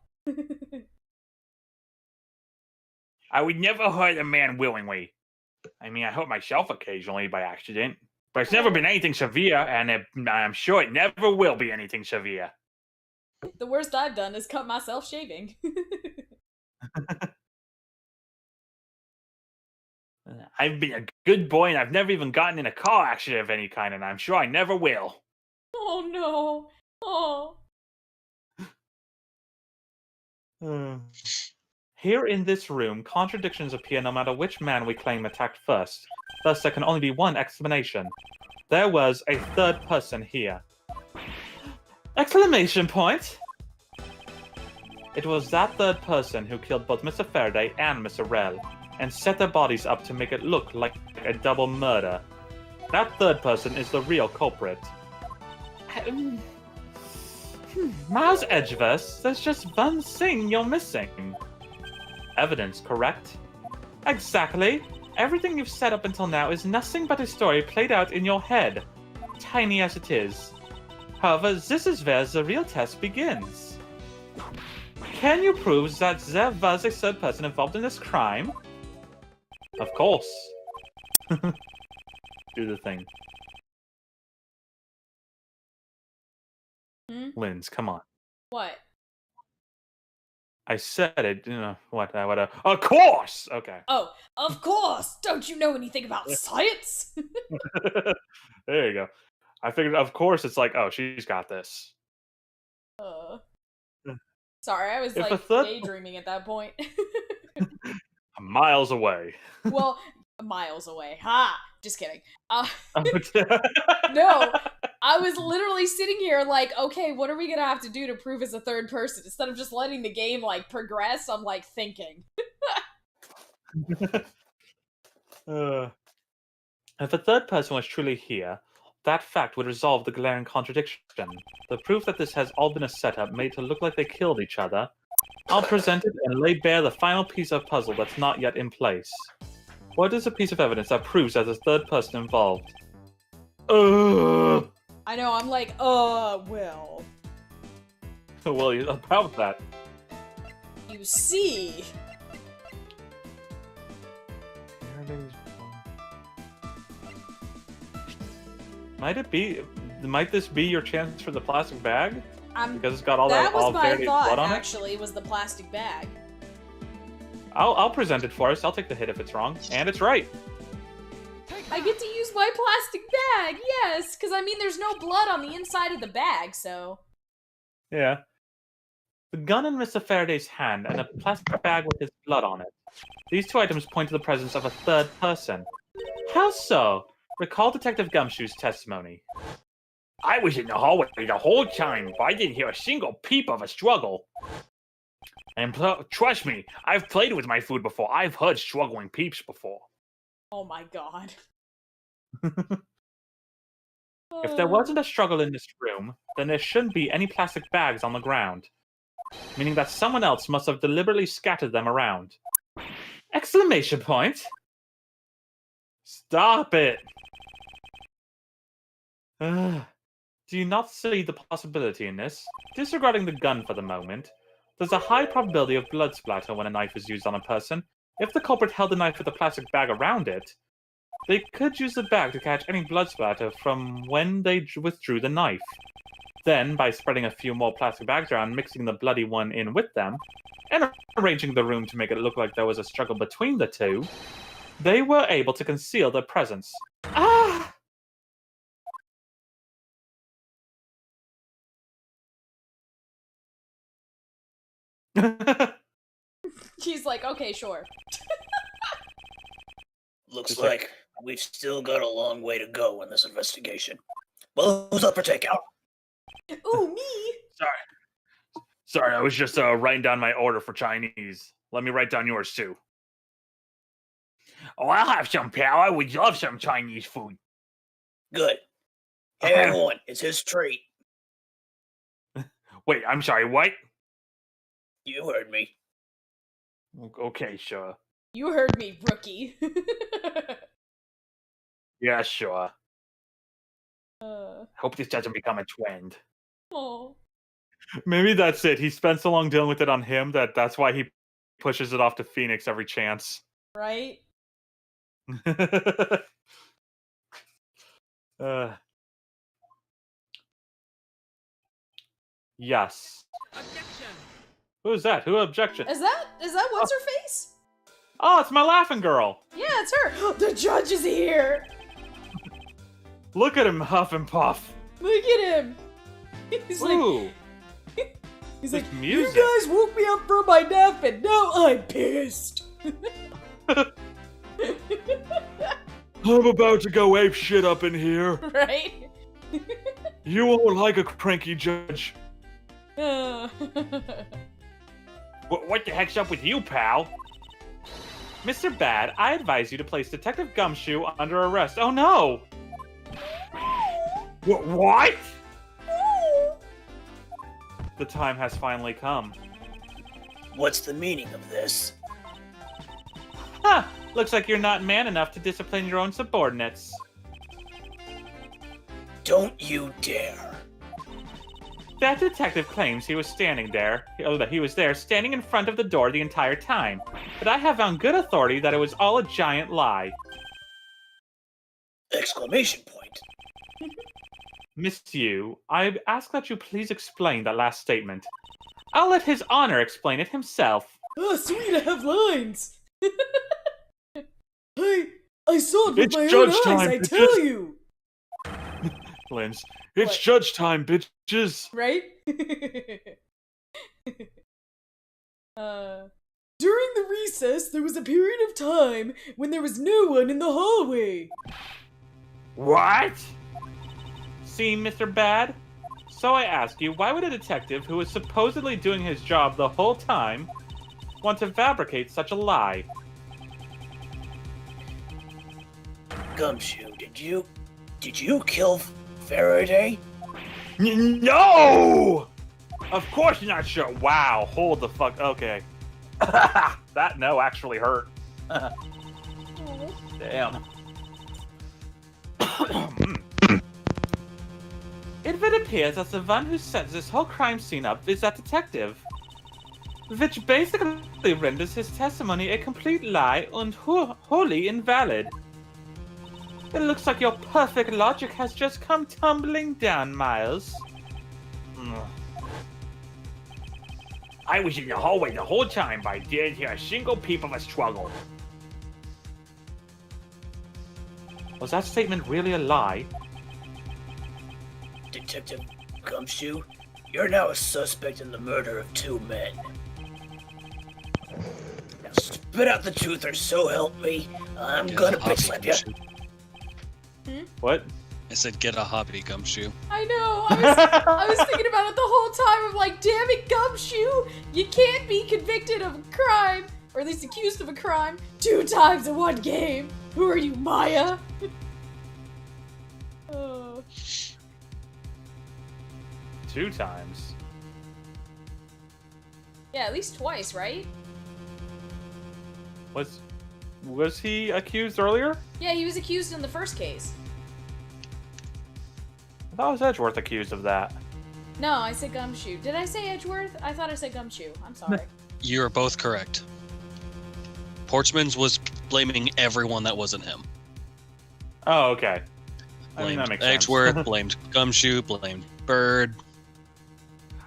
I would never hurt a man willingly. I mean, I hurt myself occasionally by accident. But it's never been anything severe, and I'm sure it never will be anything severe. The worst I've done is cut myself shaving. I've been a good boy, and I've never even gotten in a car accident of any kind, and I'm sure I never will. Oh no. Oh. Here in this room, contradictions appear no matter which man we claim attacked first. Thus, there can only be one explanation. There was a third person here. Exclamation point! It was that third person who killed both Mr. Faraday and Mr. Rell, and set their bodies up to make it look like a double murder. That third person is the real culprit. Miles Edgeworth, there's just one thing you're missing. Evidence, correct? Exactly. Everything you've said up until now is nothing but a story played out in your head, tiny as it is. However, this is where the real test begins. Can you prove that there was a third person involved in this crime? Of course. Do the thing. Linz, come on. What? I said it. What? Of course. Okay. Oh, of course! Don't you know anything about science? There you go. I figured, of course, it's like, oh, she's got this. Uh, sorry, I was If a like third daydreaming at that point. miles away. Well, miles away. Ha! Just kidding. No, I was literally sitting here like, okay, what are we gonna have to do to prove it's a third person? Instead of just letting the game like progress, I'm like thinking. If a third person was truly here, that fact would resolve the glaring contradiction. The proof that this has all been a setup made to look like they killed each other. I'll present it and lay bare the final piece of puzzle that's not yet in place. What is a piece of evidence that proves there's a third person involved? I know, I'm like, well. Well, about that. You see. Might this be your chance for the plastic bag? Because it's got all that that was all my Faraday's thought, blood on it? actually, was the plastic bag. I'll present it for us. I'll take the hit if it's wrong. And it's right. I get to use my plastic bag, yes! Because, I mean, there's no blood on the inside of the bag, so... Yeah. The gun in Mr. Faraday's hand and a plastic bag with his blood on it. These two items point to the presence of a third person. How so? Recall Detective Gumshoe's testimony. I was in the hallway the whole time, but I didn't hear a single peep of a struggle. And trust me, I've played with my food before. I've heard struggling peeps before. Oh my god. If there wasn't a struggle in this room, then there shouldn't be any plastic bags on the ground. Meaning that someone else must have deliberately scattered them around. Exclamation point! Stop it! Do you not see the possibility in this? Disregarding the gun for the moment, there's a high probability of blood splatter when a knife is used on a person. If the culprit held the knife with a plastic bag around it, they could use the bag to catch any blood splatter from when they withdrew the knife. Then, by spreading a few more plastic bags around, mixing the bloody one in with them, and arranging the room to make it look like there was a struggle between the two, they were able to conceal their presence. Ah! She's like, okay, sure. Looks like we've still got a long way to go in this investigation. Well, who's up for takeout? Ooh, me! Sorry, I was just writing down my order for Chinese. Let me write down yours too. Oh, I'll have some, pal. I would love some Chinese food. Good. Hey, everyone, it's his treat. Wait, I'm sorry, what? You heard me. Okay, sure. You heard me, rookie. Yeah, sure. Hope this doesn't become a trend. Oh. Maybe that's it. He spent so long dealing with it on him that's why he pushes it off to Phoenix every chance. Right? Yes. Objection! Who's that? Who objection? Is that what's her face? Oh, it's my laughing girl. Yeah, it's her. The judge is here. Look at him huff and puff. Look at him. He's Ooh. like, he's this like, music. you guys woke me up from my nap and now I'm pissed. I'm about to go ape shit up in here. Right? You won't like a cranky judge. What the heck's up with you, pal? Mr. Bad, I advise you to place Detective Gumshoe under arrest. Oh no! What? The time has finally come. What's the meaning of this? Huh, looks like you're not man enough to discipline your own subordinates. Don't you dare. That detective claims he was standing there, that he was there standing in front of the door the entire time. But I have on good authority that it was all a giant lie. Exclamation point. Miss Yu, I ask that you please explain that last statement. I'll let His Honor explain it himself. Oh, sweet, I have lines! I saw it with It's my judge own eyes, time, I bitches. tell you! Linz, it's What? judge time, bitches. Right? During the recess, there was a period of time when there was no one in the hallway. What? See, Mr. Bad? So I ask you, why would a detective who was supposedly doing his job the whole time want to fabricate such a lie? Gumshoe, did you kill Faraday? No! Of course you're not sure. Wow, hold the fuck. Okay. That no actually hurt. Damn. It would appear that the one who set this whole crime scene up is that detective, which basically renders his testimony a complete lie and wholly invalid. It looks like your perfect logic has just come tumbling down, Miles. I was in the hallway the whole time, but I didn't hear a single peep of a struggle. Was that statement really a lie? Detective Gumshoe, you're now a suspect in the murder of 2 men. Now spit out the truth or so help me, I'm Get gonna a hobby, bitch slap you. Gumshoe. What? I said get a hobby, Gumshoe. I know, I was thinking about it the whole time. I'm like, damn it, Gumshoe! You can't be convicted of a crime, or at least accused of a crime, 2 times in one game. Who are you, Maya? Oh. 2 times. Yeah, at least twice, right? Was he accused earlier? Yeah, he was accused in the first case. I thought it was Edgeworth accused of that. No, I said Gumshoe. Did I say Edgeworth? I thought I said Gumshoe. I'm sorry. You are both correct. Porchman's was blaming everyone that wasn't him. Oh, okay. I mean, Blamed that makes sense. Edgeworth, blamed Gumshoe, blamed Bird.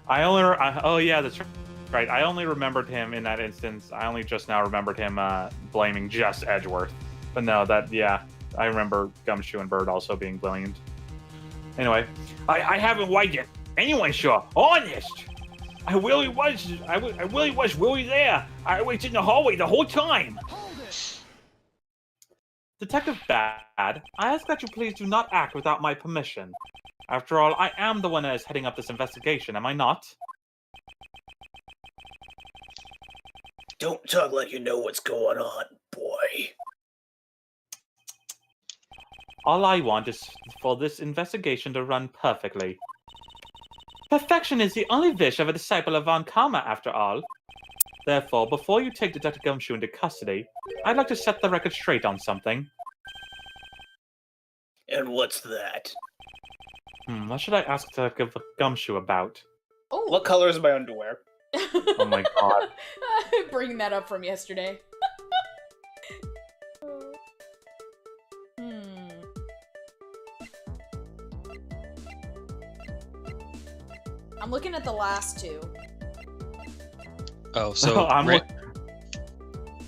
Oh yeah, that's right. I only remembered him in that instance. I only just now remembered him blaming just Edgeworth. But no, I remember Gumshoe and Bird also being blamed. Anyway, I haven't waited. Anyone sure? Honest. I really was really there. I was in the hallway the whole time. Hold it! Detective Bad, I ask that you please do not act without my permission. After all, I am the one that is heading up this investigation, am I not? Don't talk like you know what's going on, boy. All I want is for this investigation to run perfectly. Perfection is the only wish of a disciple of Von Karma, after all. Therefore, before you take Detective Gumshoe into custody, I'd like to set the record straight on something. And what's that? What should I ask Detective Gumshoe about? Oh. What color is my underwear? Oh my god. Bringing that up from yesterday. I'm looking at the last 2. Oh, so I'm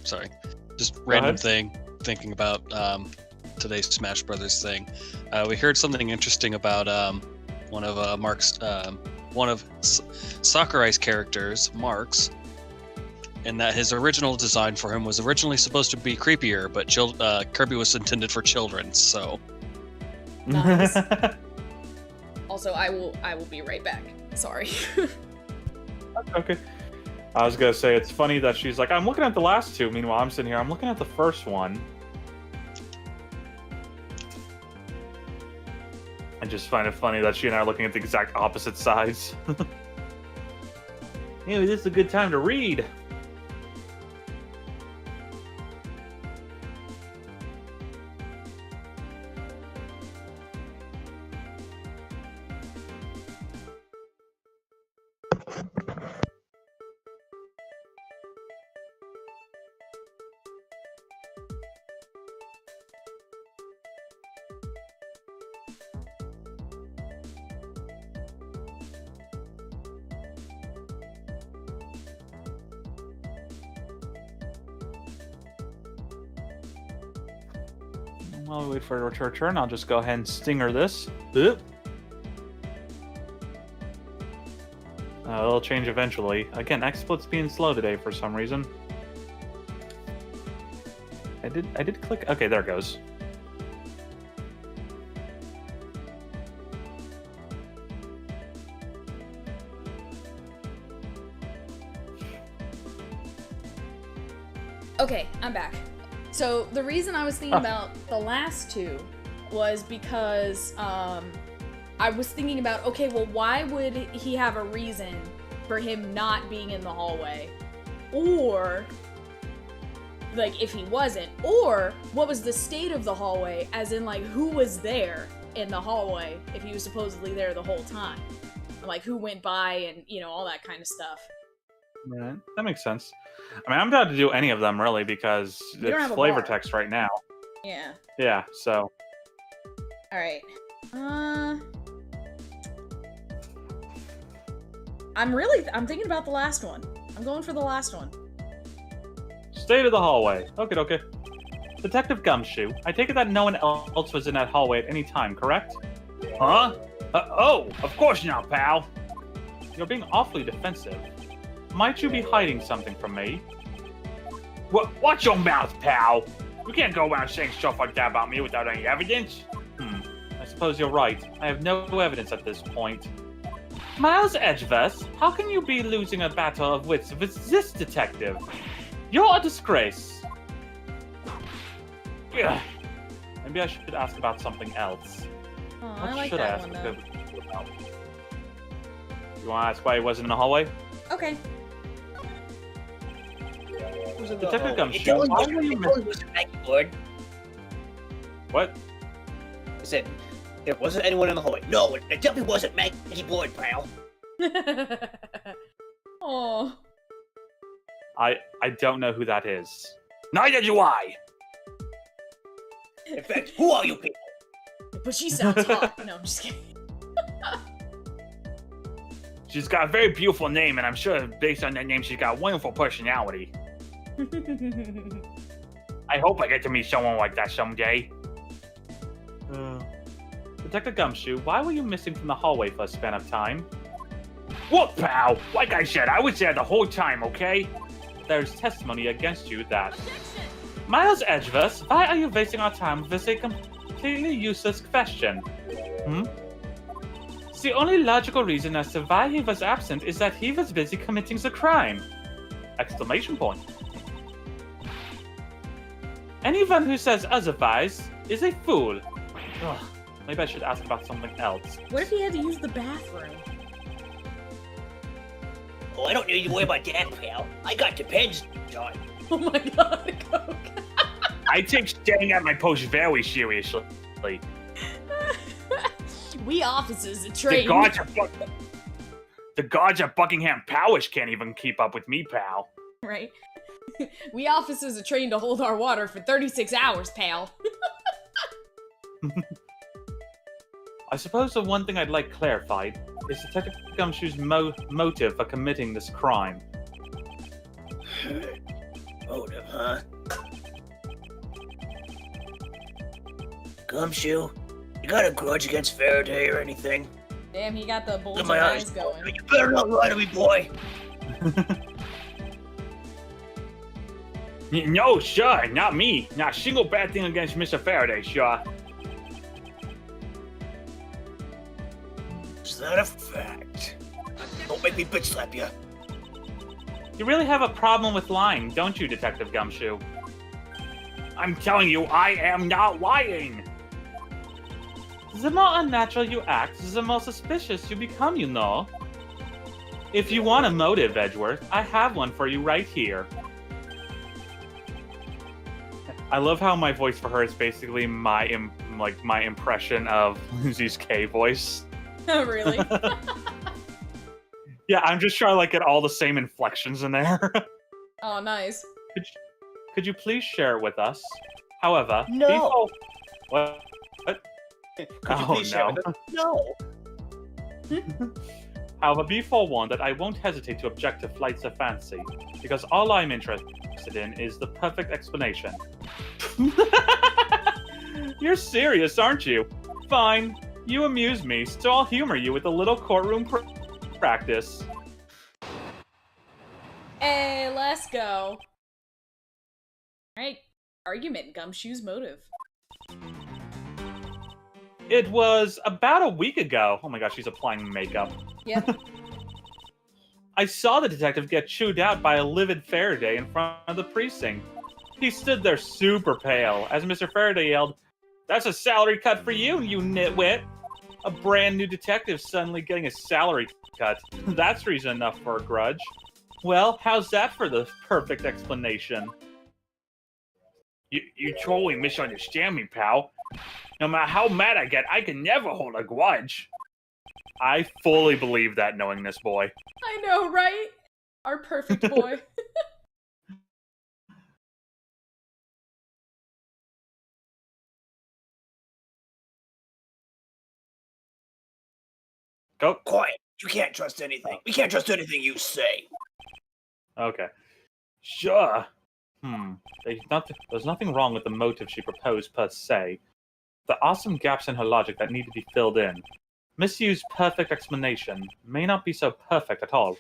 sorry, just random thing. Thinking about today's Smash Brothers thing, we heard something interesting about one of Sakurai's characters, Mark's, and that his original design for him was originally supposed to be creepier, but Kirby was intended for children. So Nice. Also, I will be right back. Sorry. Okay. I was gonna say, it's funny that she's like, I'm looking at the last 2, meanwhile I'm sitting here, I'm looking at the first one. I just find it funny that she and I are looking at the exact opposite sides. Anyway, this is a good time to read. While we wait for her to return, I'll just go ahead and stinger this. Oop. It'll change eventually. Again, XSplit's being slow today for some reason. I did click. Okay, there it goes. Okay, I'm back. So the reason I was thinking about the last two was because I was thinking about, okay, well, why would he have a reason for him not being in the hallway? Or, like, if he wasn't, or what was the state of the hallway, as in, like, who was there in the hallway if he was supposedly there the whole time? Like, who went by and, you know, all that kind of stuff. Right, that makes sense. I mean, I'm about to do any of them, really, because it's flavor text right now. Yeah. Yeah, so... Alright. I'm thinking about the last one. I'm going for the last one. State of the hallway. Okay. Detective Gumshoe, I take it that no one else was in that hallway at any time, correct? Huh? Oh, of course not, pal. You're being awfully defensive. Might you be hiding something from me? Watch your mouth, pal. You can't go around saying stuff like that about me without any evidence. I suppose you're right. I have no evidence at this point. Miles Edgeworth, how can you be losing a battle of wits with this detective? You're a disgrace. Ugh. Maybe I should ask about something else. Oh, What I like should that I ask one, though. about? You want to ask why he wasn't in the hallway? Okay. Detective Gumshoe, It why were you wasn't Maggie Boyd. What? I said, there wasn't anyone in the hallway. No, it definitely wasn't Maggie Boyd, pal. Oh. I don't know who that is. Neither do I. In fact, who are you people? But she sounds hot. No, I'm just kidding. She's got a very beautiful name, and I'm sure based on that name, she's got a wonderful personality. I hope I get to meet someone like that someday. Detective Gumshoe, why were you missing from the hallway for a span of time? What, pal? Like I said, I was there the whole time, okay? There's testimony against you that... Miles Edgeworth, why are you wasting our time with this completely useless question? The only logical reason as to why he was absent is that he was busy committing the crime! Exclamation point. Anyone who says otherwise is a fool. Ugh, maybe I should ask about something else. What if he had to use the bathroom? Oh, I don't need to worry about that, pal. I got Depends on. Oh my god, Coke. I take staying at my post very seriously. We officers are The trained. guards at Buckingham Palace can't even keep up with me, pal. Right? We officers are trained to hold our water for 36 hours, pal. I suppose the one thing I'd like clarified is Detective Gumshoe's motive for committing this crime. Motive, huh? Gumshoe, you got a grudge against Faraday or anything? Damn, he got the bulging my eyes eyes. going. You better not lie to me, boy. No, sure, not me. Not a single bad thing against Mr. Faraday, sure. Is that a fact? Don't make me bitch slap you. You really have a problem with lying, don't you, Detective Gumshoe? I'm telling you, I am not lying. The more unnatural you act, the more suspicious you become, you know. If you want a motive, Edgeworth, I have one for you right here. I love how my voice for her is basically my impression of Lucy's K voice. Oh, really? Yeah, I'm just trying to get all the same inflections in there. Oh, nice. Could you please share it with us? However, No. What? Could you Oh, please share no. with us? No. However, be forewarned that I won't hesitate to object to flights of fancy, because all I'm interested in is the perfect explanation. You're serious, aren't you? Fine. You amuse me, so I'll humor you with a little courtroom practice. Hey, let's go. Alright, argument, Gumshoe's motive. It was about a week ago. Oh my gosh, she's applying makeup. Yep. I saw the detective get chewed out by a livid Faraday in front of the precinct. He stood there super pale as Mr. Faraday yelled, "That's a salary cut for you, you nitwit!" A brand new detective suddenly getting a salary cut. That's reason enough for a grudge. Well, how's that for the perfect explanation? You totally misunderstand me, pal. No matter how mad I get, I can never hold a grudge. I fully believe that, knowing this boy. I know, right? Our perfect boy. Go. Quiet. You can't trust anything. We can't trust anything you say. Okay. Sure. There's nothing wrong with the motive she proposed per se. The awesome gaps in her logic that need to be filled in. Misused perfect explanation may not be so perfect at all.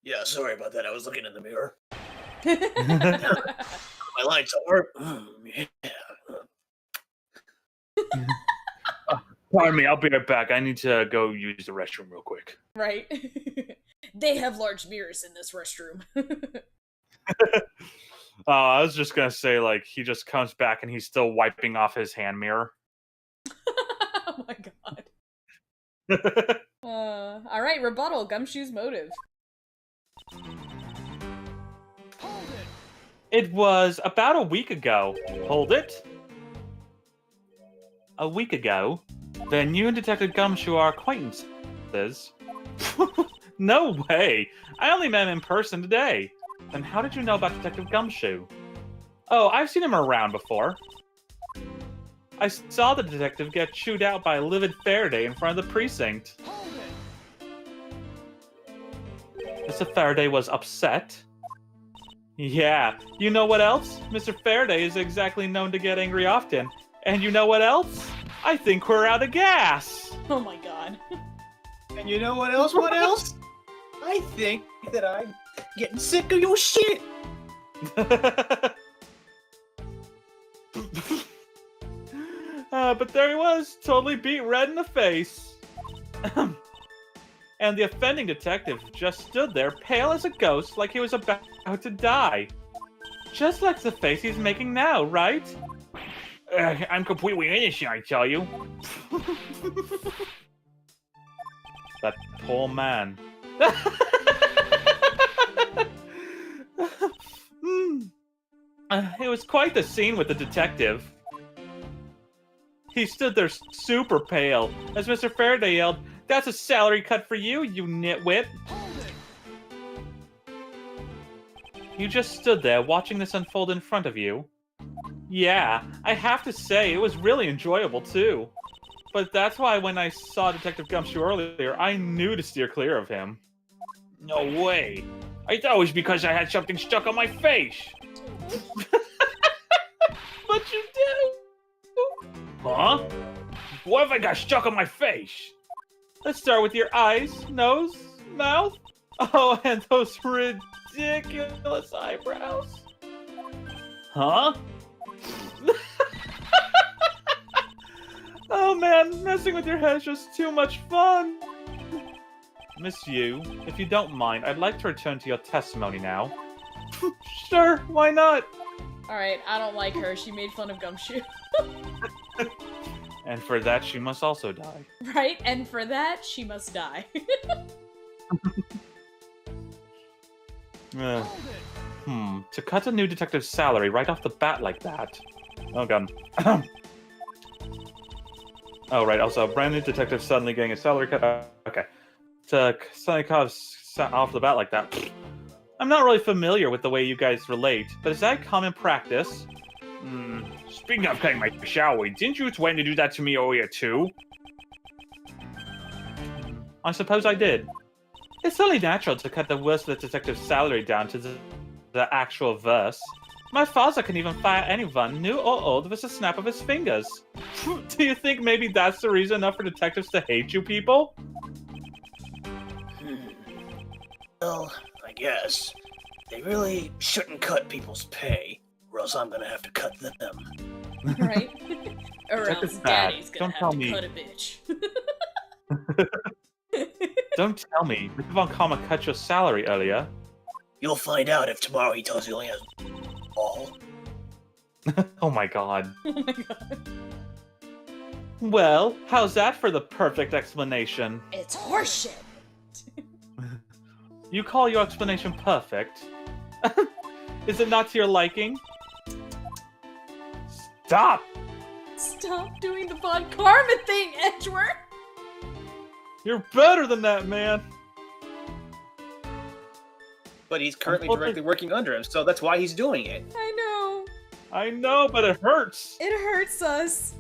Yeah, sorry about that. I was looking in the mirror. My lights are. Yeah. Pardon me, I'll be right back. I need to go use the restroom real quick. Right. They have large mirrors in this restroom. I was just gonna say, like, he just comes back and he's still wiping off his hand mirror. Oh my god. Alright, rebuttal, Gumshoe's motive. Hold it. It was about a week ago. Hold it. A week ago? Then you and Detective Gumshoe are acquaintances? No way! I only met him in person today. Then how did you know about Detective Gumshoe? Oh, I've seen him around before. I saw the detective get chewed out by a livid Faraday in front of the precinct. Hold it. Mr. Faraday was upset. Yeah, you know what else? Mr. Faraday is exactly known to get angry often. And you know what else? I think we're out of gas. Oh my god. And you know what else? What else? I think that I'm getting sick of your shit. But there he was, totally beat red in the face. And the offending detective just stood there, pale as a ghost, like he was about to die. Just like the face he's making now, right? I'm completely innocent, I tell you. That poor man. It was quite the scene with the detective. He stood there super pale as Mr. Faraday yelled, "That's a salary cut for you, you nitwit!" Hold it. You just stood there watching this unfold in front of you. Yeah, I have to say, it was really enjoyable too. But that's why when I saw Detective Gumshoe earlier, I knew to steer clear of him. No way. I thought it was because I had something stuck on my face. But you do. Huh? What have I got stuck on my face? Let's start with your eyes, nose, mouth. Oh, and those ridiculous eyebrows. Huh? Oh man, messing with your head is just too much fun. Miss Yu, if you don't mind, I'd like to return to your testimony now. Sure, why not? Alright, I don't like her. She made fun of Gumshoe. And for that, she must also die. Right? And for that, she must die. Hold it. To cut a new detective's salary right off the bat like that. Oh god. Oh right, also a brand new detective suddenly getting a salary cut. Okay. To suddenly cut off the bat like that. I'm not really familiar with the way you guys relate, but is that common practice? Speaking of cutting my salary, didn't you threaten to do that to me earlier too? I suppose I did. It's only natural to cut the worst of the detective's salary down to the actual verse. My father can even fire anyone, new or old, with a snap of his fingers. Do you think maybe that's the reason enough for detectives to hate you people? Well, I guess. They really shouldn't cut people's pay, or else I'm gonna have to cut them. Right? Or That else is bad. Daddy's gonna Don't have tell to me. cut a bitch. Don't tell me. Mr. Von Karma cut your salary earlier. You'll find out if tomorrow he tells you he only has all. Oh my god. Oh my god. Well, how's that for the perfect explanation? It's horseshit. You call your explanation perfect? Is it not to your liking? Stop! Stop doing the Von Karma thing, Edgeworth! You're better than that, man! But he's currently directly working under him, so that's why he's doing it. I know, but it hurts! It hurts us.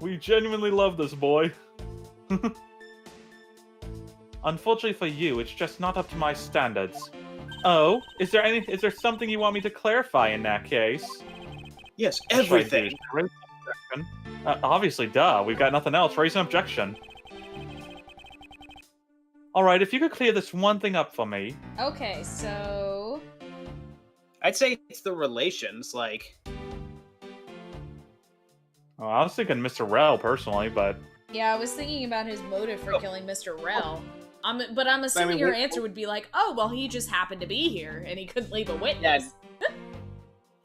We genuinely love this boy. Unfortunately for you, it's just not up to my standards. Oh, is there something you want me to clarify in that case? Yes, Should I do everything. this? Raise an objection? Obviously, duh. We've got nothing else. Raise an objection. Alright, if you could clear this one thing up for me. Okay, so... I'd say it's the relations, like... Oh, I was thinking Mr. Rel, personally, but... Yeah, I was thinking about his motive for killing Mr. Rel. But I'm I assuming mean, your we- answer would be like, oh, well, he just happened to be here, and he couldn't leave a witness.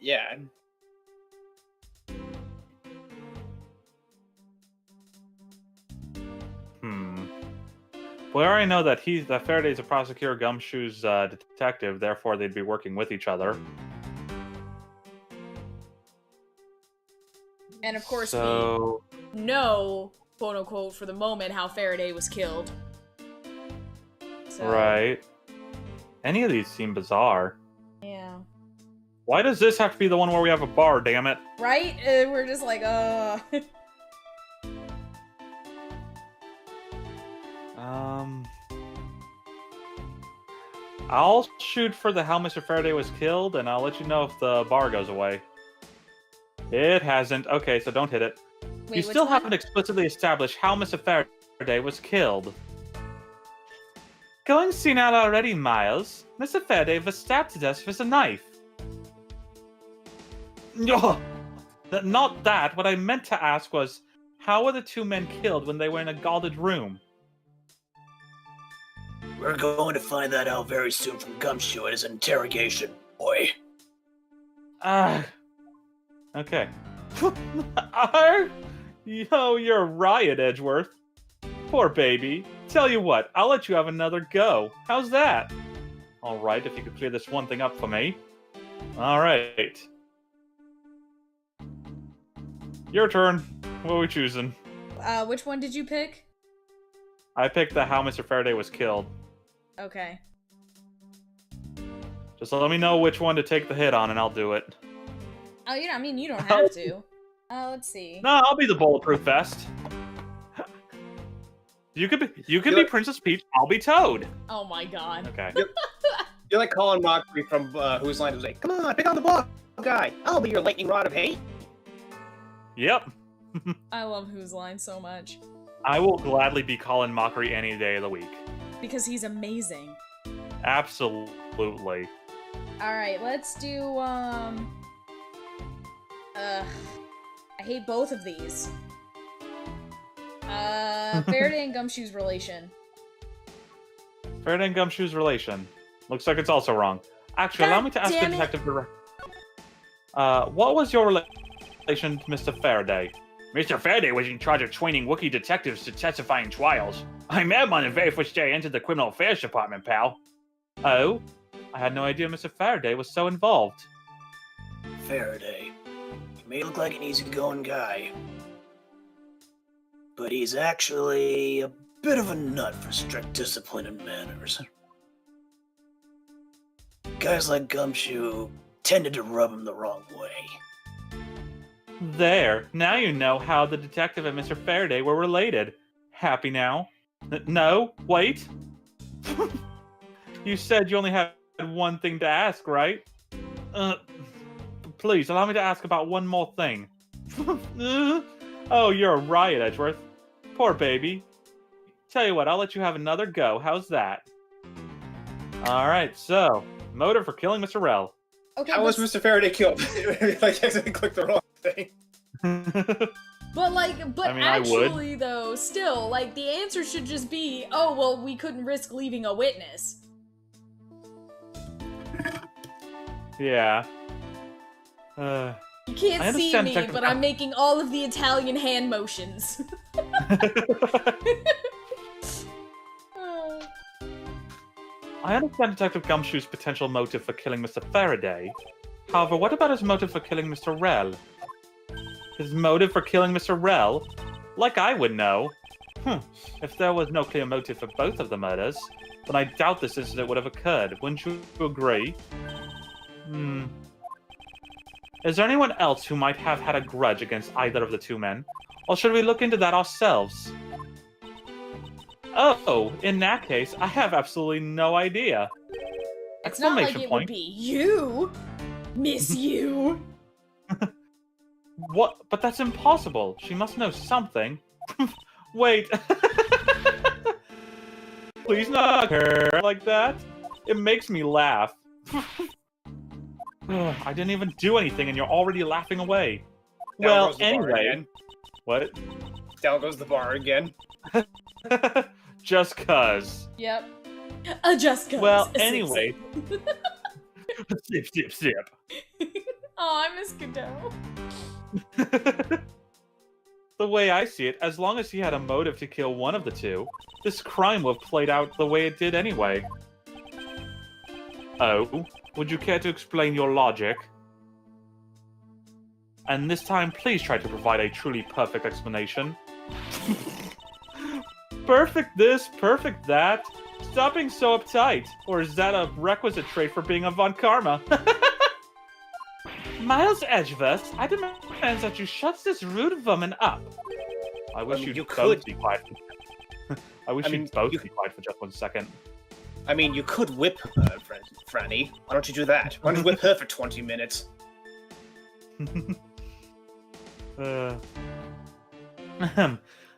Yeah. Well, I already know that Faraday's a prosecutor, Gumshoe's detective, therefore they'd be working with each other. And of course, So... we know, quote unquote, for the moment, how Faraday was killed. So, Right. Any of these seem bizarre. Yeah. Why does this have to be the one where we have a bar, damn it? Right? We're just like, I'll shoot for how Mr. Faraday was killed, and I'll let you know if the bar goes away. It hasn't. Okay, so don't hit it. Wait, You still which one? haven't explicitly established how Mr. Faraday was killed. Going senile already, Miles. Mr. Faraday was stabbed to death with a knife. No, not that. What I meant to ask was, how were the two men killed when they were in a guarded room? We're going to find that out very soon from Gumshoe at his interrogation, boy. Okay. Yo, you're a riot, Edgeworth. Poor baby. Tell you what, I'll let you have another go. How's that? Alright, if you could clear this one thing up for me. Alright. Your turn. What are we choosing? Which one did you pick? I picked the how Mr. Faraday was killed. Okay. Just let me know which one to take the hit on and I'll do it. Oh, I mean, you don't have to. Let's see. No, I'll be the bulletproof vest. You could be Princess Peach, I'll be Toad. Oh my god. Okay. You're like Colin Mockery from Whose Line Was Like, come on, pick on the ball, guy. I'll be your lightning rod of hate. Yep. I love Whose Line so much. I will gladly be Colin Mockery any day of the week. Because he's amazing. Absolutely. Alright, let's do, I hate both of these. Faraday and Gumshoe's relation. Faraday and Gumshoe's relation. Looks like it's also wrong. Actually, allow God me to ask the damn it. detective director. What was your relation to Mr. Faraday? Mr. Faraday was in charge of training Wookiee detectives to testify in trials. I met him on the very first day I entered the Criminal Affairs Department, pal. Oh? I had no idea Mr. Faraday was so involved. Faraday. He may look like an easygoing guy, but he's actually a bit of a nut for strict discipline and manners. Guys like Gumshoe tended to rub him the wrong way. There. Now you know how the detective and Mr. Faraday were related. Happy now? No? Wait? You said you only had one thing to ask, right? Please, allow me to ask about one more thing. Oh, you're a riot, Edgeworth. Poor baby. Tell you what, I'll let you have another go. How's that? Alright, so, motive for killing Mr. Rel. Okay, How was Mr. Faraday killed? Like, I accidentally clicked the wrong thing. but I mean, I would. actually, though, still, like, the answer should just be, oh, well, we couldn't risk leaving a witness. Yeah. You can't I see understand me, technical- but I'm making all of the Italian hand motions. I understand Detective Gumshoe's potential motive for killing Mr. Faraday. However, what about his motive for killing Mr. Rel? His motive for killing Mr. Rel? Like I would know. If there was no clear motive for both of the murders, then I doubt this incident would have occurred. Wouldn't you agree? Is there anyone else who might have had a grudge against either of the two men? Or should we look into that ourselves? Oh, in that case, I have absolutely no idea. It's not like Exclamation it point. would be you, Miss You. What? But that's impossible. She must know something. Wait. Please not her like that. It makes me laugh. Ugh, I didn't even do anything and you're already laughing away. Down Well, goes the bar anyway. again. What? Down goes the bar again. Just cuz. Yep. Just cause. Well, Sip, anyway. Sip, sip, sip. Oh, I miss Godot. The way I see it, as long as he had a motive to kill one of the two, this crime would have played out the way it did anyway. Oh, would you care to explain your logic? And this time, please try to provide a truly perfect explanation. Perfect this, perfect that. Stop being so uptight. Or is that a requisite trait for being avant karma? Miles Edgeworth, I demand that you shut this rude woman up. I wish mean, you'd you both could. be quiet. I wish mean, you'd both you- be quiet for just 1 second. I mean, you could whip her, Franny. Why don't you do that? Why don't you whip her for 20 minutes?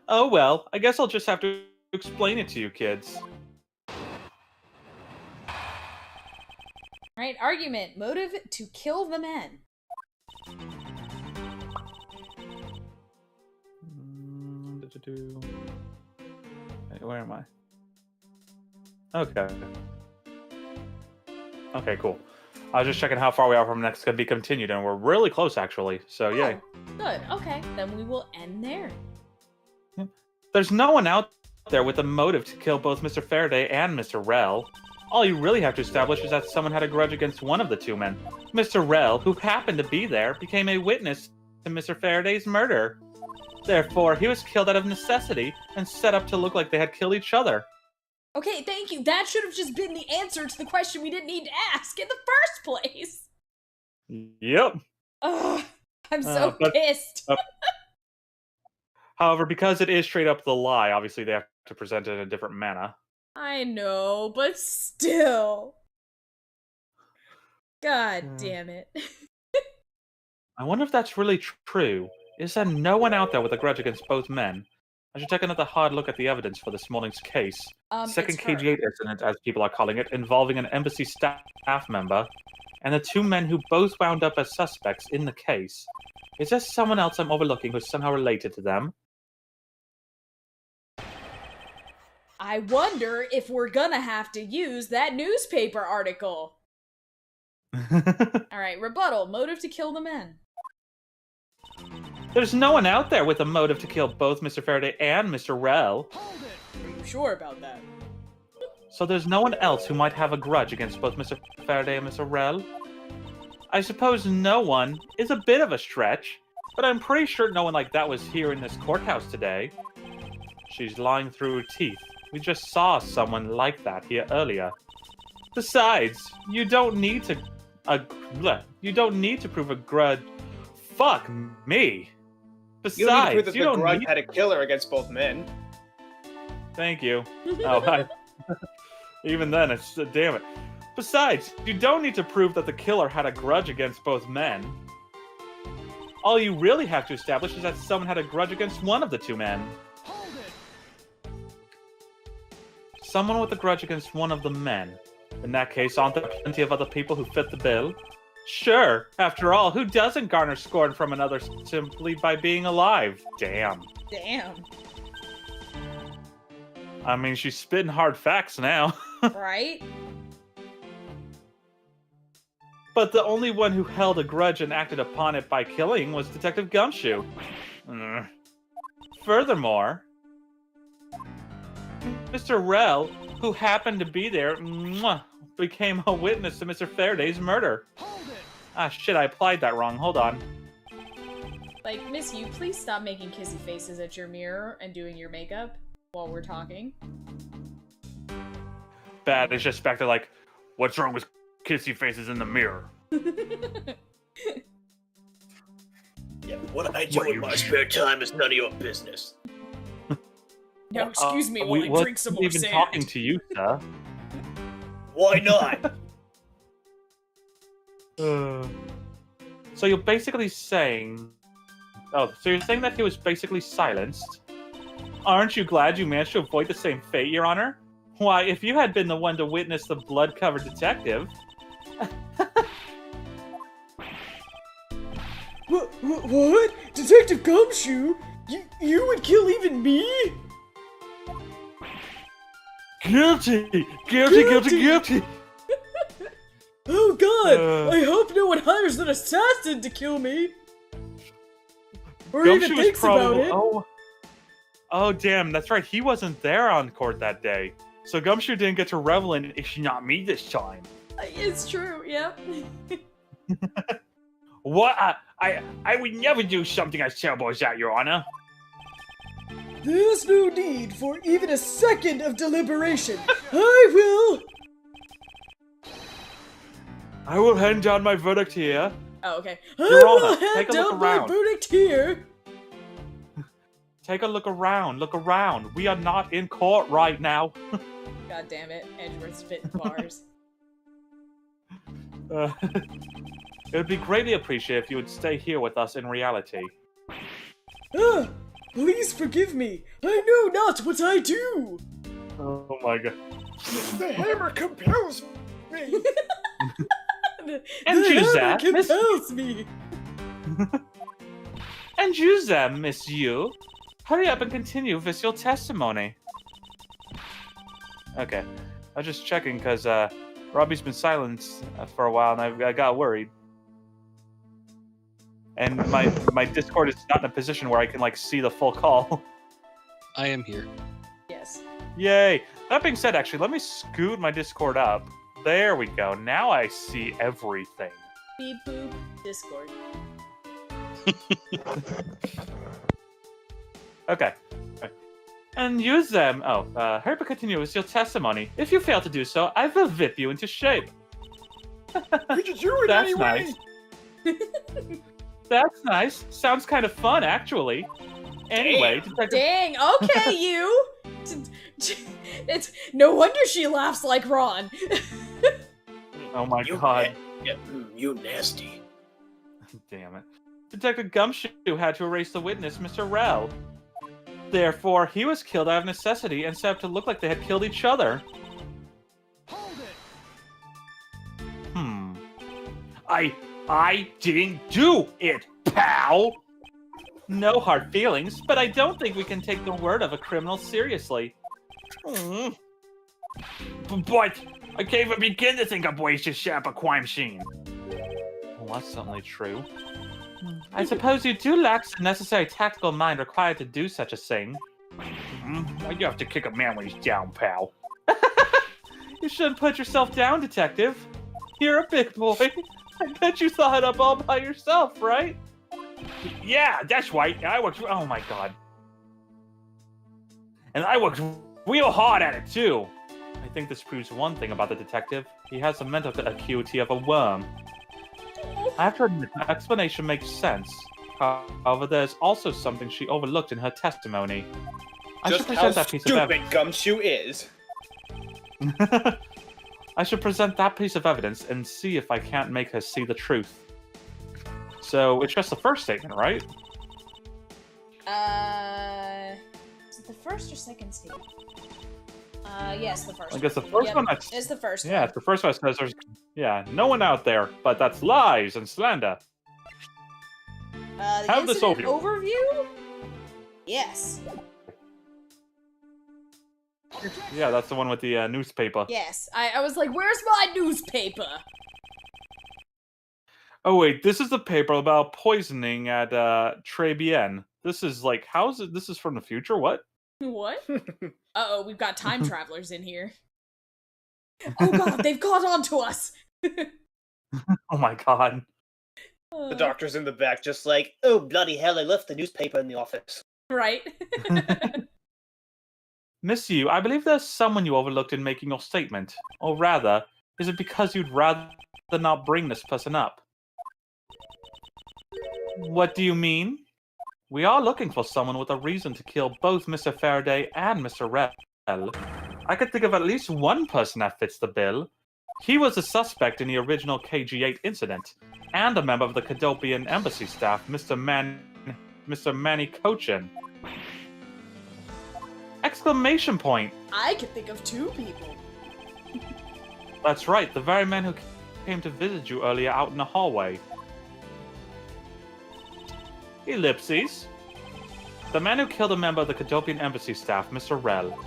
Oh well, I guess I'll just have to explain it to you kids. Right, argument. Motive to kill the men. Hey, where am I? Okay. Okay, cool. I was just checking how far we are from next to be continued, and we're really close, actually. So, yay. Oh, good. Okay, then we will end there. There's no one out there with a motive to kill both Mr. Faraday and Mr. Rel. All you really have to establish is that someone had a grudge against one of the two men. Mr. Rel, who happened to be there, became a witness to Mr. Faraday's murder. Therefore, he was killed out of necessity and set up to look like they had killed each other. Okay, thank you. That should have just been the answer to the question we didn't need to ask in the first place. Yep. Ugh, I'm so but- pissed. However, because it is straight up the lie, obviously they have to present it in a different manner. I know, but still. God damn it. I wonder if that's really true. Is there no one out there with a grudge against both men? I should take another hard look at the evidence for this morning's case. Second it's her. KG8 incident, as people are calling it, involving an embassy staff member, and the two men who both wound up as suspects in the case. Is there someone else I'm overlooking who's somehow related to them? I wonder if we're gonna have to use that newspaper article. Alright, rebuttal. Motive to kill the men. There's no one out there with a motive to kill both Mr. Faraday and Mr. Rel. Hold it! Are you sure about that? So there's no one else who might have a grudge against both Mr. Faraday and Mr. Rel? I suppose no one is a bit of a stretch, but I'm pretty sure no one like that was here in this courthouse today. She's lying through her teeth. We just saw someone like that here earlier. Besides, you don't need to prove a grudge. Fuck me. Besides, You don't need to prove that you the don't grudge need... had a killer against both men. Thank you. Oh, even then, it's damn it. Besides, you don't need to prove that the killer had a grudge against both men. All you really have to establish is that someone had a grudge against one of the two men. Hold it. Someone with a grudge against one of the men. In that case, aren't there plenty of other people who fit the bill? Sure. After all, who doesn't garner scorn from another simply by being alive? Damn. Damn. I mean, she's spitting hard facts now. Right? But the only one who held a grudge and acted upon it by killing was Detective Gumshoe. Furthermore, Mr. Rell, who happened to be there, became a witness to Mr. Faraday's murder. Hold it. Ah, shit, I applied that wrong. Hold on. Like, Miss You, please stop making kissy faces at your mirror and doing your makeup while we're talking. Bad, it's just back to like, what's wrong with kissy faces in the mirror? Yeah, what I do in my spare time is none of your business. Now, excuse me while I drink some more even sand. talking to you, sir. Why not? So you're basically saying... Oh, so you're saying that he was basically silenced? Aren't you glad you managed to avoid the same fate, Your Honor? Why, if you had been the one to witness the blood-covered detective... What? Detective Gumshoe? You would kill even me? Guilty! Guilty! Oh god! I hope no one hires an assassin to kill me! Or even Gumshoe was thinks about it! Oh, damn, that's right, he wasn't there on court that day. So Gumshoe didn't get to revel in "It's not me this time." It's true, yeah. What? I would never do something as terrible as that, Your Honor. There's no need for even a second of deliberation. I will hand down my verdict here. Oh, okay. Your Honor, will take hand a look down my around. verdict here. Take a look around. Look around. We are not in court right now. God damn it. Edgeworth spitting bars. It would be greatly appreciated if you would stay here with us in reality. Please forgive me. I know not what I do. Oh my god. The hammer compels me. And the you, hammer Zach, Miss... compels me. And you, Zach, Miss You. Hurry up and continue with your testimony. Okay. I was just checking because Robbie's been silent for a while and I got worried. And my Discord is not in a position where I can like see the full call. I am here. Yes. Yay! That being said, actually, let me scoot my Discord up. There we go. Now I see everything. Beep boop. Discord. Okay. And use them. Oh, hurry to continue with your testimony. If you fail to do so, I will whip you into shape. We should do it That's anyway. nice. That's nice. Sounds kind of fun, actually. Anyway, Detective... Dang, okay, you! It's no wonder she laughs like Ron. Oh my You god. You nasty. Damn it. Detective Gumshoe had to erase the witness, Mr. Rell. Therefore, he was killed out of necessity and set up to look like they had killed each other. Hold it. I didn't do it, pal! No hard feelings, but I don't think we can take the word of a criminal seriously. But I can't even begin to think of ways to set up a crime scene. Well, that's certainly true. I suppose you do lack the necessary tactical mind required to do such a thing. Why do you have to kick a man when he's down, pal? You shouldn't put yourself down, detective. You're a big boy. I bet you thought it up all by yourself, right? Yeah, that's right. I worked... Oh my god. And I worked real hard at it, too. I think this proves one thing about the detective. He has the mental acuity of a worm. I have to admit, the explanation makes sense. However, there's also something she overlooked in her testimony. I should Just how present that piece of stupid evidence. Gumshoe is. I should present that piece of evidence and see if I can't make her see the truth. So, it's just the first statement, right? Is it the first or second statement? Yes, the first. I guess the first one. It's the first. Yeah, one. it's the first one says there's no one out there, but that's lies and slander. The Have this incident overview. Yes. Yeah, that's the one with the newspaper. Yes. I was like, where's my newspaper? Oh wait, this is the paper about poisoning at Trebien. This is like, how is it? This is from the future. What? What? Uh-oh, we've got time travelers in here. Oh god, they've caught on to us! Oh my god. The doctor's in the back, just like, oh bloody hell! I left the newspaper in the office. Right? Miss you, I believe there's someone you overlooked in making your statement. Or rather, is it because you'd rather not bring this person up? What do you mean? We are looking for someone with a reason to kill both Mr. Faraday and Mr. Rell. I could think of at least one person that fits the bill. He was a suspect in the original KG-8 incident, and a member of the Cadopian embassy staff, Mr. Manny Cochin. Exclamation point! I could think of two people. That's right, the very man who came to visit you earlier out in the hallway. Ellipses. The man who killed a member of the Cadopian embassy staff, Mr. Rell,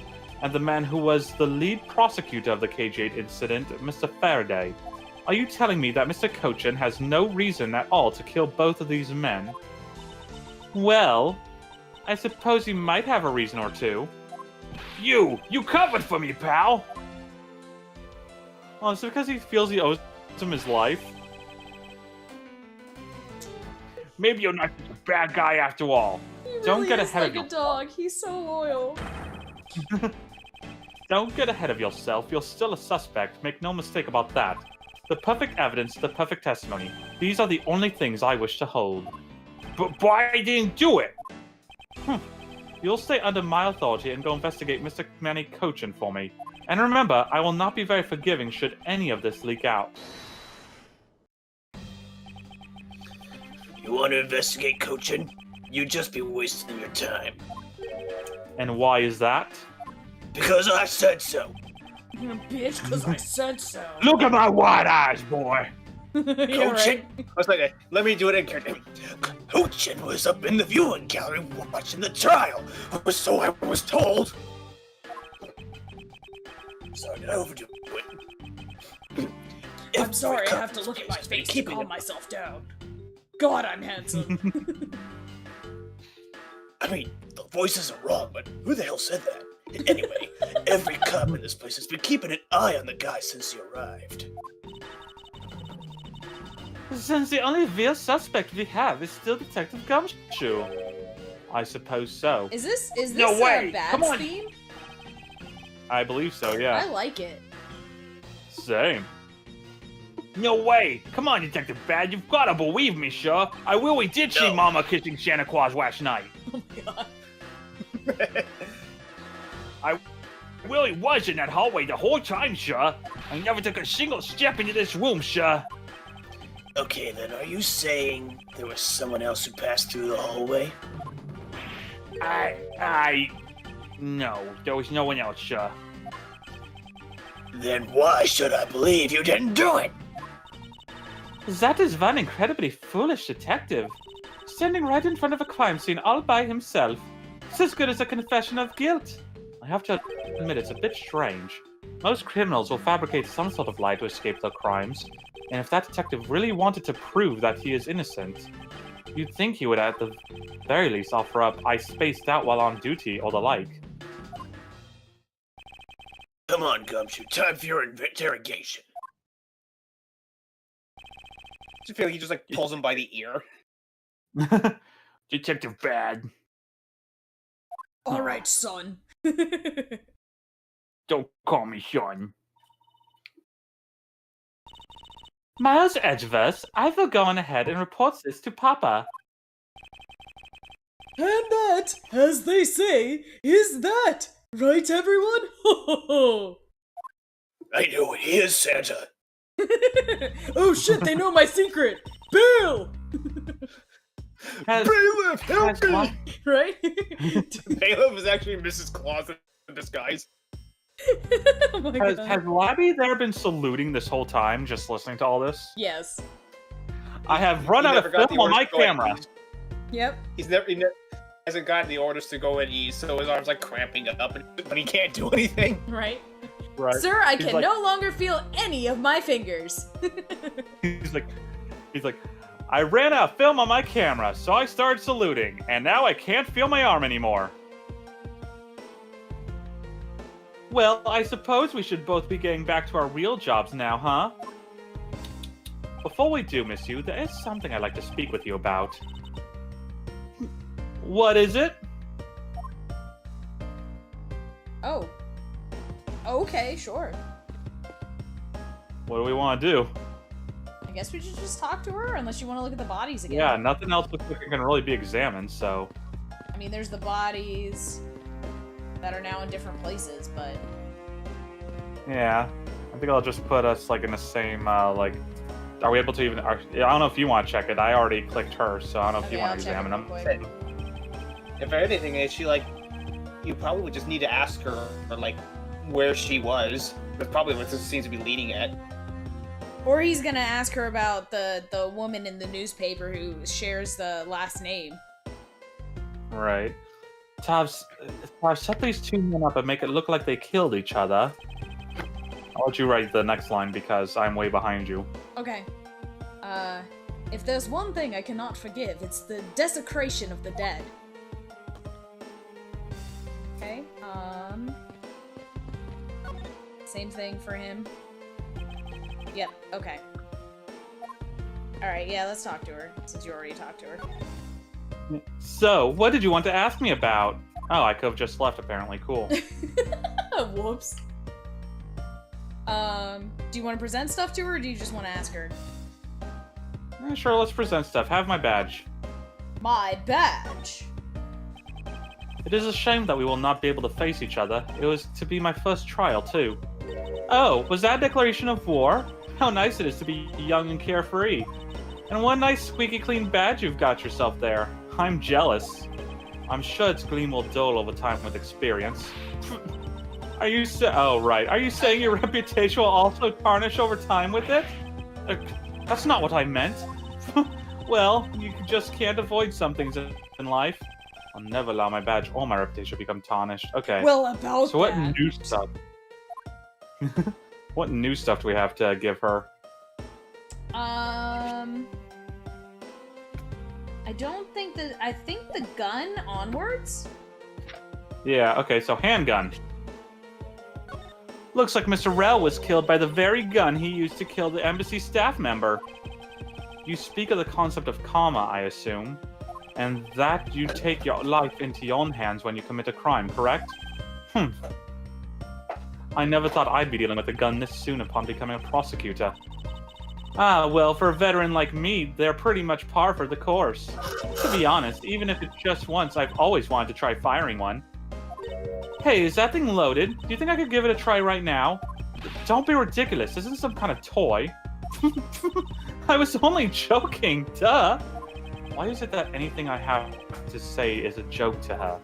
and the man who was the lead prosecutor of the KG-8 incident, Mr. Faraday. Are you telling me that Mr. Cochin has no reason at all to kill both of these men? Well, I suppose he might have a reason or two. You covered for me, pal! Oh, is it because he feels he owes him his life? Maybe you're not such a bad guy after all. He Don't really get is ahead like of your... a dog. He's so loyal. Don't get ahead of yourself. You're still a suspect. Make no mistake about that. The perfect evidence, the perfect testimony. These are the only things I wish to hold. But why I didn't do it? You'll stay under my authority and go investigate Mr. Manny Cochin for me. And remember, I will not be very forgiving should any of this leak out. You want to investigate Cochin? You'd just be wasting your time. And why is that? Because I said so. Bitch, because I said so. Look at my white eyes, boy! You're Cochin? right. I was like, let me do it in character. Cochin was up in the viewing gallery watching the trial, or so I was told. Sorry, did I overdo it? I'm sorry, I have to look at my face to calm myself down. God, I'm handsome. I mean, the voices are wrong, but who the hell said that? Anyway, every cop in this place has been keeping an eye on the guy since he arrived. Since the only real suspect we have is still Detective Gumshoe. I suppose so. Is this No way! a bad Come on! theme? I believe so, yeah. I like it. Same. No way! Come on, Detective Bad, you've gotta believe me, sure. I really did see No. Mama kissing Santa Claus last night. Oh my god. I really was in that hallway the whole time, sure. I never took a single step into this room, sure. Okay, then, are you saying there was someone else who passed through the hallway? No, there was no one else, sure. Then why should I believe you didn't do it? That is one incredibly foolish detective. Standing right in front of a crime scene all by himself. It's as good as a confession of guilt. I have to admit it's a bit strange. Most criminals will fabricate some sort of lie to escape their crimes. And if that detective really wanted to prove that he is innocent, you'd think he would at the very least offer up "I spaced out while on duty" or the like. Come on, Gumshoe, time for your interrogation. I feel like he just like pulls him by the ear. Detective Bad. Alright, son. Don't call me son. Miles Edgeworth, I will go on ahead and report this to Papa. And that, as they say, is that. Right, everyone? Ho ho ho! I knew it. He is Santa. Oh shit, they know my secret! Bill! Has, Bailiff, help has, me! Right? Bailiff is actually Mrs. Claus in disguise. Oh my has, god. has Labby there been saluting this whole time, just listening to all this? Yes. I have run He out of never got film the on my orders to go at camera. ease. Yep. He hasn't gotten the orders to go at ease, so his arm's like cramping up, but he can't do anything. Right. Right. Sir, I He's can like- no longer feel any of my fingers. He's like, I ran out of film on my camera, so I started saluting, and now I can't feel my arm anymore. Well, I suppose we should both be getting back to our real jobs now, huh? Before we do, Miss Yu, there is something I'd like to speak with you about. What is it? Oh. Okay, sure. What do we want to do? I guess we should just talk to her, unless you want to look at the bodies again. Yeah, nothing else looks like it can really be examined, so... I mean, there's the bodies that are now in different places, but... Yeah, I think I'll just put us, like, in the same, like... Are we able to even... I don't know if you want to check it. I already clicked her, so I don't know if you Okay, want I'll to check examine it them. real quick. If anything, is she like, you probably just need to ask her, like, where she was. That's probably what this seems to be leading at. Or he's gonna ask her about the woman in the newspaper who shares the last name. Right. Tabs, set these two men up and make it look like they killed each other. I'll let you write the next line because I'm way behind you. Okay. If there's one thing I cannot forgive, it's the desecration of the dead. Okay, same thing for him. Yep, okay. Alright, yeah, let's talk to her, since you already talked to her. So, what did you want to ask me about? Oh, I could have just left, apparently. Cool. Whoops. Do you want to present stuff to her, or do you just want to ask her? Sure, let's present stuff. Have my badge. My badge! It is a shame that we will not be able to face each other. It was to be my first trial, too. Oh, was that a declaration of war? How nice it is to be young and carefree. And what nice squeaky clean badge you've got yourself there. I'm jealous. I'm sure its gleam will dull over time with experience. Are you oh, right. Are you saying your reputation will also tarnish over time with it? That's not what I meant. Well, you just can't avoid some things in life. I'll never allow my badge or my reputation to become tarnished. Okay. Well, about So what that. new stuff? What new stuff do we have to give her? I don't think that. I think the gun onwards? Yeah, okay, so handgun. Looks like Mr. Rell was killed by the very gun he used to kill the embassy staff member. You speak of the concept of karma, I assume, and that you take your life into your own hands when you commit a crime, correct? I never thought I'd be dealing with a gun this soon upon becoming a prosecutor. Ah, well, for a veteran like me, they're pretty much par for the course. To be honest, even if it's just once, I've always wanted to try firing one. Hey, is that thing loaded? Do you think I could give it a try right now? Don't be ridiculous, this isn't some kind of toy. I was only joking, duh! Why is it that anything I have to say is a joke to her?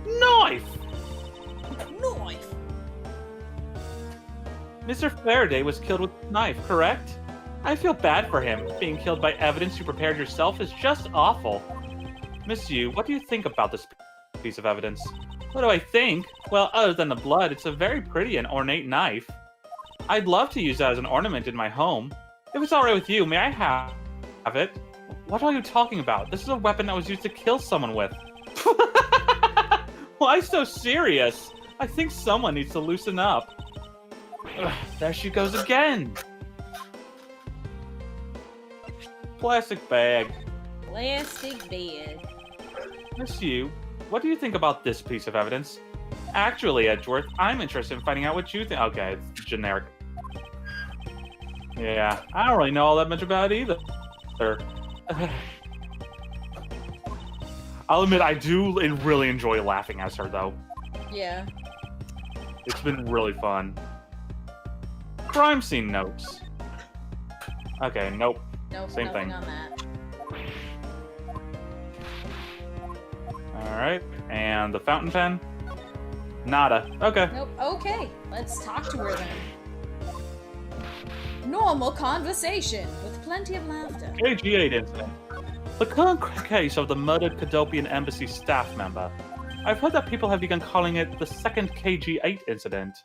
Knife! Knife! Mr. Faraday was killed with a knife, correct? I feel bad for him. Being killed by evidence you prepared yourself is just awful. Miss Yu, what do you think about this piece of evidence? What do I think? Well, other than the blood, it's a very pretty and ornate knife. I'd love to use that as an ornament in my home. If it's alright with you, may I have it? What are you talking about? This is a weapon that was used to kill someone with. Why so serious? I think someone needs to loosen up. Ugh, there she goes again. Plastic bag. Plastic bed. Miss Yu, what do you think about this piece of evidence? Actually, Edgeworth, I'm interested in finding out what you think. Okay, it's generic. Yeah, I don't really know all that much about it either. I'll admit, I do really enjoy laughing as her, though. Yeah. It's been really fun. Crime scene notes. Okay, nope. Nope, Same nothing thing. on that. Alright, and the fountain pen? Nada. Okay. Nope. Okay, let's talk to her then. Normal conversation with plenty of laughter. KG8 incident. The current case of the murdered Cadopian Embassy staff member. I've heard that people have begun calling it the second KG8 incident.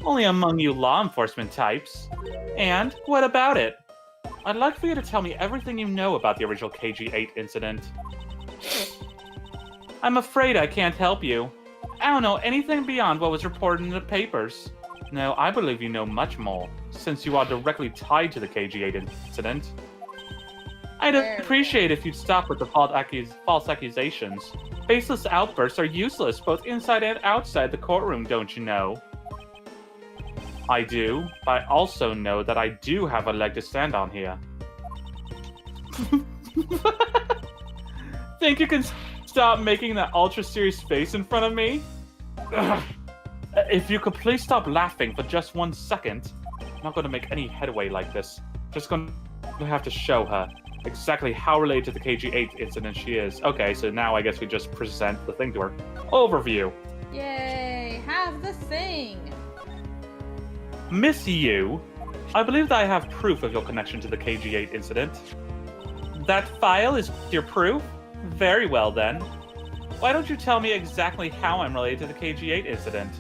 Only among you law enforcement types. And what about it? I'd like for you to tell me everything you know about the original KG8 incident. I'm afraid I can't help you. I don't know anything beyond what was reported in the papers. No, I believe you know much more, since you are directly tied to the KG8 incident. I'd appreciate if you'd stop with the false accusations. Baseless outbursts are useless both inside and outside the courtroom, don't you know? I do, but I also know that I do have a leg to stand on here. Think you can stop making that ultra-serious face in front of me? Ugh. If you could please stop laughing for just 1 second. I'm not going to make any headway like this. Just going to have to show her exactly how related to the KG8 incident she is. Okay, so now I guess we just present the thing to her. Overview. Yay, have the thing. Miss Yu, I believe that I have proof of your connection to the KG8 incident. That file is your proof? Very well then. Why don't you tell me exactly how I'm related to the KG8 incident?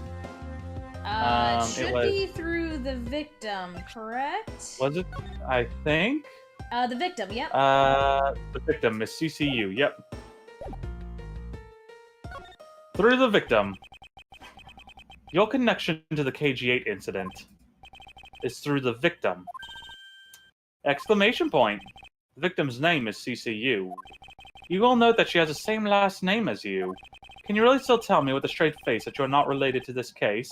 It should be through the victim, correct? Was it? I think? The victim, yep. The victim, Miss CCU, yep. Through the victim. Your connection to the KG8 incident is through the victim. Exclamation point. The victim's name is CCU. You will note that she has the same last name as you. Can you really still tell me with a straight face that you're not related to this case?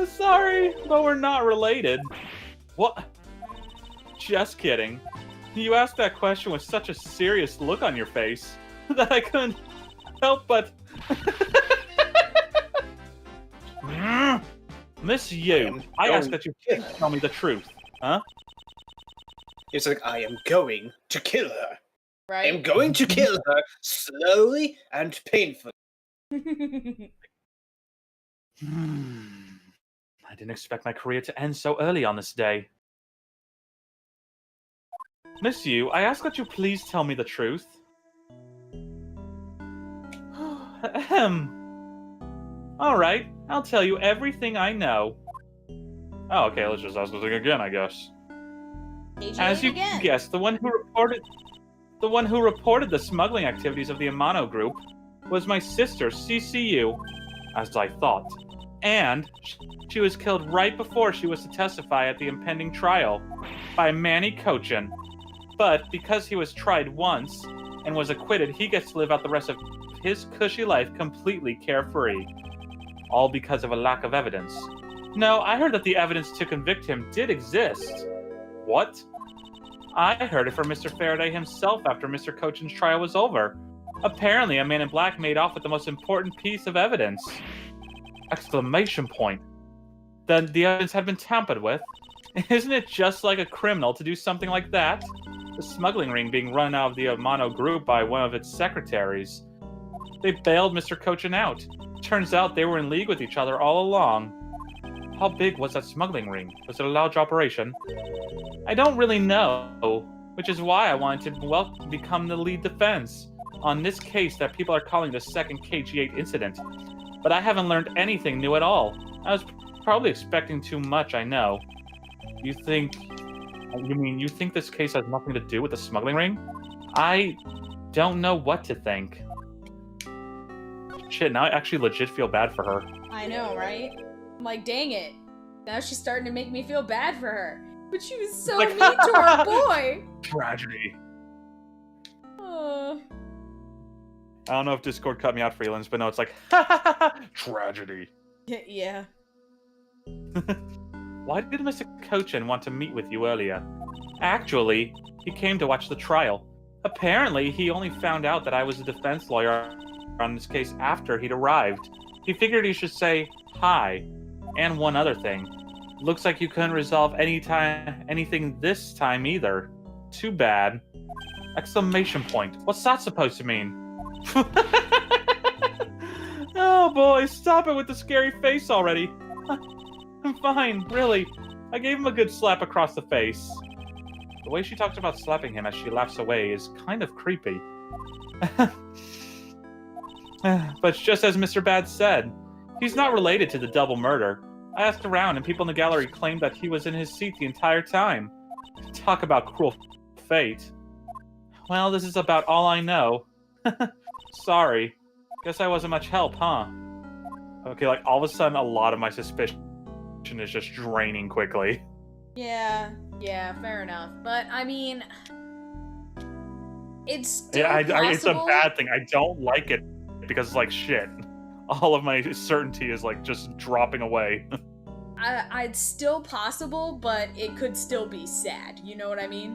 Sorry, but we're not related. What? Just kidding. You asked that question with such a serious look on your face that I couldn't help but... Miss Yu, I ask that you please tell me the truth, huh? It's like, I am going to kill her. Right? I am going to kill her slowly and painfully. I didn't expect my career to end so early on this day. Miss Yu, I ask that you please tell me the truth. Ahem. Alright, I'll tell you everything I know. Oh, okay, let's just ask this thing again, I guess. As you guessed, the one who reported the smuggling activities of the Amano group was my sister, CCU, as I thought. And she was killed right before she was to testify at the impending trial by Manny Cochin. But because he was tried once and was acquitted, he gets to live out the rest of his cushy life completely carefree. All because of a lack of evidence. No, I heard that the evidence to convict him did exist. What? I heard it from Mr. Faraday himself after Mr. Cochin's trial was over. Apparently, a man in black made off with the most important piece of evidence. Exclamation point. Then the evidence had been tampered with. Isn't it just like a criminal to do something like that? The smuggling ring being run out of the Amano group by one of its secretaries. They bailed Mr. Cochin out. Turns out they were in league with each other all along. How big was that smuggling ring? Was it a large operation? I don't really know, which is why I wanted to become the lead defense on this case that people are calling the second KG8 incident. But I haven't learned anything new at all. I was probably expecting too much, I know. You think this case has nothing to do with the smuggling ring? I don't know what to think. Shit, now I actually legit feel bad for her. I know, right? I'm like, dang it. Now she's starting to make me feel bad for her. But she was so mean to our boy. Tragedy. Uh... I don't know if Discord cut me out, Freelance, but no, it's like, tragedy. Yeah. Why did Mr. Cochin want to meet with you earlier? Actually, he came to watch the trial. Apparently, he only found out that I was a defense lawyer on this case after he'd arrived. He figured he should say hi. And one other thing. Looks like you couldn't resolve anything this time either. Too bad. Exclamation point. What's that supposed to mean? Oh boy, stop it with the scary face already. I'm fine, really. I gave him a good slap across the face. The way she talks about slapping him as she laughs away is kind of creepy. But just as Mr. Bad said, he's not related to the double murder. I asked around and people in the gallery claimed that he was in his seat the entire time. Talk about cruel fate. Well, this is about all I know. Sorry. Guess I wasn't much help, huh? Okay, like, all of a sudden, a lot of my suspicion is just draining quickly. Yeah, fair enough. But, I mean... It's still Yeah, possible. it's a bad thing. I don't like it because it's like, shit. All of my certainty is, like, just dropping away. It's still possible, but it could still be sad. You know what I mean?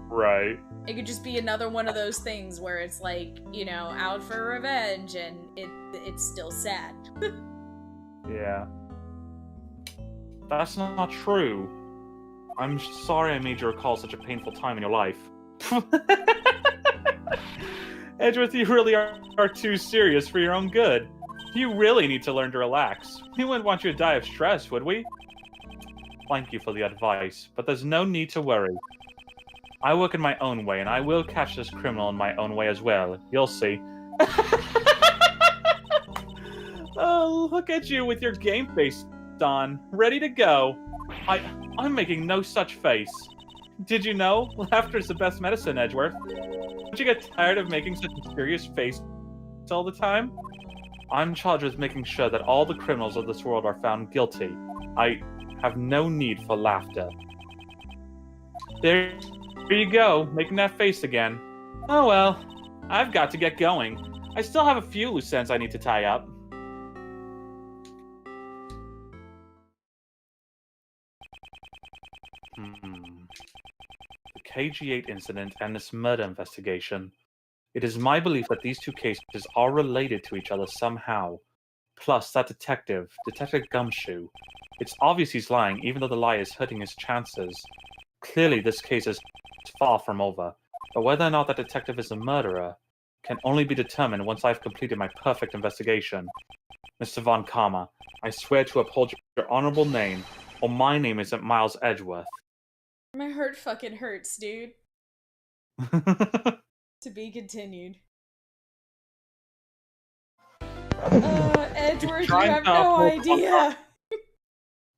Right. It could just be another one of those things where it's like, you know, out for revenge, and it's still sad. Yeah. That's not true. I'm sorry I made you recall such a painful time in your life. Edgeworth, you really are too serious for your own good. You really need to learn to relax. We wouldn't want you to die of stress, would we? Thank you for the advice, but there's no need to worry. I work in my own way, and I will catch this criminal in my own way as well. You'll see. Oh, look at you with your game face on, ready to go. I'm making no such face. Did you know? Laughter is the best medicine, Edgeworth. Don't you get tired of making such a serious face all the time? I'm charged with making sure that all the criminals of this world are found guilty. I have no need for laughter. There you go, making that face again. Oh well, I've got to get going. I still have a few loose ends I need to tie up. The KG8 incident and this murder investigation. It is my belief that these two cases are related to each other somehow. Plus, that detective, Detective Gumshoe. It's obvious he's lying, even though the lie is hurting his chances. Clearly, this case is far from over, but whether or not that detective is a murderer can only be determined once I've completed my perfect investigation. Mr. Von Karma, I swear to uphold your honorable name, or my name isn't Miles Edgeworth. My heart fucking hurts, dude. To be continued. Edgeworth, you have no idea.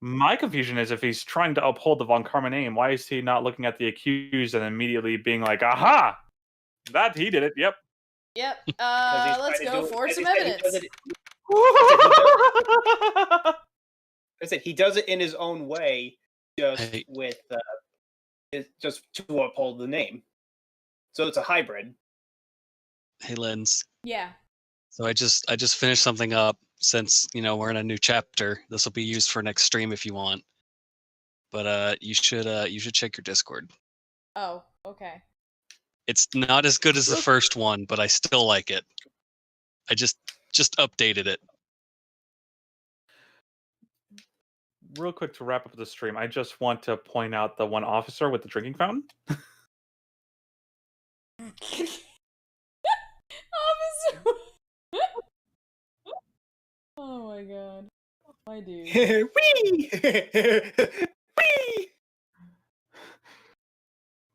My confusion is if he's trying to uphold the Von Karma name, why is he not looking at the accused and immediately being like, aha! That he did it, yep. Yep, He's let's trying to go do- for he some said he evidence. does it- I said he does it in his own way, just Hey. with just to uphold the name. So it's a hybrid. Hey, Lens. Yeah. So I just finished something up. Since we're in a new chapter, this will be used for next stream if you want. But you should check your Discord. Oh, okay. It's not as good as the first one, but I still like it. I just updated it. Real quick to wrap up the stream, I just want to point out the one officer with the drinking fountain. Officer. Oh my god. My dude. Whee! Whee!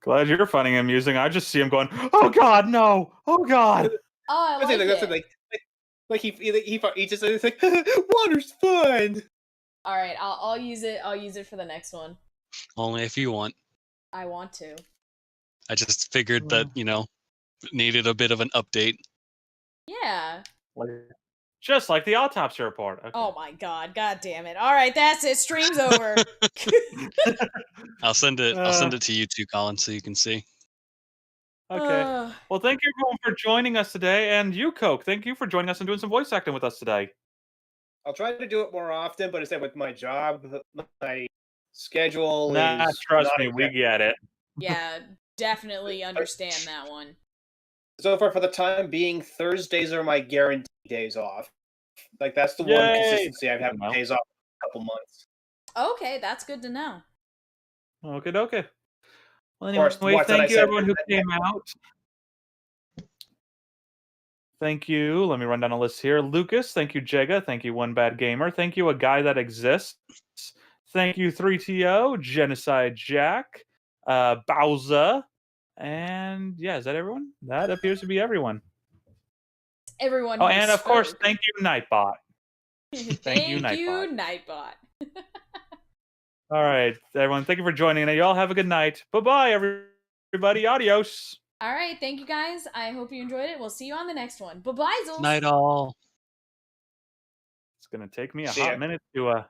Glad you're finding him amusing. I just see him going, oh god, no! Oh god! Oh, I like That's it. like he just it's like water's fun. All right, I'll use it. I'll use it for the next one. Only if you want. I want to. I just figured that needed a bit of an update. Yeah. Just like the autopsy report. Okay. Oh my god. God damn it. All right, that's it. Stream's over. I'll send it to you too, Colin, so you can see. Okay. Well, thank you everyone for joining us today, and you, Coke, thank you for joining us and doing some voice acting with us today. I'll try to do it more often, but instead with my job, my schedule Nah, is trust not me, we exact- get it. Yeah. definitely understand that one. So far, for the time being, Thursdays are my guaranteed days off. Like, that's the one Yay! consistency I've had Well. days off for a couple months. Okay, that's good to know. Okay. Well, Of course, anyway, what's that I thank you said? everyone who came out. Thank you. Let me run down a list here. Lucas, thank you, Jega. Thank you, One Bad Gamer. Thank you, A Guy That Exists. Thank you, 3TO, Genocide Jack, Bowser, and yeah, is that everyone? That appears to be everyone. Everyone. Oh, who and of course, spoke. thank you, Nightbot. Thank you, you, Nightbot. Nightbot. All right, everyone, thank you for joining, and you all have a good night. Bye-bye, everybody. Adios. All right, thank you guys. I hope you enjoyed it. We'll see you on the next one. Bye-bye, Zools. Night all. It's gonna take me a See ya. hot minute to